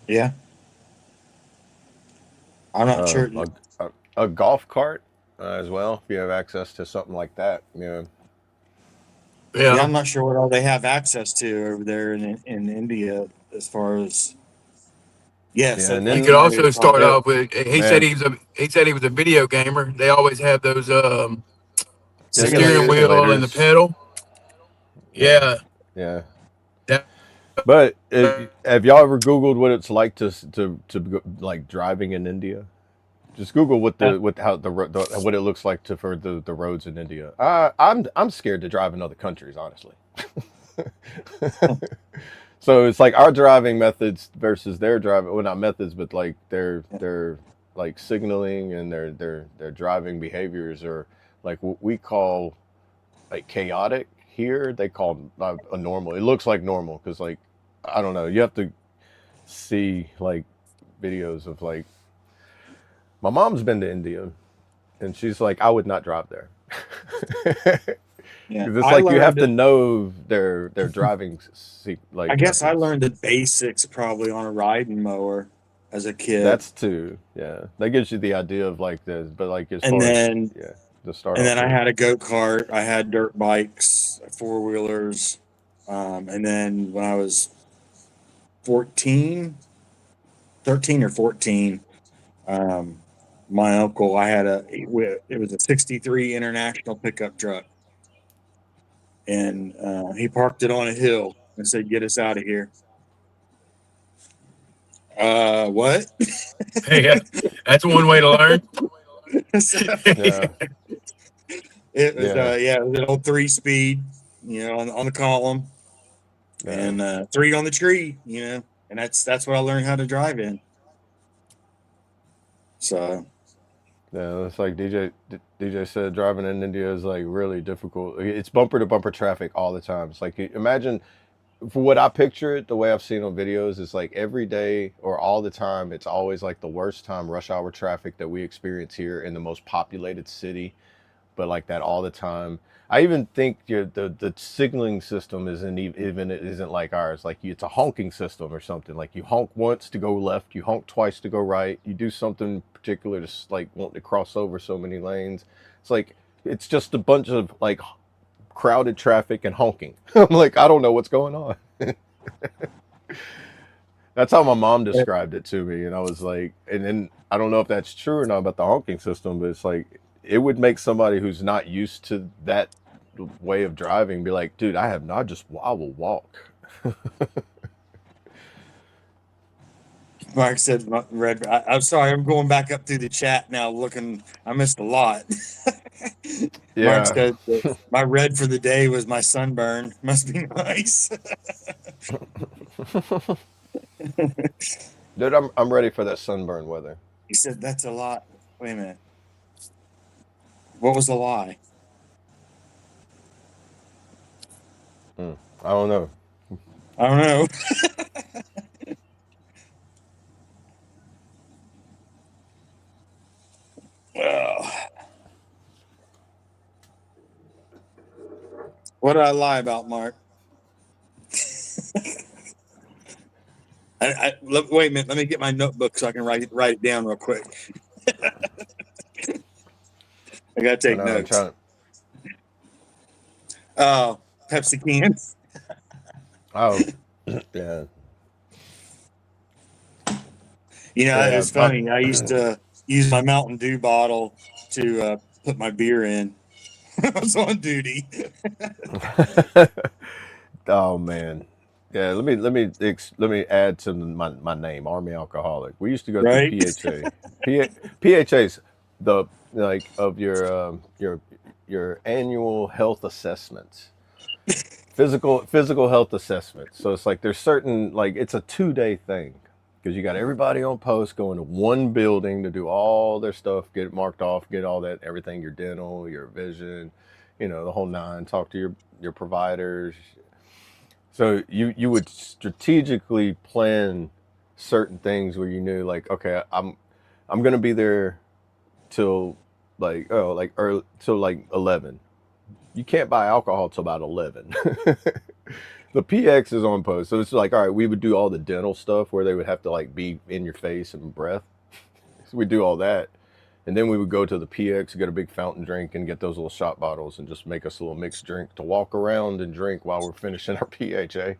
Yeah. I'm not sure. A golf cart as well, if you have access to something like that. Yeah. Yeah, Yeah. I'm not sure what all they have access to over there in India as far as. Yes, Yeah, and You then could also start yeah, off with. He said he was a video gamer. They always have those the steering wheel and the simulators. pedal. Yeah. Yeah. That, But have y'all ever Googled what it's like to go, like driving in India? Just Google what it looks like for the roads in India. I'm scared to drive in other countries, honestly. So it's like our driving methods versus their driving. Well, not methods, but like their like signaling and their driving behaviors are like what we call like chaotic. Here they call a normal. It looks like normal because like I don't know. You have to see like videos of like my mom's been to India, and she's like, I would not drive there. Yeah, It's like you have to know their driving. Like I guess I methods. learned the basics probably on a riding mower as a kid. That's too. Yeah, that gives you the idea of like this, but like as And far then as to start And off then I with. had a go-kart. I had dirt bikes, four-wheelers. And then when I was 13 or 14, my uncle, it was a 63 International pickup truck. And he parked it on a hill and said, "Get us out of here." What? Hey, that's one way to learn. So Yeah, it was, yeah, it was an old 3-speed, on the column, yeah. and 3 on the tree, and that's what I learned how to drive in. So Yeah, it's like DJ said, driving in India is like really difficult. It's bumper to bumper traffic all the time. It's like imagine for what I picture it, the way I've seen on videos, is like every day or all the time. It's always like the worst time rush hour traffic that we experience here in the most populated city, but like that all the time. I even think the signaling system even it isn't like ours. Like it's a honking system or something. Like you honk once to go left, you honk twice to go right. You do something particular to like want to cross over so many lanes. It's like it's just a bunch of like crowded traffic and honking. I'm like, I don't know what's going on. That's how my mom described it to me, and I was like, and then I don't know if that's true or not about the honking system, but it's like it would make somebody who's not used to that way of driving be like, dude, I will walk. Mark said, I'm sorry, I'm going back up through the chat now looking. I missed a lot. Mark Yeah. said that my red for the day was my sunburn. Must be nice. Dude, I'm ready for that sunburn weather. He said, that's a lot. Wait a minute. What was the lie? I don't know. I don't know. Well, what did I lie about, Mark? Wait a minute. Let me get my notebook so I can write it down real quick. I gotta take notes. Oh, Pepsi cans. Oh, yeah. It's funny. I used to use my Mountain Dew bottle to put my beer in. I was on duty. Oh man, yeah. Let me add to my name, Army Alcoholic. We used to go Right? through PHA. PHA's the like of your annual health assessments, physical health assessments. So it's like there's certain like it's a 2-day thing because you got everybody on post going to one building to do all their stuff, get it marked off, get all that everything, your dental, your vision, the whole nine. Talk to your providers. So you would strategically plan certain things where you knew like, okay, I'm gonna be there till till like 11. You can't buy alcohol till about 11. The PX is on post, so it's like, all right, we would do all the dental stuff where they would have to like be in your face and breath. So we do all that, and then we would go to the PX, get a big fountain drink, and get those little shot bottles, and just make us a little mixed drink to walk around and drink while we're finishing our PHA.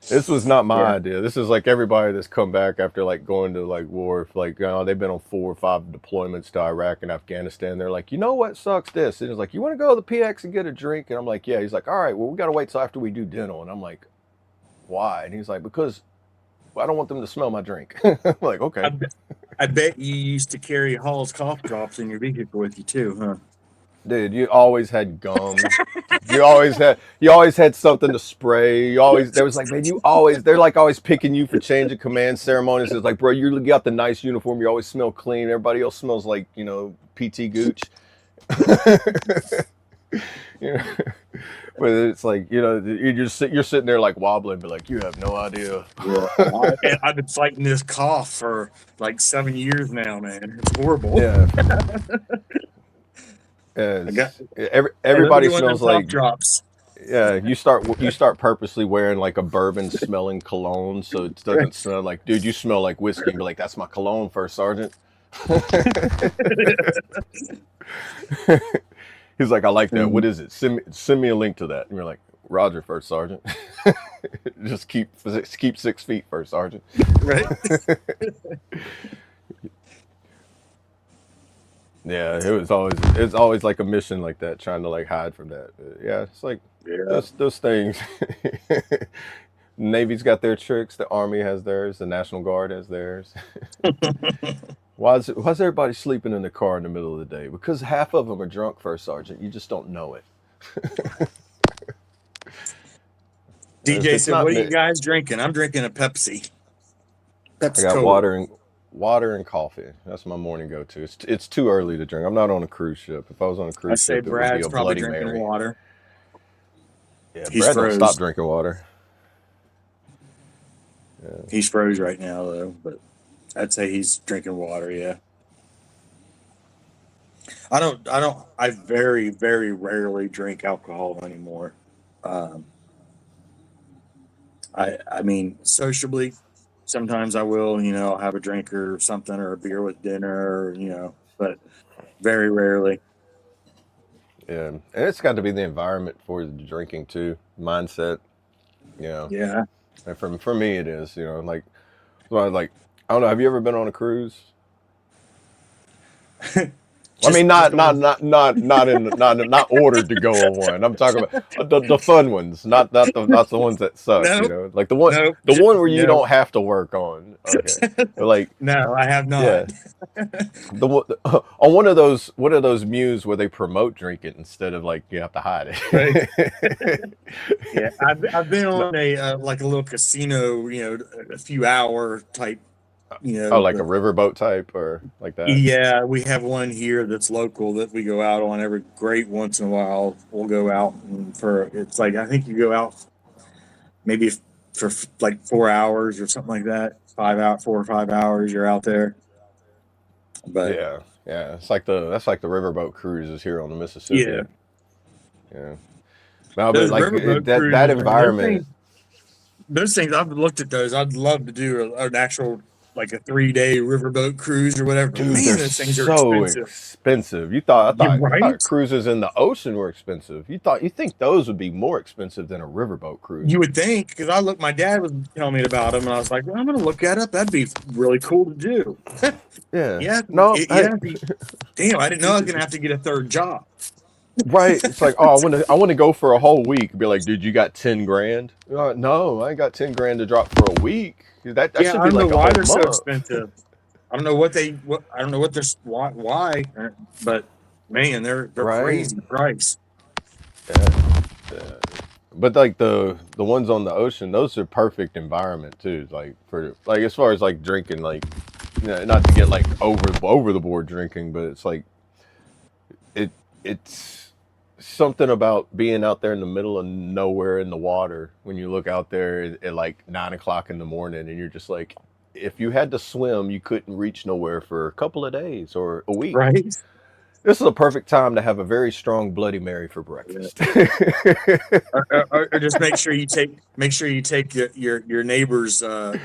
This was not my idea. This is like everybody that's come back after like going to like war. Like they've been on 4 or 5 deployments to Iraq and Afghanistan. They're like, you know what sucks this? And it's like, you want to go to the PX and get a drink? And I'm like, yeah. He's like, all right, well, we got to wait till after we do dental. And I'm like, why? And he's like, because I don't want them to smell my drink. I'm like, okay. I bet you used to carry Hall's cough drops in your vehicle with you too, huh? Dude, you always had gum. you always had something to spray. They're like always picking you for change of command ceremonies. It's like, bro, you got the nice uniform. You always smell clean. Everybody else smells like, PT Gooch. But it's like, you're sitting there like wobbling, but like, you have no idea. Yeah. I've been fighting this cough for like 7 years now, man. It's horrible. Yeah. Everybody smells like drops. Yeah, you start purposely wearing like a bourbon smelling cologne so it doesn't smell like, dude, you smell like whiskey. You're like, that's my cologne, First Sergeant. He's like, I like that. What is it? Send me a link to that. And you're like, Roger, First Sergeant. Just keep 6 feet, First Sergeant. Right? Yeah, it's always like a mission like that, trying to like hide from that. Yeah, it's like Yeah. those things. Navy's got their tricks. The Army has theirs. The National Guard has theirs. Why's everybody sleeping in the car in the middle of the day? Because half of them are drunk, First Sergeant. You just don't know it. DJ said, "What are you me. guys drinking?" I'm drinking a Pepsi. I Pepsi got Cola. water and coffee. That's my morning go-to. It's too early to drink. I'm not on a cruise ship. If I was on a I cruise say ship, it would be Brad's a probably Bloody drinking Mary. water. Yeah, He's Brad don't froze. stop drinking water. He's froze right now though, but I'd say he's drinking water. Yeah. I very, very rarely drink alcohol anymore. Um, I mean, sociably, sometimes I will, I'll have a drink or something or a beer with dinner, but very rarely. Yeah, and it's got to be the environment for the drinking too, mindset. Yeah. And for me, it is. Like, so I don't know. Have you ever been on a cruise? I mean, not ordered to go on one. I'm talking about the fun ones, not the ones that suck. No, Like the no, one where you no, don't have to work on. Okay, but like, no, I have yeah, on one of those Mews where they promote drinking instead of like you have to hide Right. it. Yeah, I've been No, on a like a little casino, a few hour type, oh, like a but riverboat type or like that. yeah, we have one here that's local that we go out on every great once in a while. We'll go out and it's like I think you go out maybe for like 4 hours or something like that. 4 or 5 hours you're out there. But Yeah. It's like that's like the riverboat cruises here on the Mississippi. yeah, Yeah. No, but those like riverboat that cruises, man, environment. those things I've looked at those. I'd love to do an actual like a 3-day riverboat cruise or whatever. Dude, Man, they're those things are so expensive. expensive. You're I right. thought cruises in the ocean were expensive. You think those would be more expensive than a riverboat cruise? You would think, because my dad was telling me about them, and I was like, well, I'm going to look that up. That'd be really cool to do. Yeah. Yeah. No. Damn, I didn't know I was going to have to get a third job. Right. It's like, oh, I want to go for a whole week. Be like, dude, you got 10 grand? No, I ain't got 10 grand to drop for a week. That Yeah, should I be don't know like a why whole they're so month. expensive. I don't know I don't know why, but man, they're Right. crazy price. Yeah. But like the ones on the ocean, those are perfect environment too. Like for like as far as like drinking, like not to get like over the board drinking, but it's like it's something about being out there in the middle of nowhere in the water when you look out there at like 9 o'clock in the morning and you're just like, if you had to swim, you couldn't reach nowhere for a couple of days or a week. Right? This is a perfect time to have a very strong Bloody Mary for breakfast. Or just make sure you take your neighbor's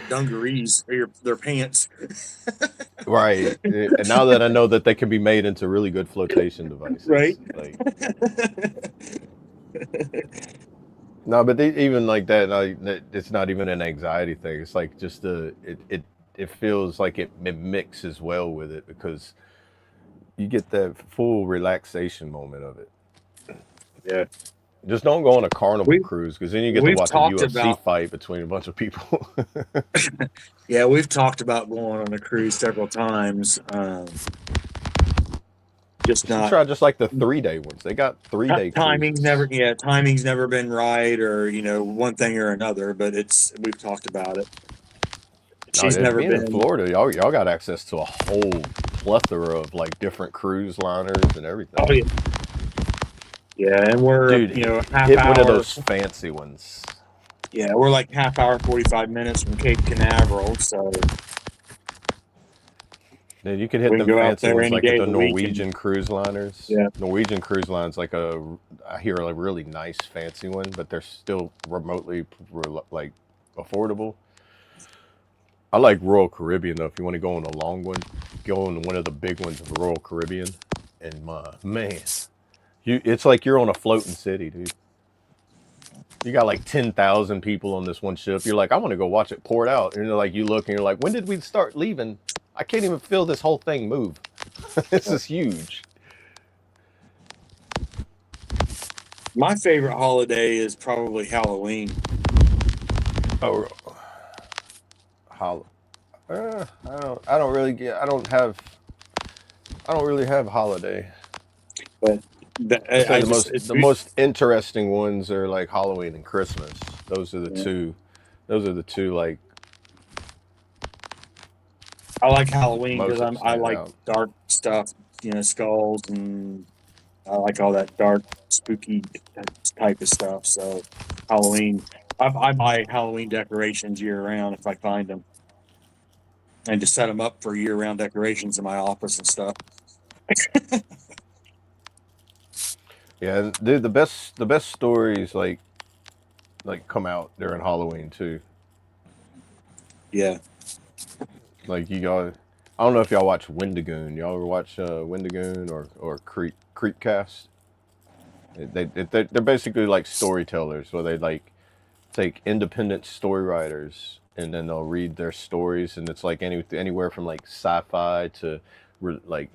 dungarees or their pants. Right. And now that I know that they can be made into really good flotation devices. Right. Like, no, but even like that, it's not even an anxiety thing. It's like just it feels like it mixes well with it because you get that full relaxation moment of it. Yeah. Just don't go on a carnival cruise because then you get to we've watch a talked UFC about- fight between a bunch of people. Yeah, we've talked about going on a cruise several times. Just not Try just like the 3-day ones. They got 3-day timing's cruises. timing's never been right, or one thing or another. But we've talked about it. She's No, never being been in Florida. Y'all got access to a whole plethora of like different cruise liners and everything. Oh yeah, yeah, and we're Dude, half hit hour. one of those fancy ones. Yeah, we're like half hour, 45 minutes from Cape Canaveral. So Then you could hit We them can go out fancy there ones any like day the of the week Norwegian cruise liners. Yeah. Norwegian cruise lines I hear a really nice fancy one, but they're still remotely like affordable. I like Royal Caribbean though. If you want to go on a long one, go on one of the big ones of Royal Caribbean, and man, it's like you're on a floating city, dude. You got like 10,000 people on this one ship. You're like, I want to go watch it pour it out. And you're like, you look and you're like, when did we start leaving? I can't even feel this whole thing move. This is huge. My favorite holiday is probably Halloween. Oh, I don't really get. I don't really have holiday. But I'd say it's the most interesting ones are like Halloween and Christmas. Those are the two. Those are the two like I like Halloween because most I stand like out. dark stuff, skulls, and I like all that dark, spooky type of stuff. So Halloween, I buy Halloween decorations year round if I find them, and to set them up for year round decorations in my office and stuff. Yeah, dude, the best stories like come out during Halloween too. Yeah, Like you got, I don't know if y'all watch Wendigoon. Y'all ever watch Wendigoon or Creepcast? They're basically like storytellers, where they like take independent story writers and then they'll read their stories, and it's like anywhere from like sci-fi to like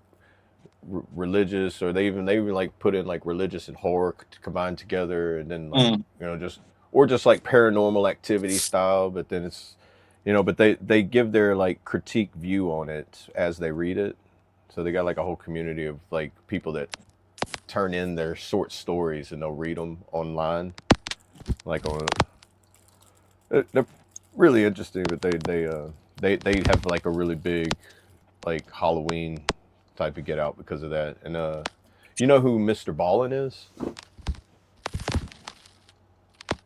religious, or they even like put in like religious and horror combined together, and then like just like paranormal activity style, but then it's but they give their like critique view on it as they read it. So they got like a whole community of like people that turn in their short stories and they'll read them online, like on they're really interesting, but they have like a really big like Halloween type of get out because of that. And you know who Mr. Ballin is?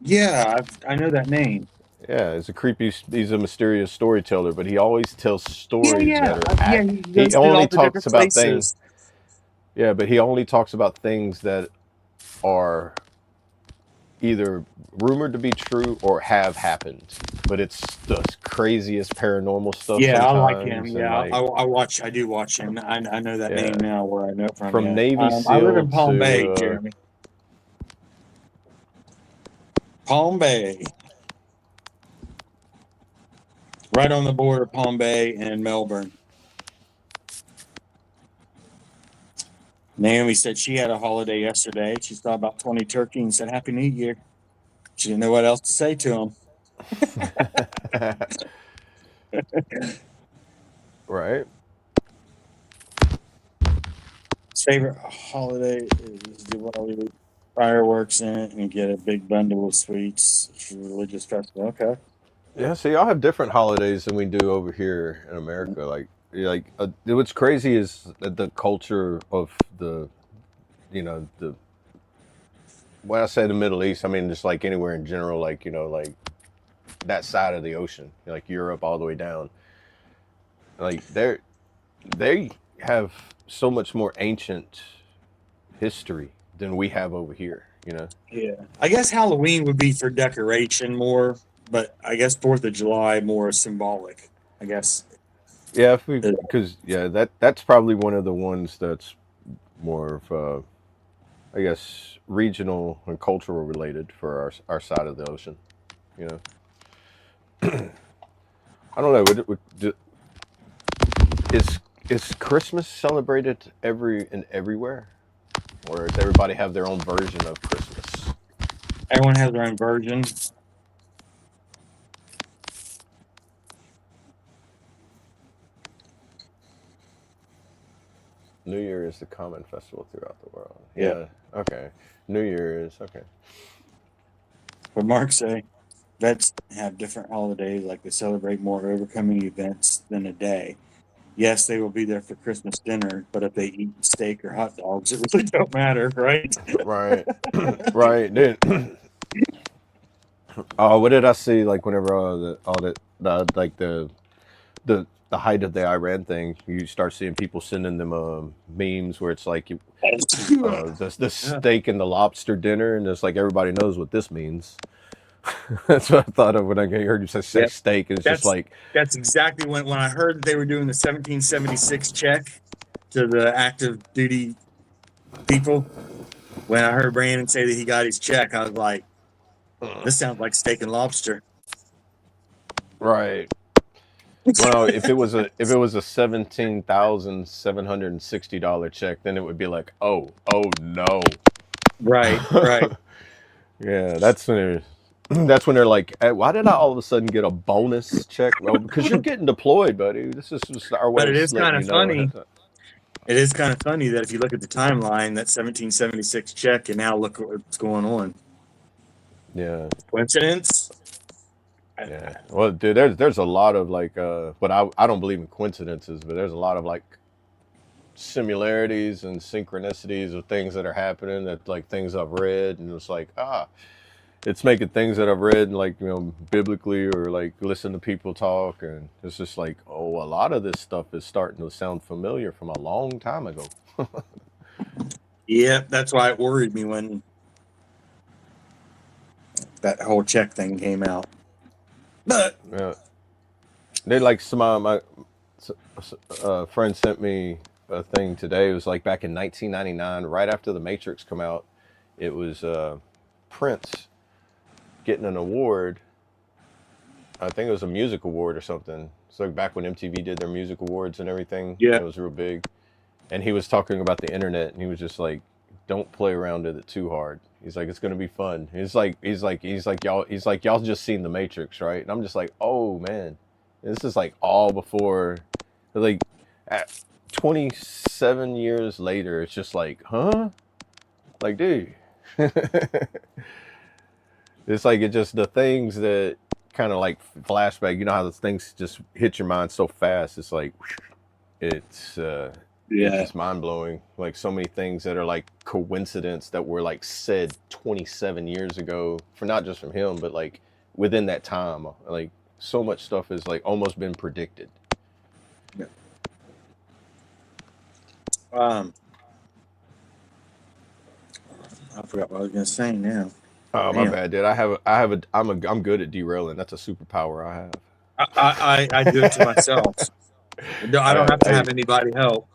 yeah, I know that name. Yeah, he's a mysterious storyteller, but he always tells Yeah, stories yeah, that are yeah. He he goes to all only the talks different about things. places. Yeah, but he only talks about things that are either rumored to be true or have happened. But it's the craziest paranormal stuff Yeah, I like him. sometimes, and Yeah, like I do watch him. I know that yeah, name now. Where I know it from. from Yeah, Navy I live SEAL in Palm Bay, to Jeremy. Palm Bay, right on the border of Palm Bay and Melbourne. Naomi said she had a holiday yesterday. She saw about 20 turkey and said, Happy New Year. She didn't know what else to say to them. right. His favorite holiday is Diwali, fireworks in it, and get a big bundle of sweets. It's a religious festival. Okay. Yeah, see, y'all have different holidays than we do over here in America. What's crazy is that the culture of the when I say the Middle East, I mean just like anywhere in general, like like that side of the ocean, like Europe all the way down. Like they have so much more ancient history than we have over here. Yeah. I guess Halloween would be for decoration more, but I guess 4th of July more symbolic. I guess. Yeah, because that's probably one of the ones that's more of I guess regional and cultural related for our side of the ocean. You know, I don't know. Is Christmas celebrated everywhere, or does everybody have their own version of Christmas? Everyone has their own version. New Year is the common festival throughout the world. Yeah. Okay. New Year is okay. But Mark say vets have different holidays, like they celebrate more overcoming events than a day. Yes, they will be there for Christmas dinner, but if they eat steak or hot dogs, it really don't matter, right? Right. Right. Dude. Oh, what did I see? Like whenever like the height of the Iran thing, you start seeing people sending them memes where it's like the steak and the lobster dinner, and it's like everybody knows what this means. That's what I thought of when I heard you say Yep. steak. It's just like, That's exactly when I heard that they were doing the 1776 check to the active duty people. When I heard Brandon say that he got his check, I was like, this sounds like steak and lobster. right. Well, if it was a $17,760 check, then it would be like, oh no. Right, right. Yeah, that's when they're like, hey, why did I all of a sudden get a bonus check? Well, because you're getting deployed, buddy. This is just our way But it of is letting kind you of know. funny. It is kind of funny that if you look at the timeline, that 1776 check, and now look what's going on. Yeah. Coincidence? Yeah. Well, dude, there's a lot of like, but I don't believe in coincidences, but there's a lot of like similarities and synchronicities of things that are happening, that like things I've read, and it's like, it's making things that I've read, like, biblically, or like listen to people talk, and it's just like, oh, a lot of this stuff is starting to sound familiar from a long time ago. Yeah, that's why it worried me when that whole check thing came out. But Yeah. They like some my friend sent me a thing today. It was like back in 1999, right after The Matrix come out. It was Prince getting an award. I think it was a music award or something. It's like back when MTV did their music awards and everything. Yeah. It was real big. And he was talking about the internet, and he was just like, don't play around with it too hard. He's like, it's gonna be fun. He's like y'all just seen The Matrix, right? And I'm just like, oh man, this is like all before, like, 27 years later. It's just like, huh? Like, dude, it's like, it just, the things that kind of like flashback. You know how those things just hit your mind so fast. It's like, it's just mind blowing. Like so many things that are like coincidence that were like said 27 years ago, for not just from him, but like within that time. Like so much stuff has like almost been predicted. Yeah. I forgot what I was gonna say now. Oh, my bad, dude. I'm good at derailing. That's a superpower I have. I do it to myself. I don't have to have anybody help.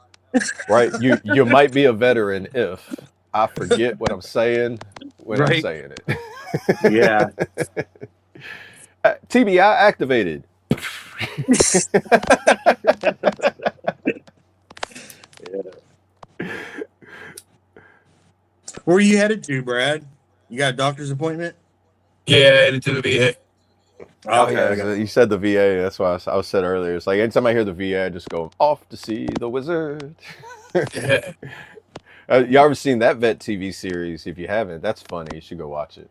Right? You might be a veteran if I forget what I'm saying when I'm saying it. Yeah. TBI activated. Yeah. Where are you headed to, Brad? You got a doctor's appointment? Yeah, headed to the VA. Okay. You said the VA. That's why I was said earlier. It's like anytime I hear the VA, I just go off to see the wizard. Yeah. You ever seen that Vet TV series? If you haven't, that's funny. You should go watch it.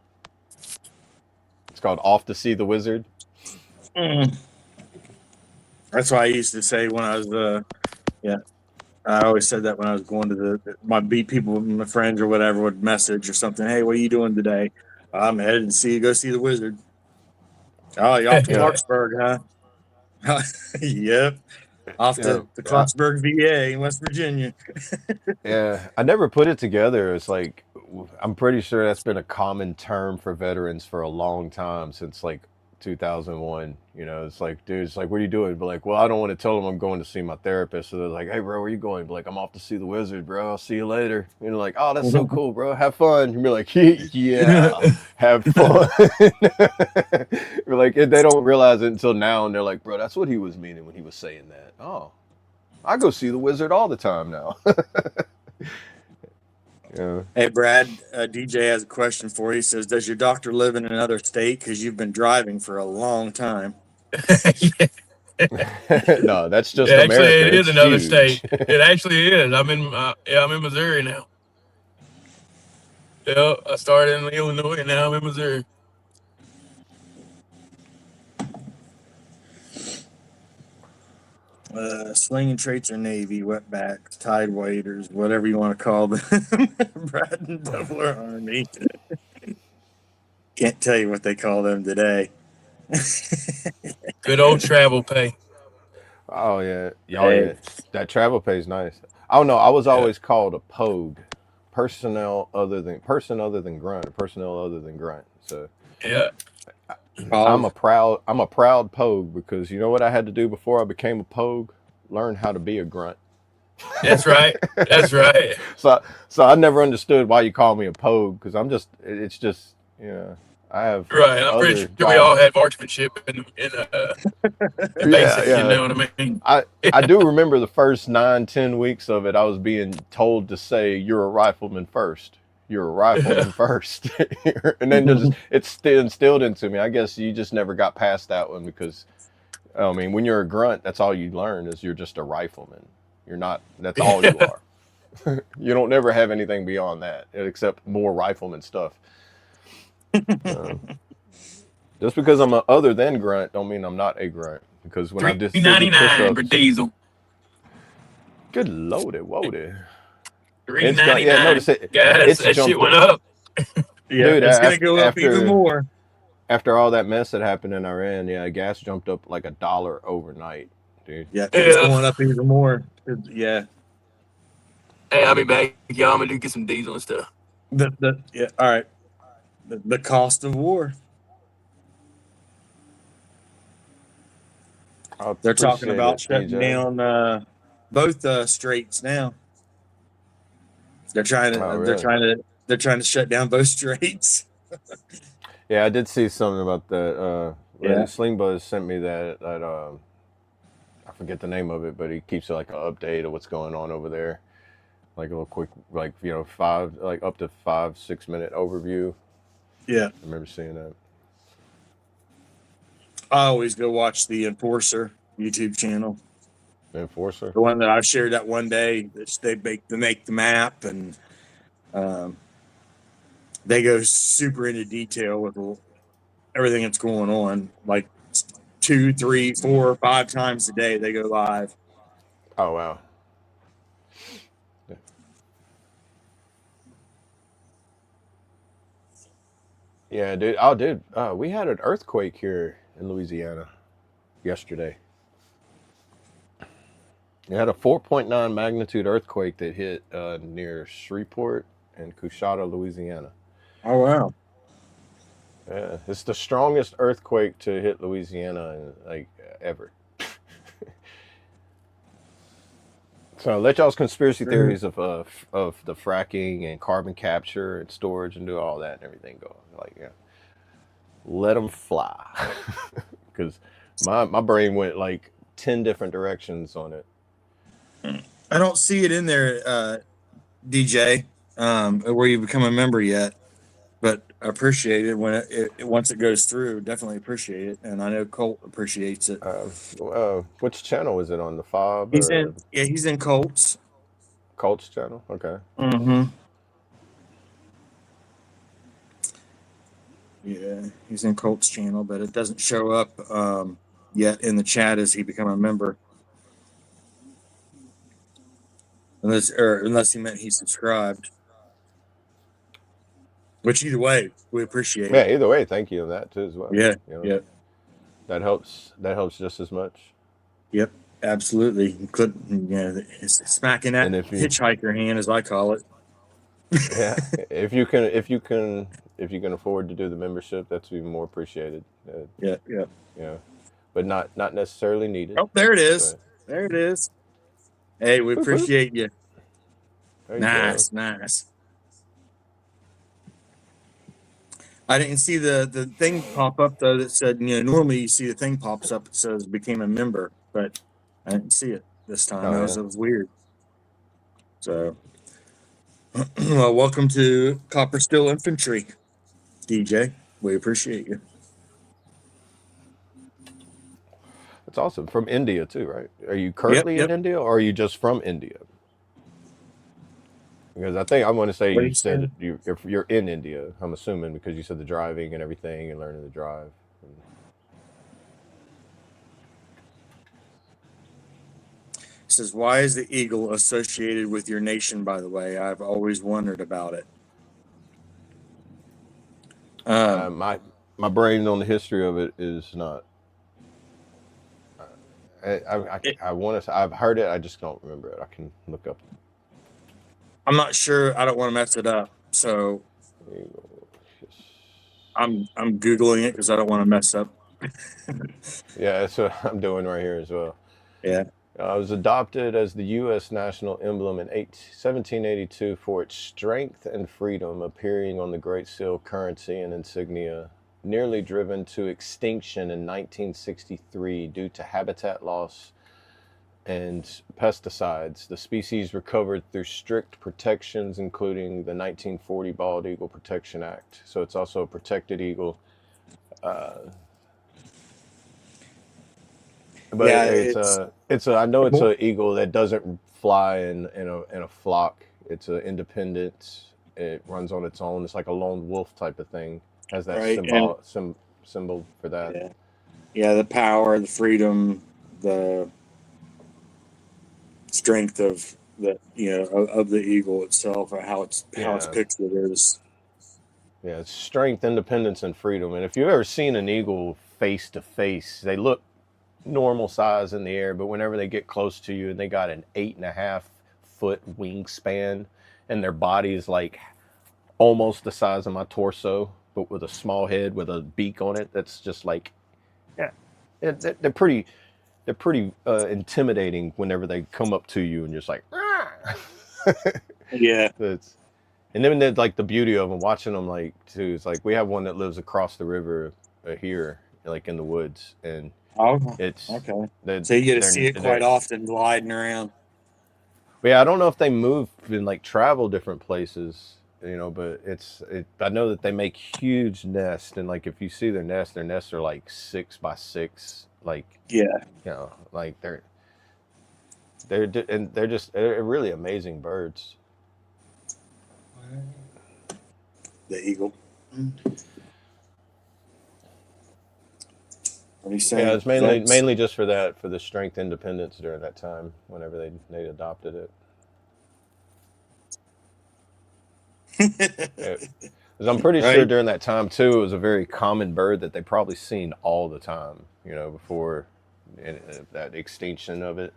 It's called Off to See the Wizard. That's why I used to say when I was, I always said that when I was going to my beat people, my friends or whatever would message or something. Hey, what are you doing today? I'm headed to go see the wizard. Oh, you off to Clarksburg, huh? Yep. Off to the Clarksburg, VA in West Virginia. Yeah, I never put it together. It's like, I'm pretty sure that's been a common term for veterans for a long time, since like 2001. It's like, dude, it's like, what are you doing? But like, well, I don't want to tell them I'm going to see my therapist. So they're like, hey, bro, where you going? But like, I'm off to see the wizard, bro. I'll see you later. Like, oh, that's so cool, bro. Have fun. And you're like, yeah, have fun. We're like, they don't realize it until now. And they're like, bro, that's what he was meaning when he was saying that. Oh, I go see the wizard all the time now. Yeah. Hey, Brad, DJ has a question for you. He says, does your doctor live in another state? Because you've been driving for a long time. No, that's just Actually, America. it is It's another huge. state. It actually is. I'm in Missouri now. Yeah, I started in Illinois and now I'm in Missouri. Slinging traits are Navy, wetbacks, tide waders, whatever you want to call them. Brad and Double Army. Can't tell you what they call them today. Good old travel pay. Oh yeah, yeah. That travel pay is nice. I don't know. I was always called a POG, person other than grunt, personnel other than grunt. So yeah, I'm a Pog. proud pogue because you know what I had to do before I became a pogue? Learn how to be a grunt. That's right. That's right. So I never understood why you call me a pogue because it's just I have Right. I'm pretty other sure we all jobs. had marksmanship in Yeah, basic. You yeah. know what I mean? I do remember the first 9-10 weeks of it. I was being told to say you're a rifleman first. You're a rifleman first, and then it's still instilled into me. I guess you just never got past that one because I mean, when you're a grunt, that's all you learn is you're just a rifleman. You're not. That's all you are. You don't never have anything beyond that except more rifleman stuff. Um, just because I'm a other than grunt, don't mean I'm not a grunt. Because when I Three just still ninety do nine for push-ups, diesel. good lordy, whoa. Three It's gone. ninety Yeah, nine. notice it. Guys, It's that shit jumped went up, up. Yeah, dude. it's gonna go up even more. After all that mess that happened in Iran, yeah, gas jumped up like $1 overnight, dude. Yeah, it's Yeah. going up even more. Yeah. Hey, I'll be back, y'all. I'm gonna get some diesel and stuff. Yeah. All right. The cost of war. I They're talking appreciate about it, shutting DJ. down both straits now. They're trying Oh, to. really? They're trying to shut down both straits. Yeah, I did see something about that. Yeah. Sling Buzz sent me that I forget the name of it, but he keeps like an update of what's going on over there, like a little quick, like up to 5-6 minute overview. Yeah. I remember seeing that. I always go watch the Enforcer YouTube channel. The Enforcer. The one that I shared that one day. They make the map and they go super into detail with everything that's going on. Like 2, 3, 4, 5 times a day they go live. Oh wow. Yeah, dude. Oh, dude. We had an earthquake here in Louisiana yesterday. You had a 4.9 magnitude earthquake that hit near Shreveport and Coushatta, Louisiana. Oh wow. Yeah, it's the strongest earthquake to hit Louisiana like ever. So let y'all's conspiracy theories of the fracking and carbon capture and storage and do all that and everything go. Like, yeah, let them fly. Because my brain went like 10 different directions on it. I don't see it in there, DJ, where you become a member yet, but I appreciate it when once it goes through. Definitely appreciate it, and I know Colt appreciates it. Which channel is it on? The F.O.B or He's in Colts. Colts channel? Okay. Mm-hmm. Yeah, he's in Colts channel, but it doesn't show up yet in the chat as he become a member. Unless he meant he subscribed. Which either way, we appreciate Yeah, it. either way, thank you on that too as well. Yeah, You know, yeah. That helps just as much. Yep, absolutely. Smacking that And if you hitchhiker hand, as I call it. yeah, if you can afford to do the membership, that's even more appreciated. Yeah, yeah. Yeah, but not necessarily needed. Oh, there it is. But, There it is. Hey, we appreciate you. there you Nice, go. nice. I didn't see the thing pop up though that said, normally you see the thing pops up that says became a member, but I didn't see it this time. Oh, It was weird. So well, welcome to Copper Steel Infantry, DJ. We appreciate you. It's awesome. From India too, right? Are you currently Yep. in India or are you just from India? Because I think I want to say What you you said saying? if you're in India, I'm assuming because you said the driving and everything and learning to drive. It says, why is the eagle associated with your nation, by the way? I've always wondered about it. My brain on the history of it is not. I want to. I've heard it. I just don't remember it. I can look up. I'm not sure. I don't want to mess it up. So I'm Googling it because I don't want to mess up. Yeah, that's what I'm doing right here as well. Yeah. It was adopted as the U.S. national emblem in 1782 for its strength and freedom, appearing on the Great Seal currency and insignia. Nearly driven to extinction in 1963 due to habitat loss and pesticides, the species recovered through strict protections, including the 1940 Bald Eagle Protection Act. So it's also a protected eagle. But Yeah, it's a I know it's an eagle that doesn't fly in a flock. It's an independent. It runs on its own. It's like a lone wolf type of thing. Has that right. And symbol for that. yeah, yeah, the power, the freedom, the strength of the of the eagle itself, or how it's Yeah, pictured is. yeah. It's strength, independence, and freedom. And if you've ever seen an eagle face to face, they look normal size in the air, but whenever they get close to you and they got an 8.5 foot wingspan, and their body is like almost the size of my torso, but with a small head with a beak on it. That's just like, yeah, they're pretty. They're pretty intimidating whenever they come up to you and just like, Yeah. it's, and then there's like the beauty of them watching them like too. It's like we have one that lives across the river here, like in the woods, and Oh, it's okay. they're, So you get to see it they're quite often gliding around. yeah, I don't know if they move and like travel different places, but I know that they make huge nests, and like if you see their nests are like 6 by 6, like Yeah. like they're really amazing birds. The eagle. What are you saying? Yeah, it's mainly just for the strength independence during that time whenever they adopted it. Yeah. 'Cause I'm pretty sure Right. during that time too, it was a very common bird that they probably seen all the time, before that extinction of it.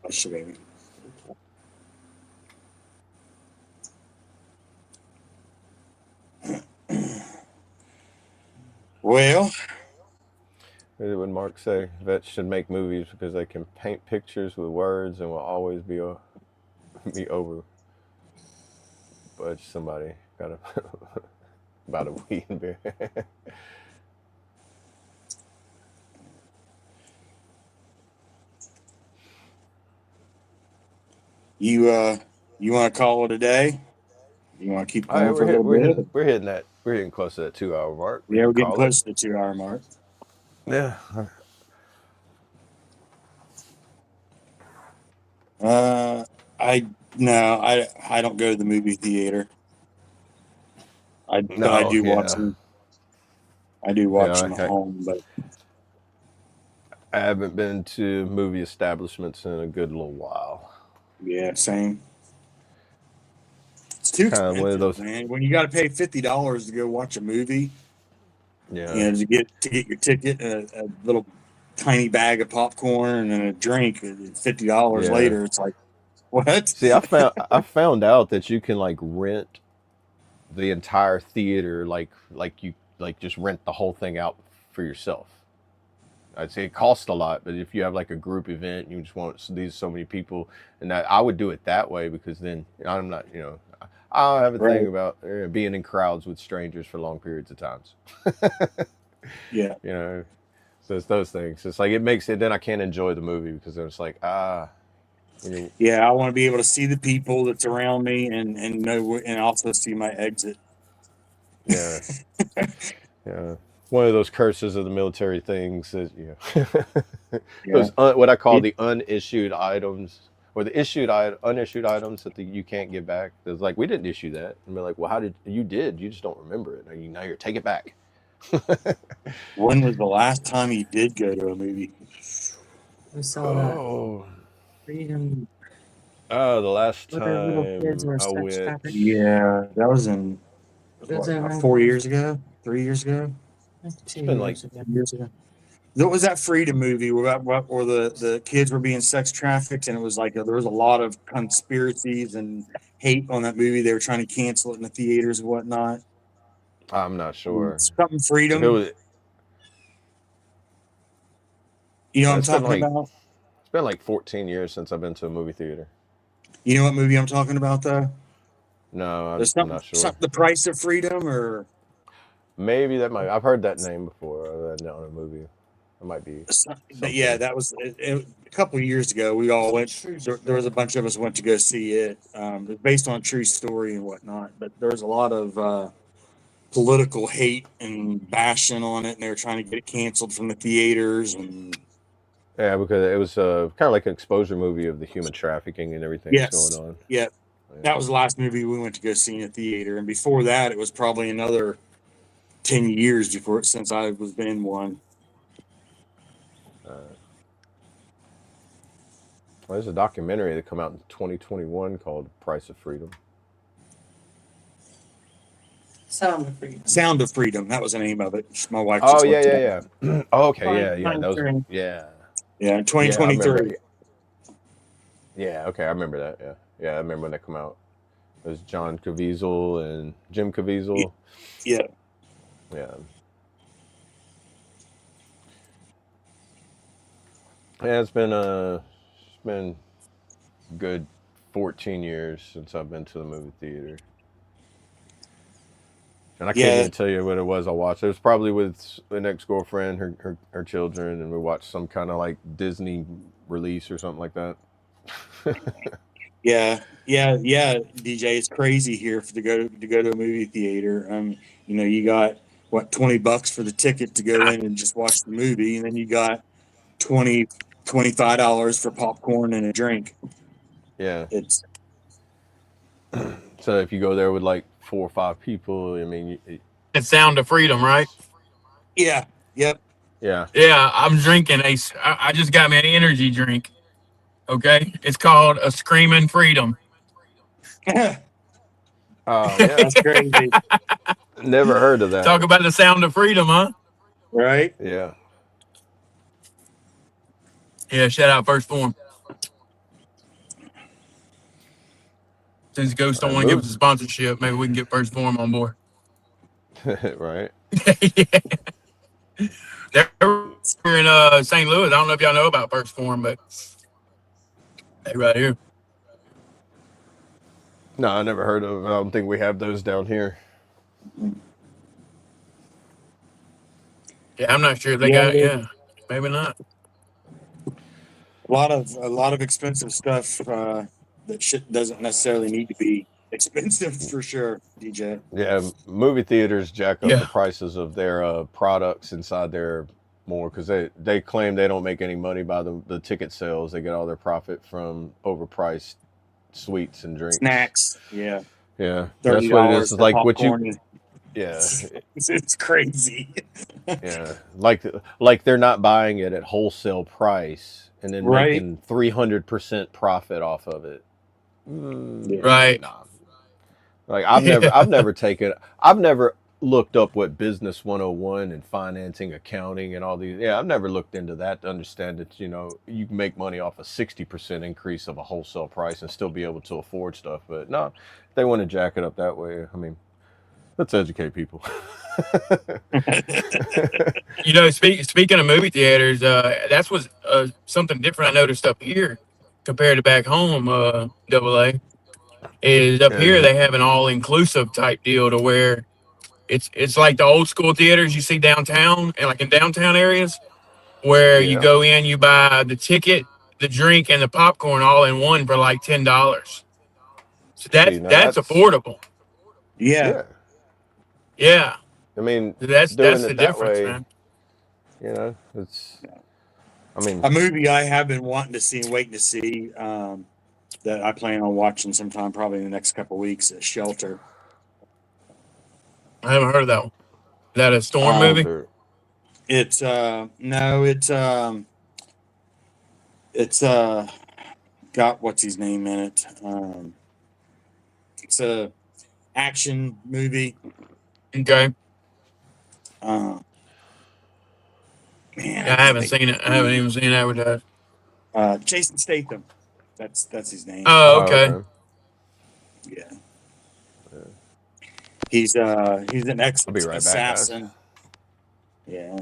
I should maybe. Well, What would Mark say? Vets should make movies because they can paint pictures with words and will always be over. But somebody got a about a weed and beer. you want to call it a day? You want to keep All right, going for a little bit? we're hitting close to that 2 hour mark. We Yeah, can we're getting call it. close to the 2 hour mark. Yeah. I no, I don't go to the movie theater. But I No, do watch yeah. them. I do watch them at Yeah, home, but I haven't been to movie establishments in a good little while. yeah, same. It's too Kind of one of expensive, those. man. When you got to pay $50 to go watch a movie, Yeah, to get your ticket, a little tiny bag of popcorn and a drink, $50 yeah. later, it's like, what? See, I found out that you can like rent the entire theater, like you like just rent the whole thing out for yourself. I'd say it costs a lot, but if you have like a group event, you just want these so many people, and that I would do it that way because then I'm not, I don't have a thing Right. about being in crowds with strangers for long periods of times. Yeah. you know, so it's those things. It's like it makes it. Then I can't enjoy the movie because it's like Yeah. I want to be able to see the people that's around me and know, and also see my exit. yeah, yeah. One of those curses of the military things is Yeah. those what I call It, the unissued items or the unissued items that you can't get back. It's like we didn't issue that, and we're like, well, how did you did? You just don't remember it. Now you're take it back. when was the last time you did go to a movie? We saw that Oh, freedom the last with our little kids time were I sex went, trafficked. Yeah, that was in That's over about 4 years ago, 3 years ago, like it's 2 been like years ago. 2 years ago. What was that Freedom movie where the kids were being sex trafficked, and it was like there was a lot of conspiracies and hate on that movie. They were trying to cancel it in the theaters and whatnot. I'm not sure. Something If it freedom. was, You know what I'm it's been talking like about? 14 years since I've been to a movie theater. You know what movie I'm talking about, though? No, There's I'm something, not sure. The Price of Freedom, or Maybe that might. I've heard that name before on a movie. It might be yeah, something. that was a couple of years ago. We all went. There was a bunch of us went to go see it. It's based on a true story and whatnot, but there's a lot of political hate and bashing on it, and they were trying to get it canceled from the theaters. And Yeah, because it was kind of like an exposure movie of the human trafficking and everything that's going yes, on. yeah, Yeah. that was the last movie we went to go see in a theater. And before that, it was probably another 10 years before since I was in one. Well, there's a documentary that come out in 2021 called "Price of Freedom." Sound of freedom. Sound of Freedom. That was the name of it. My wife Oh just yeah, looked it up. yeah, yeah. Oh, okay, yeah, yeah. Those, 2023. yeah, Yeah, in yeah. I remember. 2023. Yeah, okay, I remember that. Yeah, yeah. I remember when that come out. It was John Caviezel and Jim Caviezel. Yeah. Yeah. Yeah, it's been good 14 years since I've been to the movie theater. And I can't Yeah. even tell you what it was I watched. It was probably with an ex girlfriend, her children, and we watched some kind of like Disney release or something like that. Yeah, DJ, it's crazy here to go to a movie theater. You got what, $20 for the ticket to go in and just watch the movie, and then you got 25 dollars for popcorn and a drink. Yeah. It's So if you go there with like 4 or 5 people, I mean, It's Sound of Freedom, right? yeah, yep. yeah. Yeah, I'm drinking I just got me an energy drink. Okay, it's called a Screaming Freedom. That's Oh yeah. crazy, Never heard of that. Talk about the sound of freedom, huh? right? Yeah. Yeah, shout out First Form. Since Ghost I don't want to give us a moved. sponsorship, maybe we can get First Form on board. Right. They're in St. Louis. I don't know if y'all know about First Form, but they right here. No, I never heard of. I don't think we have those down here. Yeah, I'm not sure if they Yeah, got it. Yeah, maybe not. a lot of expensive stuff that shit doesn't necessarily need to be expensive for sure, DJ. Yeah, movie theaters jack up the Yeah, prices of their products inside there more because they claim they don't make any money by the ticket sales. They get all their profit from overpriced sweets and drinks. Snacks, yeah, Yeah, thirty that's what it is. dollars It's for like what you. popcorn. Yeah, It's crazy. yeah. Like they're not buying it at wholesale price and then Right. making 300% profit off of it. Yeah. right. Nah. Like I've never looked up what Business 101 and financing, accounting, and all these. Yeah, I've never looked into that to understand that you can make money off a 60% increase of a wholesale price and still be able to afford stuff. But no, they want to jack it up that way. I mean, let's educate people. Speaking of movie theaters, that's was something different I noticed up here compared to back home. Double A is up here Yeah, they have an all inclusive type deal to where it's like the old school theaters you see downtown and like in downtown areas where you yeah. go in, you buy the ticket, the drink, and the popcorn all in one for like $10. So See, that's now that's that's affordable. Yeah. yeah. Yeah, I mean, doing that's the it that difference, way, man. it's. I mean, A movie I have been wanting to see and waiting to see, that I plan on watching sometime probably in the next couple of weeks, is Shelter. I haven't heard of that one. Is that a storm Um, movie? Shelter. it's no, it's got what's his name in it. It's a action movie. Okay. Uh, man, Yeah, I haven't seen it. I haven't even seen it advertised. Jason Statham. That's his name. Oh, Oh, okay. okay. Yeah. He's an ex I'll be right back, guys. assassin. Yeah,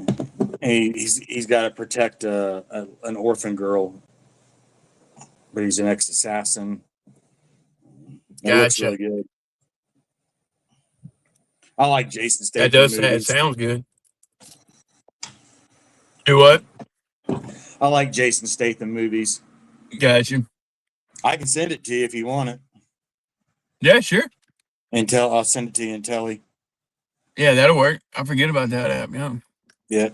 and he's got to protect an orphan girl, but he's an ex assassin. It looks Gotcha. really good. I like Jason That Statham does movies. sounds good. Do what? I like Jason Statham movies. Gotcha. I can send it to you if you want it. Yeah, sure. I'll send it to you in Telly. Yeah, that'll work. I forget about that app. Yeah. Yeah.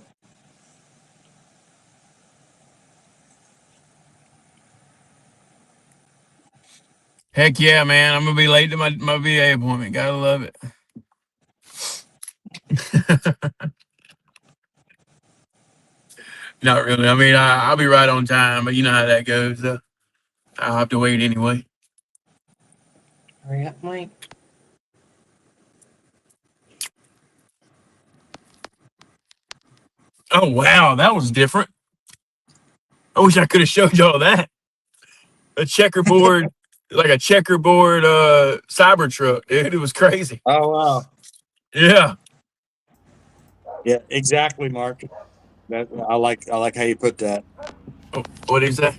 Heck yeah, man. I'm gonna be late to my VA appointment. Gotta love it. Not really. I mean, I'll be right on time, but you know how that goes. I'll have to wait anyway. Hurry up, Mike. Oh wow, that was different. I wish I could have showed y'all that. A checkerboard, like a checkerboard cyber truck, dude. It was crazy. Oh wow. Yeah. Yeah, exactly, Mark. I like how you put that. Oh, what did he say?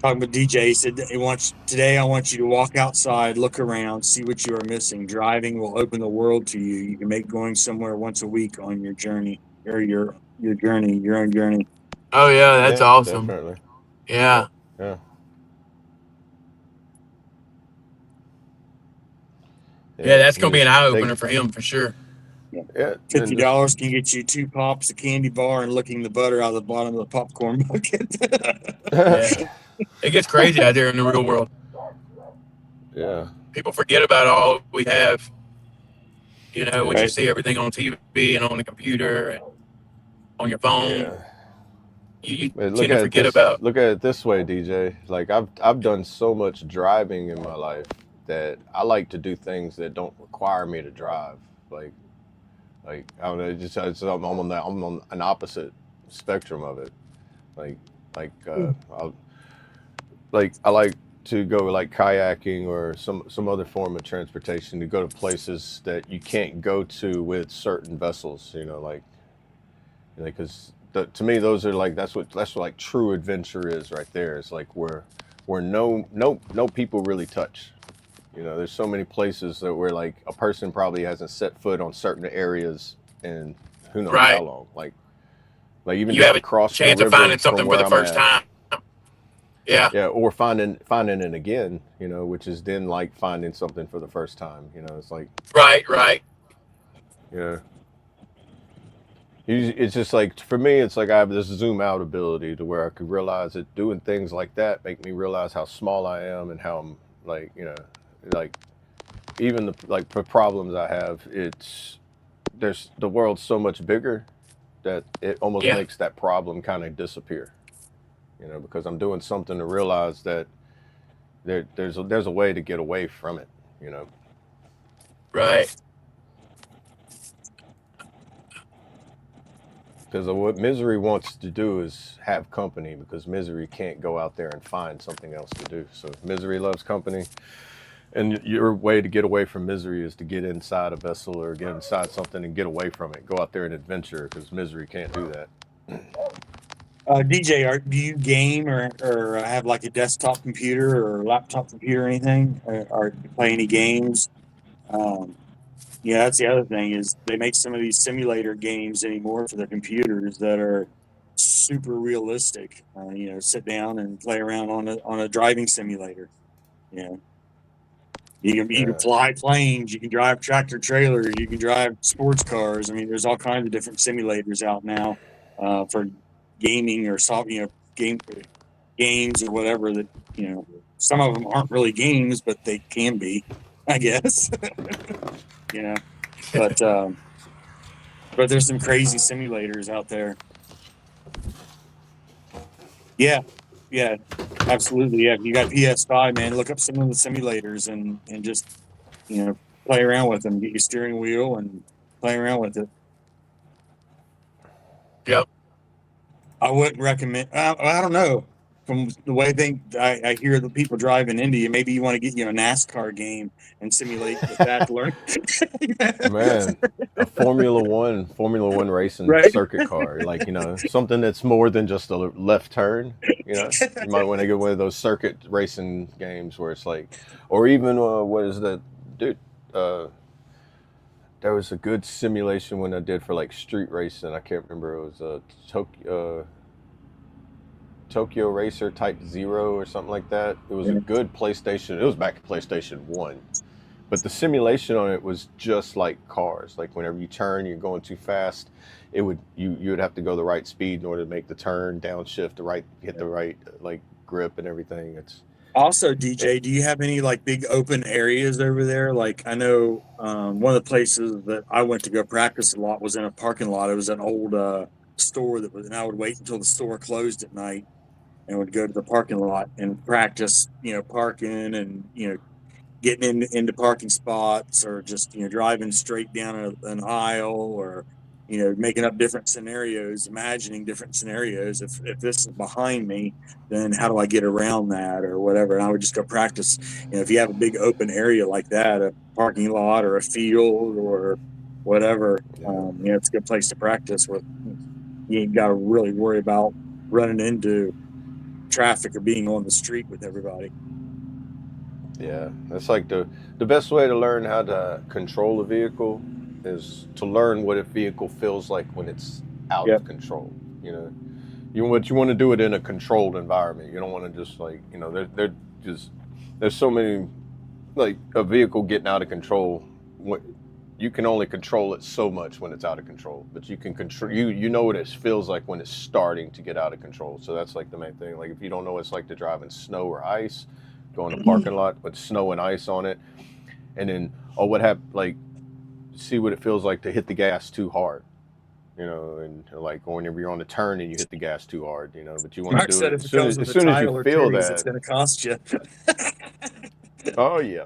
Talking with DJ, he said that today I want you to walk outside, look around, see what you are missing. Driving will open the world to you. You can make going somewhere once a week on your journey or your own journey. Oh yeah, that's Yeah, awesome. definitely. Yeah. Yeah. Yeah, that's gonna be an just eye take- opener for him for sure. Yeah, $50 can get you 2 pops, a candy bar, and licking the butter out of the bottom of the popcorn bucket. Yeah. It gets crazy out there in the real world. Yeah. People forget about all we have. You know, when you Right. see everything on TV and on the computer and on your phone, Yeah. you Man, tend to forget about. look at it this way, DJ. Like I've done so much driving in my life that I like to do things that don't require me to drive. Like I don't know, I'm on an opposite spectrum of it. Like I like to go like kayaking or some other form of transportation to go to places that you can't go to with certain vessels. You know, like because to me those are like that's what like true adventure is right there. It's like where no people really touch. You know, there's so many places that where like a person probably hasn't set foot on certain areas in who knows Right. how long. Like even You just have a across the chance of river finding from something for where the I'm first at. time. Yeah. Yeah, or finding it again, you know, which is then like finding something for the first time. You know, it's like Right. yeah. It's just like for me, it's like I have this zoom out ability to where I could realize that doing things like that make me realize how small I am and how I'm like, you know, like even the problems I have. The world's so much bigger that it almost Yeah. makes that problem kind of disappear. You know, because I'm doing something to realize that there's a way to get away from it. You know. Right. Because what misery wants to do is have company, because misery can't go out there and find something else to do. So misery loves company. And your way to get away from misery is to get inside a vessel or get inside something and get away from it. Go out there and adventure, because misery can't do that. DJ, do you game or have like a desktop computer or laptop computer or anything? Or do you play any games? Yeah, that's the other thing is they make some of these simulator games anymore for the computers that are super realistic. You know, sit down and play around on a driving simulator. You know, you can fly planes, you can drive tractor trailers, you can drive sports cars. I mean, there's all kinds of different simulators out now for gaming or games or whatever that some of them aren't really games, but they can be, I guess. you know, but there's some crazy simulators out there. Yeah, absolutely. Yeah, if you got PS5, man, look up some of the simulators and just play around with them. Get your steering wheel and play around with it. Yep. I wouldn't recommend. I don't know. from the way I hear the people drive in India, maybe you want to get a NASCAR game and simulate with that to learn. Man, a Formula One racing Right? circuit car, like, something that's more than just a left turn. You might want to get one of those circuit racing games where it's like, or even what is that, dude? Uh, there was a good simulation one I did for like street racing. I can't remember. It was a Tokyo Racer Type Zero or something like that. It was a good PlayStation. It was back at PlayStation 1. But the simulation on it was just like cars. Like whenever you turn, you're going too fast. You would have to go the right speed in order to make the turn, downshift, hit the right like grip and everything. Also, DJ, do you have any like big open areas over there? Like I know one of the places that I went to go practice a lot was in a parking lot. It was an old store and I would wait until the store closed at night and would go to the parking lot and practice, parking and getting into parking spots, or just driving straight down an aisle, or making up different scenarios, imagining different scenarios. If this is behind me, then how do I get around that, or whatever. And I would just go practice. If you have a big open area like that, a parking lot or a field or whatever, it's a good place to practice where you ain't got to really worry about running into traffic or being on the street with everybody. Yeah, that's like the best way to learn how to control a vehicle is to learn what a vehicle feels like when it's out of control. You want to do it in a controlled environment. You don't want to just like there's so many, like a vehicle getting out of control. You can only control it so much when it's out of control, but you can control. You know what it feels like when it's starting to get out of control. So that's like the main thing. Like if you don't know what it's like to drive in snow or ice, go in a parking lot with snow and ice on it, and then what happened? Like, see what it feels like to hit the gas too hard, and like whenever you're on the turn and you hit the gas too hard, But you want to do it as soon as you feel that. It's going to cost you. Oh yeah.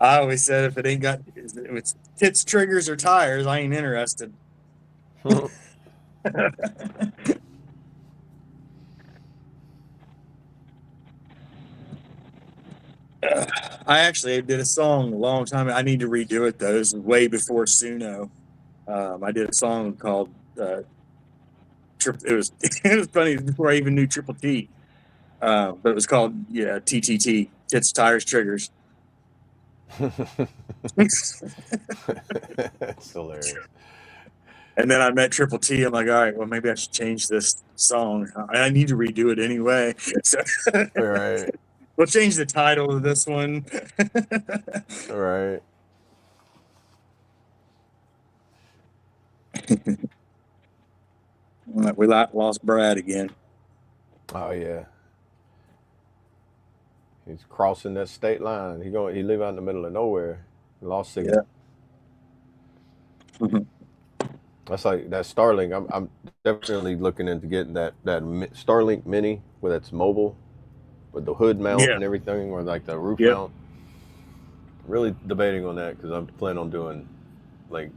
I always said if it's tits, triggers, or tires, I ain't interested. I actually did a song a long time. I need to redo it though. This is way before Suno. I did a song called it was funny before I even knew Triple T. But it was called TTT, Tits, Tires, Triggers. That's hilarious. And then I met Triple T. I'm like, all right, well, maybe I should change this song. I need to redo it anyway. So All right. We'll change the title of this one. All right. We lost Brad again. Oh yeah. He's crossing that state line. He live out in the middle of nowhere. Lost signal. Yeah. That's like that Starlink. I'm definitely looking into getting that Starlink Mini, where that's mobile, with the hood mount and everything, or like the roof mount. Really debating on that because I'm planning on doing like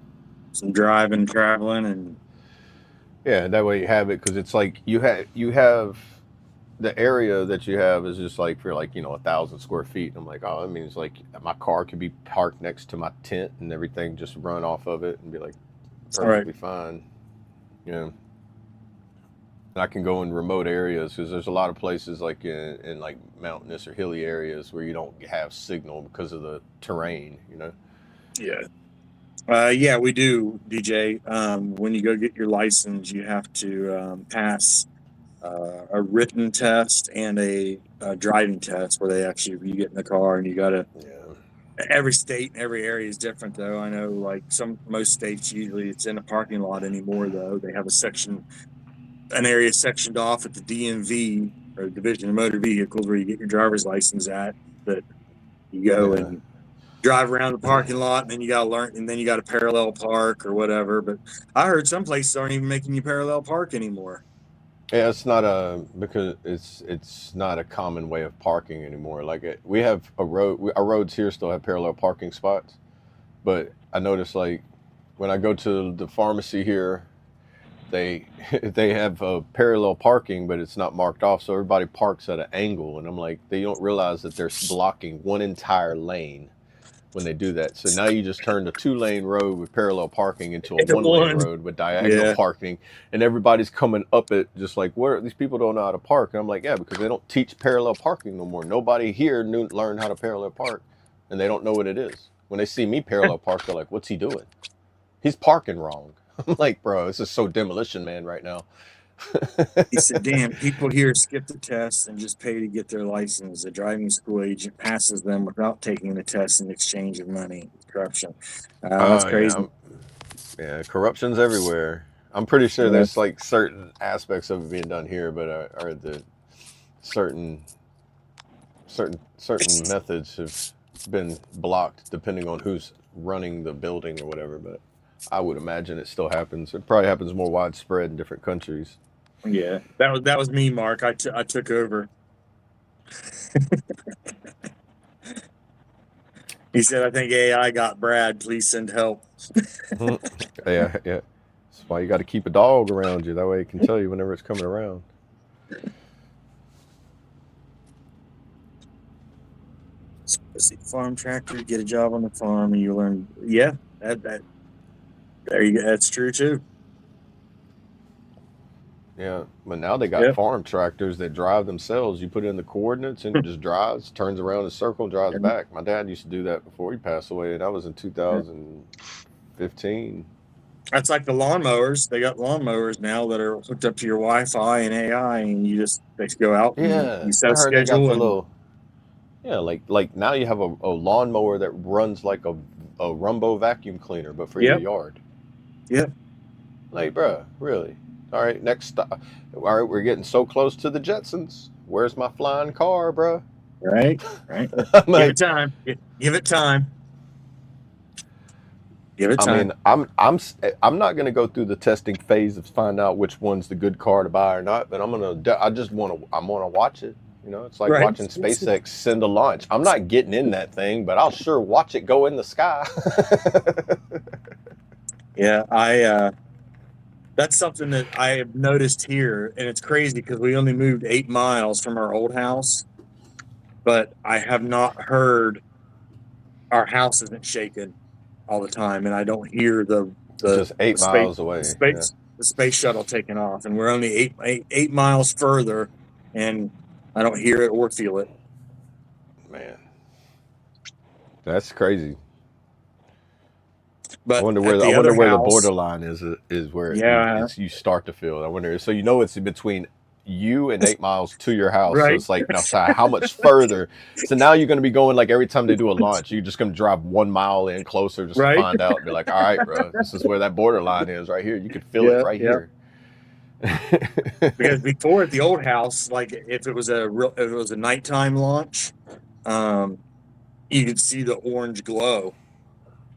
some driving, traveling, and that way you have it, because it's like you have the area that you have is just like for like 1,000 square feet. I'm like, oh, that means like my car could be parked next to my tent and everything, just run off of it and be like perfectly fine. And I can go in remote areas, because there's a lot of places like in like mountainous or hilly areas where you don't have signal because of the terrain. Yeah, we do, DJ. When you go get your license, you have to pass a written test and a driving test, where you get in the car and you got to. Every state and every area is different, though. I know, like most states, usually it's in a parking lot anymore. Though they have an area sectioned off at the DMV, or Division of Motor Vehicles, where you get your driver's license at. That you go and drive around the parking lot, and then you got to learn, and then you got to parallel park or whatever. But I heard some places aren't even making you parallel park anymore. Yeah, it's not because it's not a common way of parking anymore. Like we have our roads here still have parallel parking spots, but I noticed like when I go to the pharmacy here, they they have parallel parking, but it's not marked off, so everybody parks at an angle. And I'm like, they don't realize that they're blocking one entire lane when they do that. So now you just turned a 2-lane road with parallel parking into a Into 1-lane one. road with diagonal Yeah. parking, and everybody's coming up it just like, what are these people don't know how to park? And I'm like, yeah, because they don't teach parallel parking no more. Nobody here learned how to parallel park, and they don't know what it is. When they see me parallel park, they're like, what's he doing? He's parking wrong. I'm like, bro, this is so Demolition Man right now. He said, damn, people here skip the test and just pay to get their license. The driving school agent passes them without taking the test in exchange of money. Corruption. That's crazy. Yeah, corruption's everywhere. I'm pretty sure Yeah. there's like certain aspects of it being done here, but are the certain methods have been blocked depending on who's running the building or whatever. But I would imagine it still happens. It probably happens more widespread in different countries. Yeah, that was me, Mark. I took over. He said, I think AI got Brad. Please send help. Yeah. That's why you got to keep a dog around you. That way it can tell you whenever it's coming around. Farm tractor, get a job on the farm, and you learn. Yeah, that there you go. That's true too. Yeah, but now they got Yep. farm tractors that drive themselves. You put in the coordinates and it just drives, turns around in a circle, and drives back. My dad used to do that before he passed away. That was in 2015. That's like the lawnmowers. They got lawnmowers now that are hooked up to your Wi-Fi and AI, and they go out. Yeah, and you set I a heard they got schedule the and little. Yeah, like now you have a lawnmower that runs like a Rumbo vacuum cleaner, but for your Yep. yard. Yep. Like, bruh, really? All right, next stop. All right, we're getting so close to the Jetsons. Where's my flying car, bruh? Right. I'm Give like, it time. Give it time. Give it I time. mean, I'm not gonna go through the testing phase of find out which one's the good car to buy or not, but I'm gonna watch it. You know, it's like Right. watching SpaceX send a launch. I'm not getting in that thing, but I'll sure watch it go in the sky. Yeah, that's something that I have noticed here, and it's crazy because we only moved 8 miles from our old house, but I have not heard our house isn't shaken all the time, and I don't hear the Just 8 the miles away. the space shuttle taking off, and we're only eight miles further, and I don't hear it or feel it. Man, that's crazy. But I wonder where the borderline is where Yeah. you start to feel it. I wonder. So you know it's between you and 8 miles to your house. So Right. it's like, now, Si, how much further? So now you're going to be going, like, every time they do a launch, you're just going to drive 1 mile in closer just Right. to find out. Be like, all right, bro, this is where that borderline is right here. You can feel Yeah, it right yeah. here. Because before at the old house, like if it was a nighttime launch, you could see the orange glow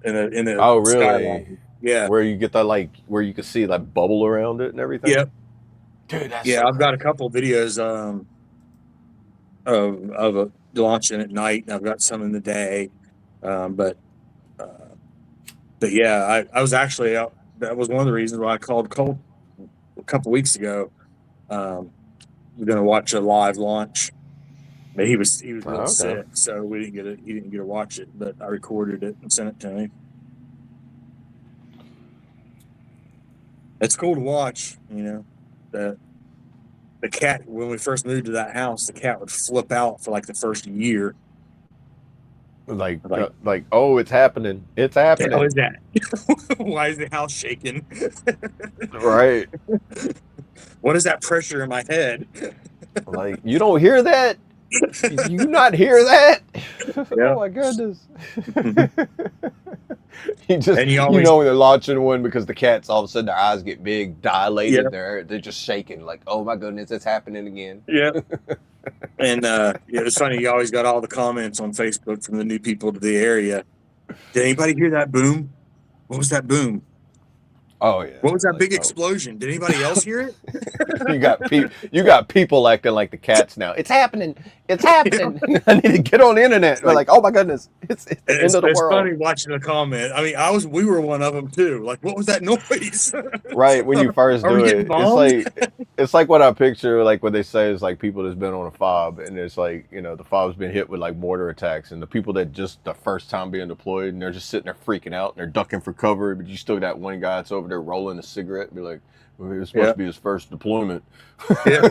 in the Oh, really? skyline. Yeah. Where you get that, like, where you can see that bubble around it and everything? Yep. Dude, that's Yeah, so I've got a crazy. couple videos of a launching at night, and I've got some in the day. But yeah, I was actually out. That was one of the reasons why I called Colt a couple weeks ago. We're gonna watch a live launch, but he was a little Okay. sick, so he didn't get to watch it. But I recorded it and sent it to him. It's cool to watch, you know. The cat, when we first moved to that house, the cat would flip out for like the first year. Like, Like- oh, it's happening. It's What the happening. hell is that? Why is the house shaking? Right. What is that pressure in my head? Like, you don't hear that? You not hear that? Yeah. Oh my goodness. You And you always- know when they're launching one because the cats, all of a sudden their eyes get big, dilated, Yeah. they're just shaking like, oh my goodness, it's happening again. Yeah. And it was funny. You always got all the comments on Facebook from the new people to the area. Did anybody hear that boom? What was that boom? Oh yeah. What was that Like, big oh. explosion? Did anybody else hear it? You got people acting like the cats now. It's happening. It's happening. I need to get on the internet. They're like, oh my goodness, it's the end of the It's world. funny watching the comment. I mean, we were one of them too. Like, what was that noise? Right when you first Are we do getting it, bombed? it's like what I picture. Like what they say is like people that's been on a fob, and it's like the fob's been hit with like mortar attacks, and the people that just the first time being deployed, and they're just sitting there freaking out, and they're ducking for cover, but you still got one guy that's over there rolling a cigarette, and be like, well, this must be his first deployment. Yeah.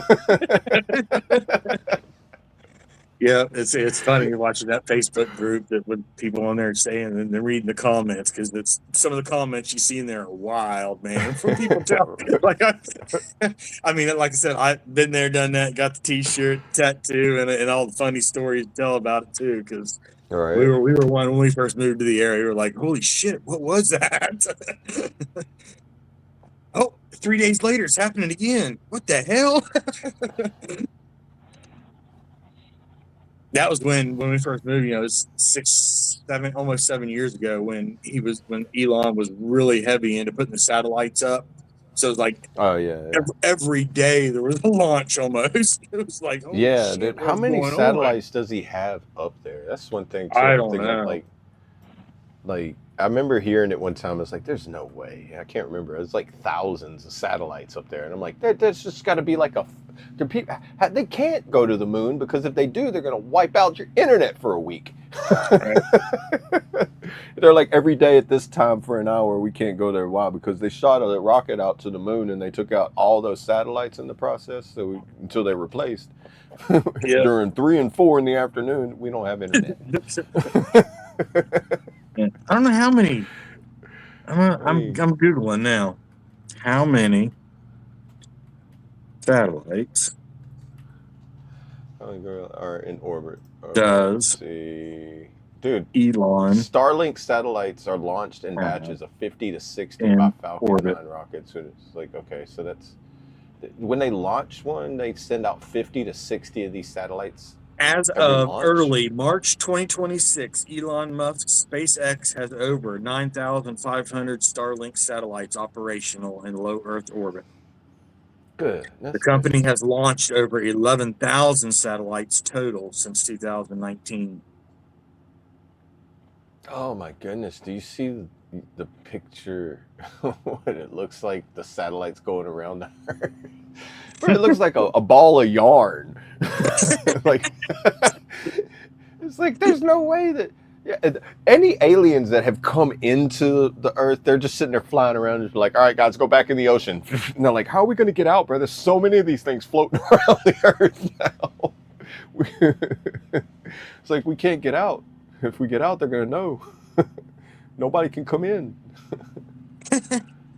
Yeah, it's funny watching that Facebook group that with people on there saying and they're reading the comments because it's some of the comments you see in there are wild, man. From people tell like I mean, like I said, I've been there, done that, got the T-shirt, tattoo, and all the funny stories to tell about it too. Because Right. we were one when we first moved to the area. We were like, holy shit, what was that? Oh, 3 days later, it's happening again. What the hell? That was when we first moved. It was 6, 7, almost 7 years ago when Elon was really heavy into putting the satellites up. So it was like Oh yeah. every day there was a launch almost. It was like, holy Yeah. shit, How what's many going on? satellites does he have up there? That's one thing too. I I'm don't thinking of know. like I remember hearing it one time. It's like, there's no way. I can't remember. It's like thousands of satellites up there, and I'm like, there's just got to be like they can't go to the moon because if they do, they're gonna wipe out your internet for a week. Right. They're like every day at this time for an hour we can't go there. Why? Because they shot a rocket out to the moon and they took out all those satellites in the process. Until they replaced during 3 and 4 in the afternoon, we don't have internet. Yeah. I don't know how many. I'm Googling now. How many satellites Are in orbit. does Let's see, dude? Elon Starlink satellites are launched in batches of 50 to 60 in by Falcon orbit? 9 rockets. So it's like, okay, so that's when they launch one, they send out 50 to 60 of these satellites. As Every of launch? early March 2026, Elon Musk's SpaceX has over 9,500 Starlink satellites operational in low Earth orbit. Good. The company has launched over 11,000 satellites total since 2019. Oh my goodness! Do you see the picture? What it looks like? The satellites going around the Earth. It looks like a ball of yarn. Like it's like there's no way that any aliens that have come into the Earth, they're just sitting there flying around and like, all right, guys, go back in the ocean. And they're like, how are we going to get out, bro? There's so many of these things floating around the Earth now. It's like we can't get out. If we get out, they're going to know. Nobody can come in.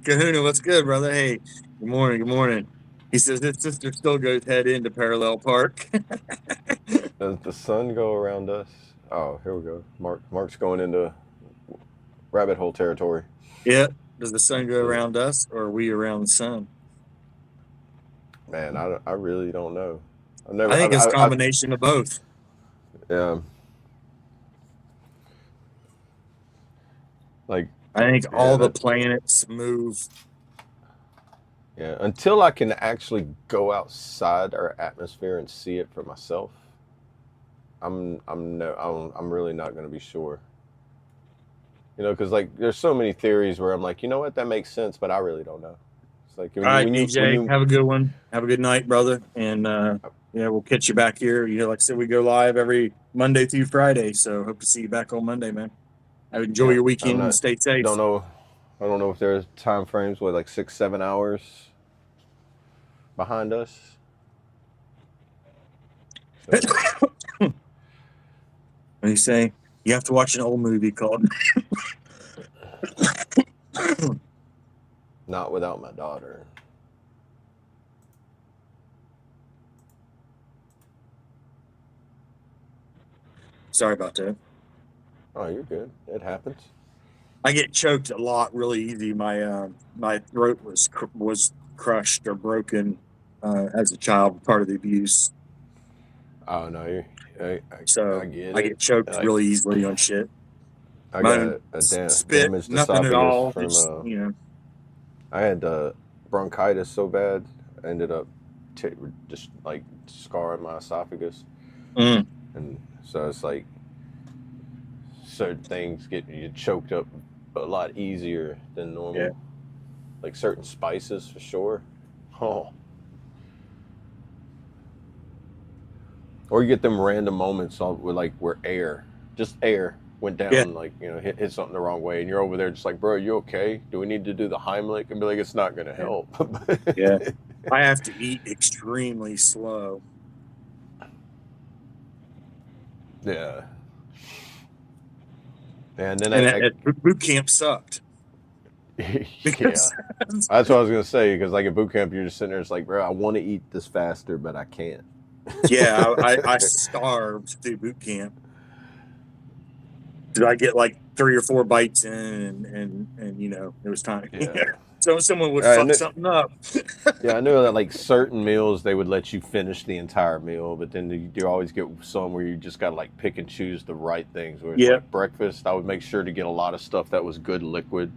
Kahuna, what's good, brother? Hey, good morning. Good morning. He says his sister still goes head into Parallel Park. Does the sun go around us? Oh, here we go. Mark's going into rabbit hole territory. Yeah. Does the sun go around us or are we around the sun? Man, I really don't know. I think it's a combination of both. Yeah. Like I think all the planets move. Yeah, until I can actually go outside our atmosphere and see it for myself, I'm really not going to be sure. Because like there's so many theories where I'm like, you know what, that makes sense, but I really don't know. It's like, all right, DJ, have a good one. Have a good night, brother, and we'll catch you back here. Like I said, we go live every Monday through Friday, so hope to see you back on Monday, man. Enjoy your weekend and stay safe. I don't know if there's time frames with like 6-7 hours behind us. What do you say? You have to watch an old movie called Not Without My Daughter. Sorry about that. Oh, you're good. It happens. I get choked a lot really easy. My throat was crushed or broken as a child, part of the abuse. Oh no, I get choked really easily on shit. I got a spit, damaged nothing at all. from It's, I had bronchitis so bad, I ended up just like scarring my esophagus, Mm. and so it's like certain things get you choked up a lot easier than normal. Yeah. Like certain spices for sure. Oh. Or you get them random moments where like where just air went down, Yeah. like hit something the wrong way, and you're over there just like, bro, you okay? Do we need to do the Heimlich? And be like, it's not gonna help. Yeah. I have to eat extremely slow. Yeah. And then And boot camp sucked. yeah, Because that's what I was gonna say. Because like at boot camp, you're just sitting there, it's like, bro, I want to eat this faster, but I can't. yeah, I starved through boot camp. Did I get like 3 or 4 bites in, and it was time. Yeah. So someone would I fuck knew, something up. yeah, I knew that like certain meals they would let you finish the entire meal, but then you always get some where you just got to like pick and choose the right things. Where it's Yeah. like breakfast, I would make sure to get a lot of stuff that was good liquid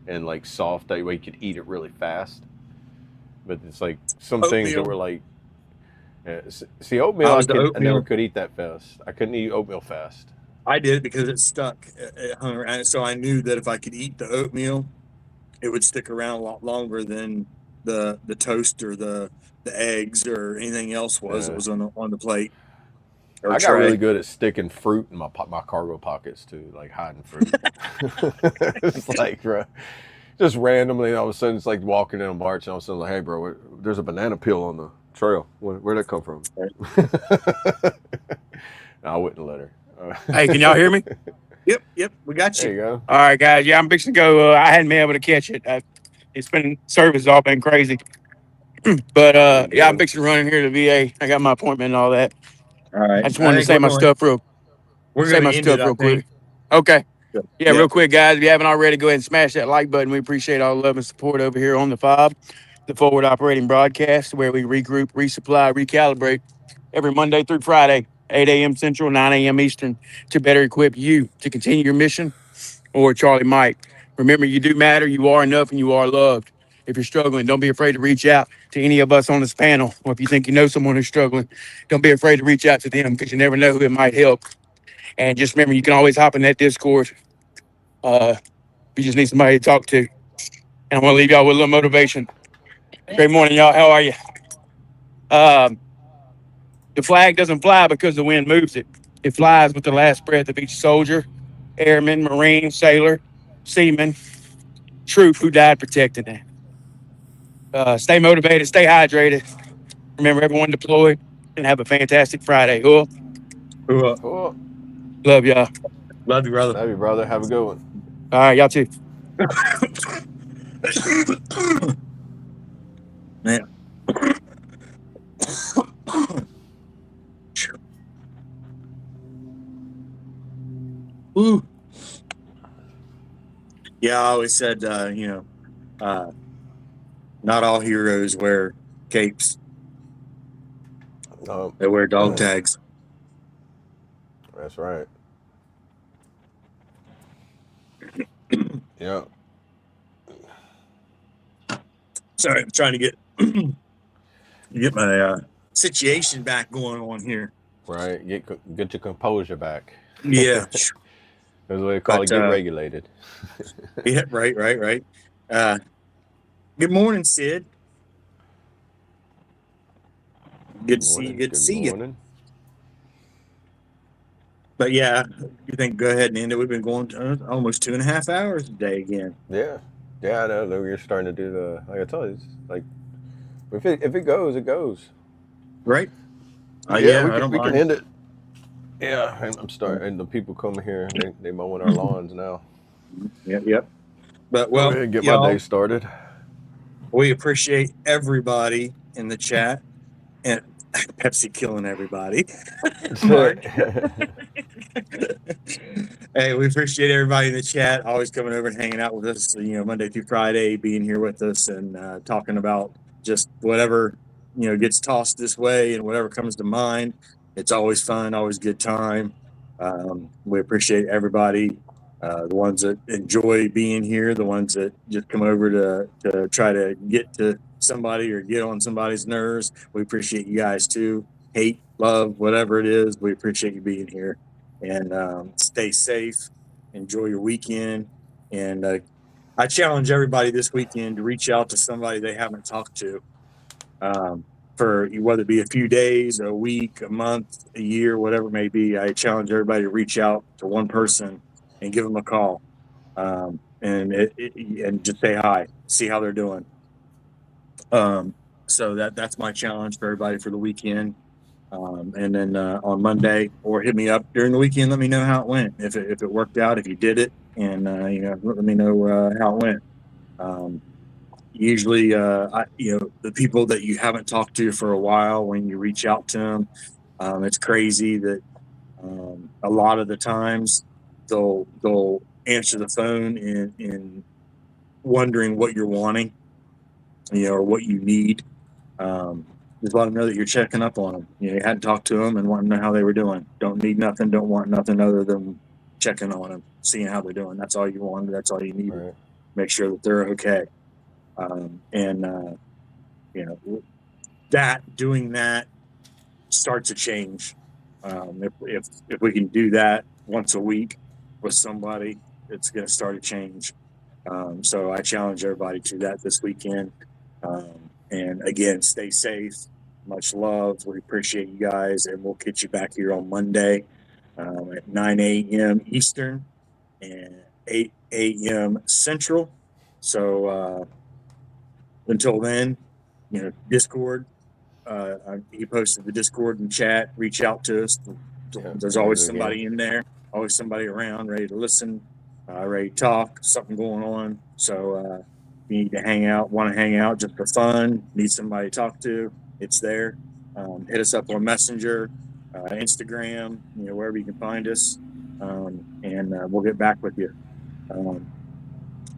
and like soft, that way you could eat it really fast. But it's like some things that Oatmeal. were like, see, oatmeal, I was the I never oatmeal. could eat that fast. I couldn't eat oatmeal fast. I did it because it stuck. It hung around. So I knew that if I could eat the oatmeal, it would stick around a lot longer than the toast or the eggs or anything else was that was on the plate or I got tray. really good at sticking fruit in my cargo pockets too, like hiding fruit. It's like, bro, just randomly, all of a sudden, it's like walking in a march, and all of a sudden, like, hey, bro, there's a banana peel on the trail. Where'd that come from? I wouldn't let her. Hey, can y'all hear me? Yep, we got There you. you go. All right, guys. Yeah, I'm fixing to go. I hadn't been able to catch it. It's been service has all been crazy. But yeah, I'm fixing to run in here to VA. I got my appointment and all that. All right. I just wanted to say my stuff we're going to end it, I real think. quick. Okay. Good. Yeah, Yep. real quick, guys. If you haven't already, go ahead and smash that like button. We appreciate all the love and support over here on the FOB, the Forward Operating Broadcast, where we regroup, resupply, recalibrate every Monday through Friday, 8 a.m. Central, 9 a.m. Eastern, to better equip you to continue your mission. Or Charlie Mike. Remember, you do matter, you are enough, and you are loved. If you're struggling, don't be afraid to reach out to any of us on this panel. Or if you think you know someone who's struggling, don't be afraid to reach out to them, because you never know who it might help. And just remember, you can always hop in that Discord. You just need somebody to talk to. And I'm going to leave y'all with a little motivation. Great morning, y'all. How are you? The flag doesn't fly because the wind moves it. It flies with the last breath of each soldier, airman, Marine, sailor, seaman, troop who died protecting it. Stay motivated, stay hydrated. Remember, everyone deployed, and have a fantastic Friday. Cool. Cool. Love y'all. Love you, brother. Love you, brother. Have a good one. All right, y'all too. Man. Ooh. Yeah, I always said, not all heroes wear capes. They wear dog tags. That's right. Yeah. Sorry, I'm trying to get my situation back going on here. Right. Get your composure back. Yeah. That's what they call it. Get regulated. Yeah. Right. Good morning, Sid. Good to see you. Good to see you. But yeah, you think go ahead and end it. We've been going almost 2.5 hours a day again. Yeah. I know. We're starting to do like I told you, it's like if it goes, it goes. Right. Yeah, we can end it. Yeah, I'm starting. And the people coming here, they mowing our lawns now. Yep. But well, go ahead and get my day started. We appreciate everybody in the chat, and Pepsi killing everybody. Hey, we appreciate everybody in the chat always coming over and hanging out with us, Monday through Friday, being here with us and talking about just whatever, gets tossed this way and whatever comes to mind. It's always fun, always good time. We appreciate everybody The ones that enjoy being here, the ones that just come over to try to get to somebody or get on somebody's nerves. We appreciate you guys too. Hate, love, whatever it is, we appreciate you being here. And stay safe. Enjoy your weekend. And I challenge everybody this weekend to reach out to somebody they haven't talked to. For whether it be a few days, a week, a month, a year, whatever it may be, I challenge everybody to reach out to one person and give them a call, and just say hi, see how they're doing. So that's my challenge for everybody for the weekend. And then on Monday, or hit me up during the weekend. Let me know how it went. If it worked out, if you did it, and let me know how it went. Usually, the people that you haven't talked to for a while, when you reach out to them, it's crazy that a lot of the times they'll answer the phone in wondering what you're wanting, or what you need. Just let them know that you're checking up on them. You hadn't talked to them and want to know how they were doing. Don't need nothing. Don't want nothing other than checking on them, seeing how they're doing. That's all you wanted. That's all you needed. Right. Make sure that they're okay. Doing that starts a change. If we can do that once a week with somebody, it's going to start a change. So I challenge everybody to that this weekend. And again, stay safe. Much love. We appreciate you guys, and we'll get you back here on Monday at 9 a.m. Eastern and 8 a.m. Central. So until then, Discord. He posted the Discord and chat. Reach out to us. There's always somebody in there, always somebody around, ready to listen, ready to talk. Something going on. So you need to hang out, want to hang out just for fun, need somebody to talk to, it's there. Hit us up on Messenger, Instagram, wherever you can find us, and we'll get back with you.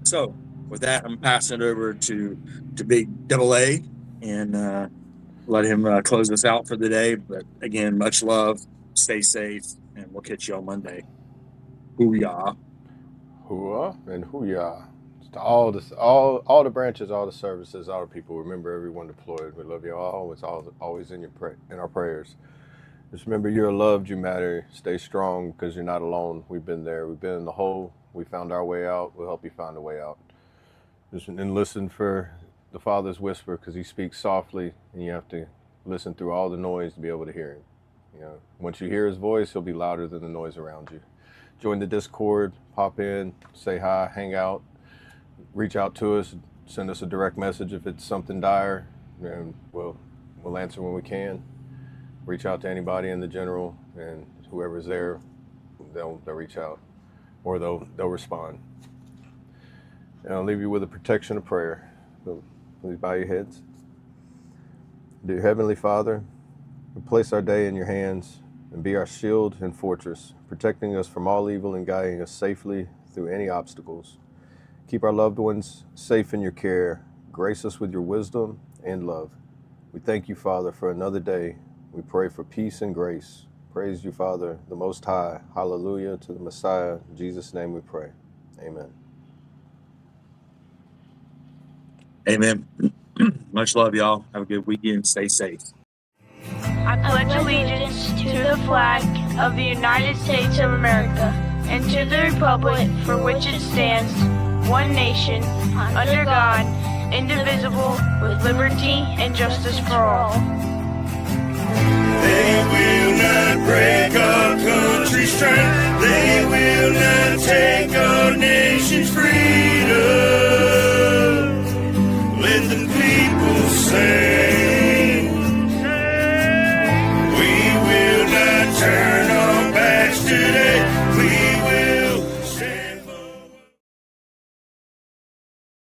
So with that, I'm passing it over to Big Double A, and let him close us out for the day. But again, much love, stay safe, and we'll catch you on Monday. Hoo-yah. Hoo-ah and hoo-yah. To all the branches, all the services, all the people. Remember, everyone deployed. We love you all. It's always in our prayers. Just remember, you're loved, you matter. Stay strong, because you're not alone. We've been there. We've been in the hole. We found our way out. We'll help you find a way out. And listen for the Father's whisper, because he speaks softly, and you have to listen through all the noise to be able to hear him. Once you hear his voice, he'll be louder than the noise around you. Join the Discord, pop in, say hi, hang out. Reach out to us, send us a direct message if it's something dire, and we'll answer when we can. Reach out to anybody in the general, and whoever's there, they'll reach out, or they'll respond. And I'll leave you with a protection of prayer. So please bow your heads. Dear Heavenly Father, we place our day in your hands, and be our shield and fortress, protecting us from all evil and guiding us safely through any obstacles. Keep our loved ones safe in your care. Grace us with your wisdom and love. We thank you, Father, for another day. We pray for peace and grace. Praise you, Father, the Most High. Hallelujah to the Messiah. In Jesus' name we pray. Amen. Amen. Much love, y'all. Have a good weekend. Stay safe. I pledge allegiance to the flag of the United States of America and to the republic for which it stands, one nation, under God, indivisible, with liberty and justice for all. They will not break our country's strength. They will not take our nation's free.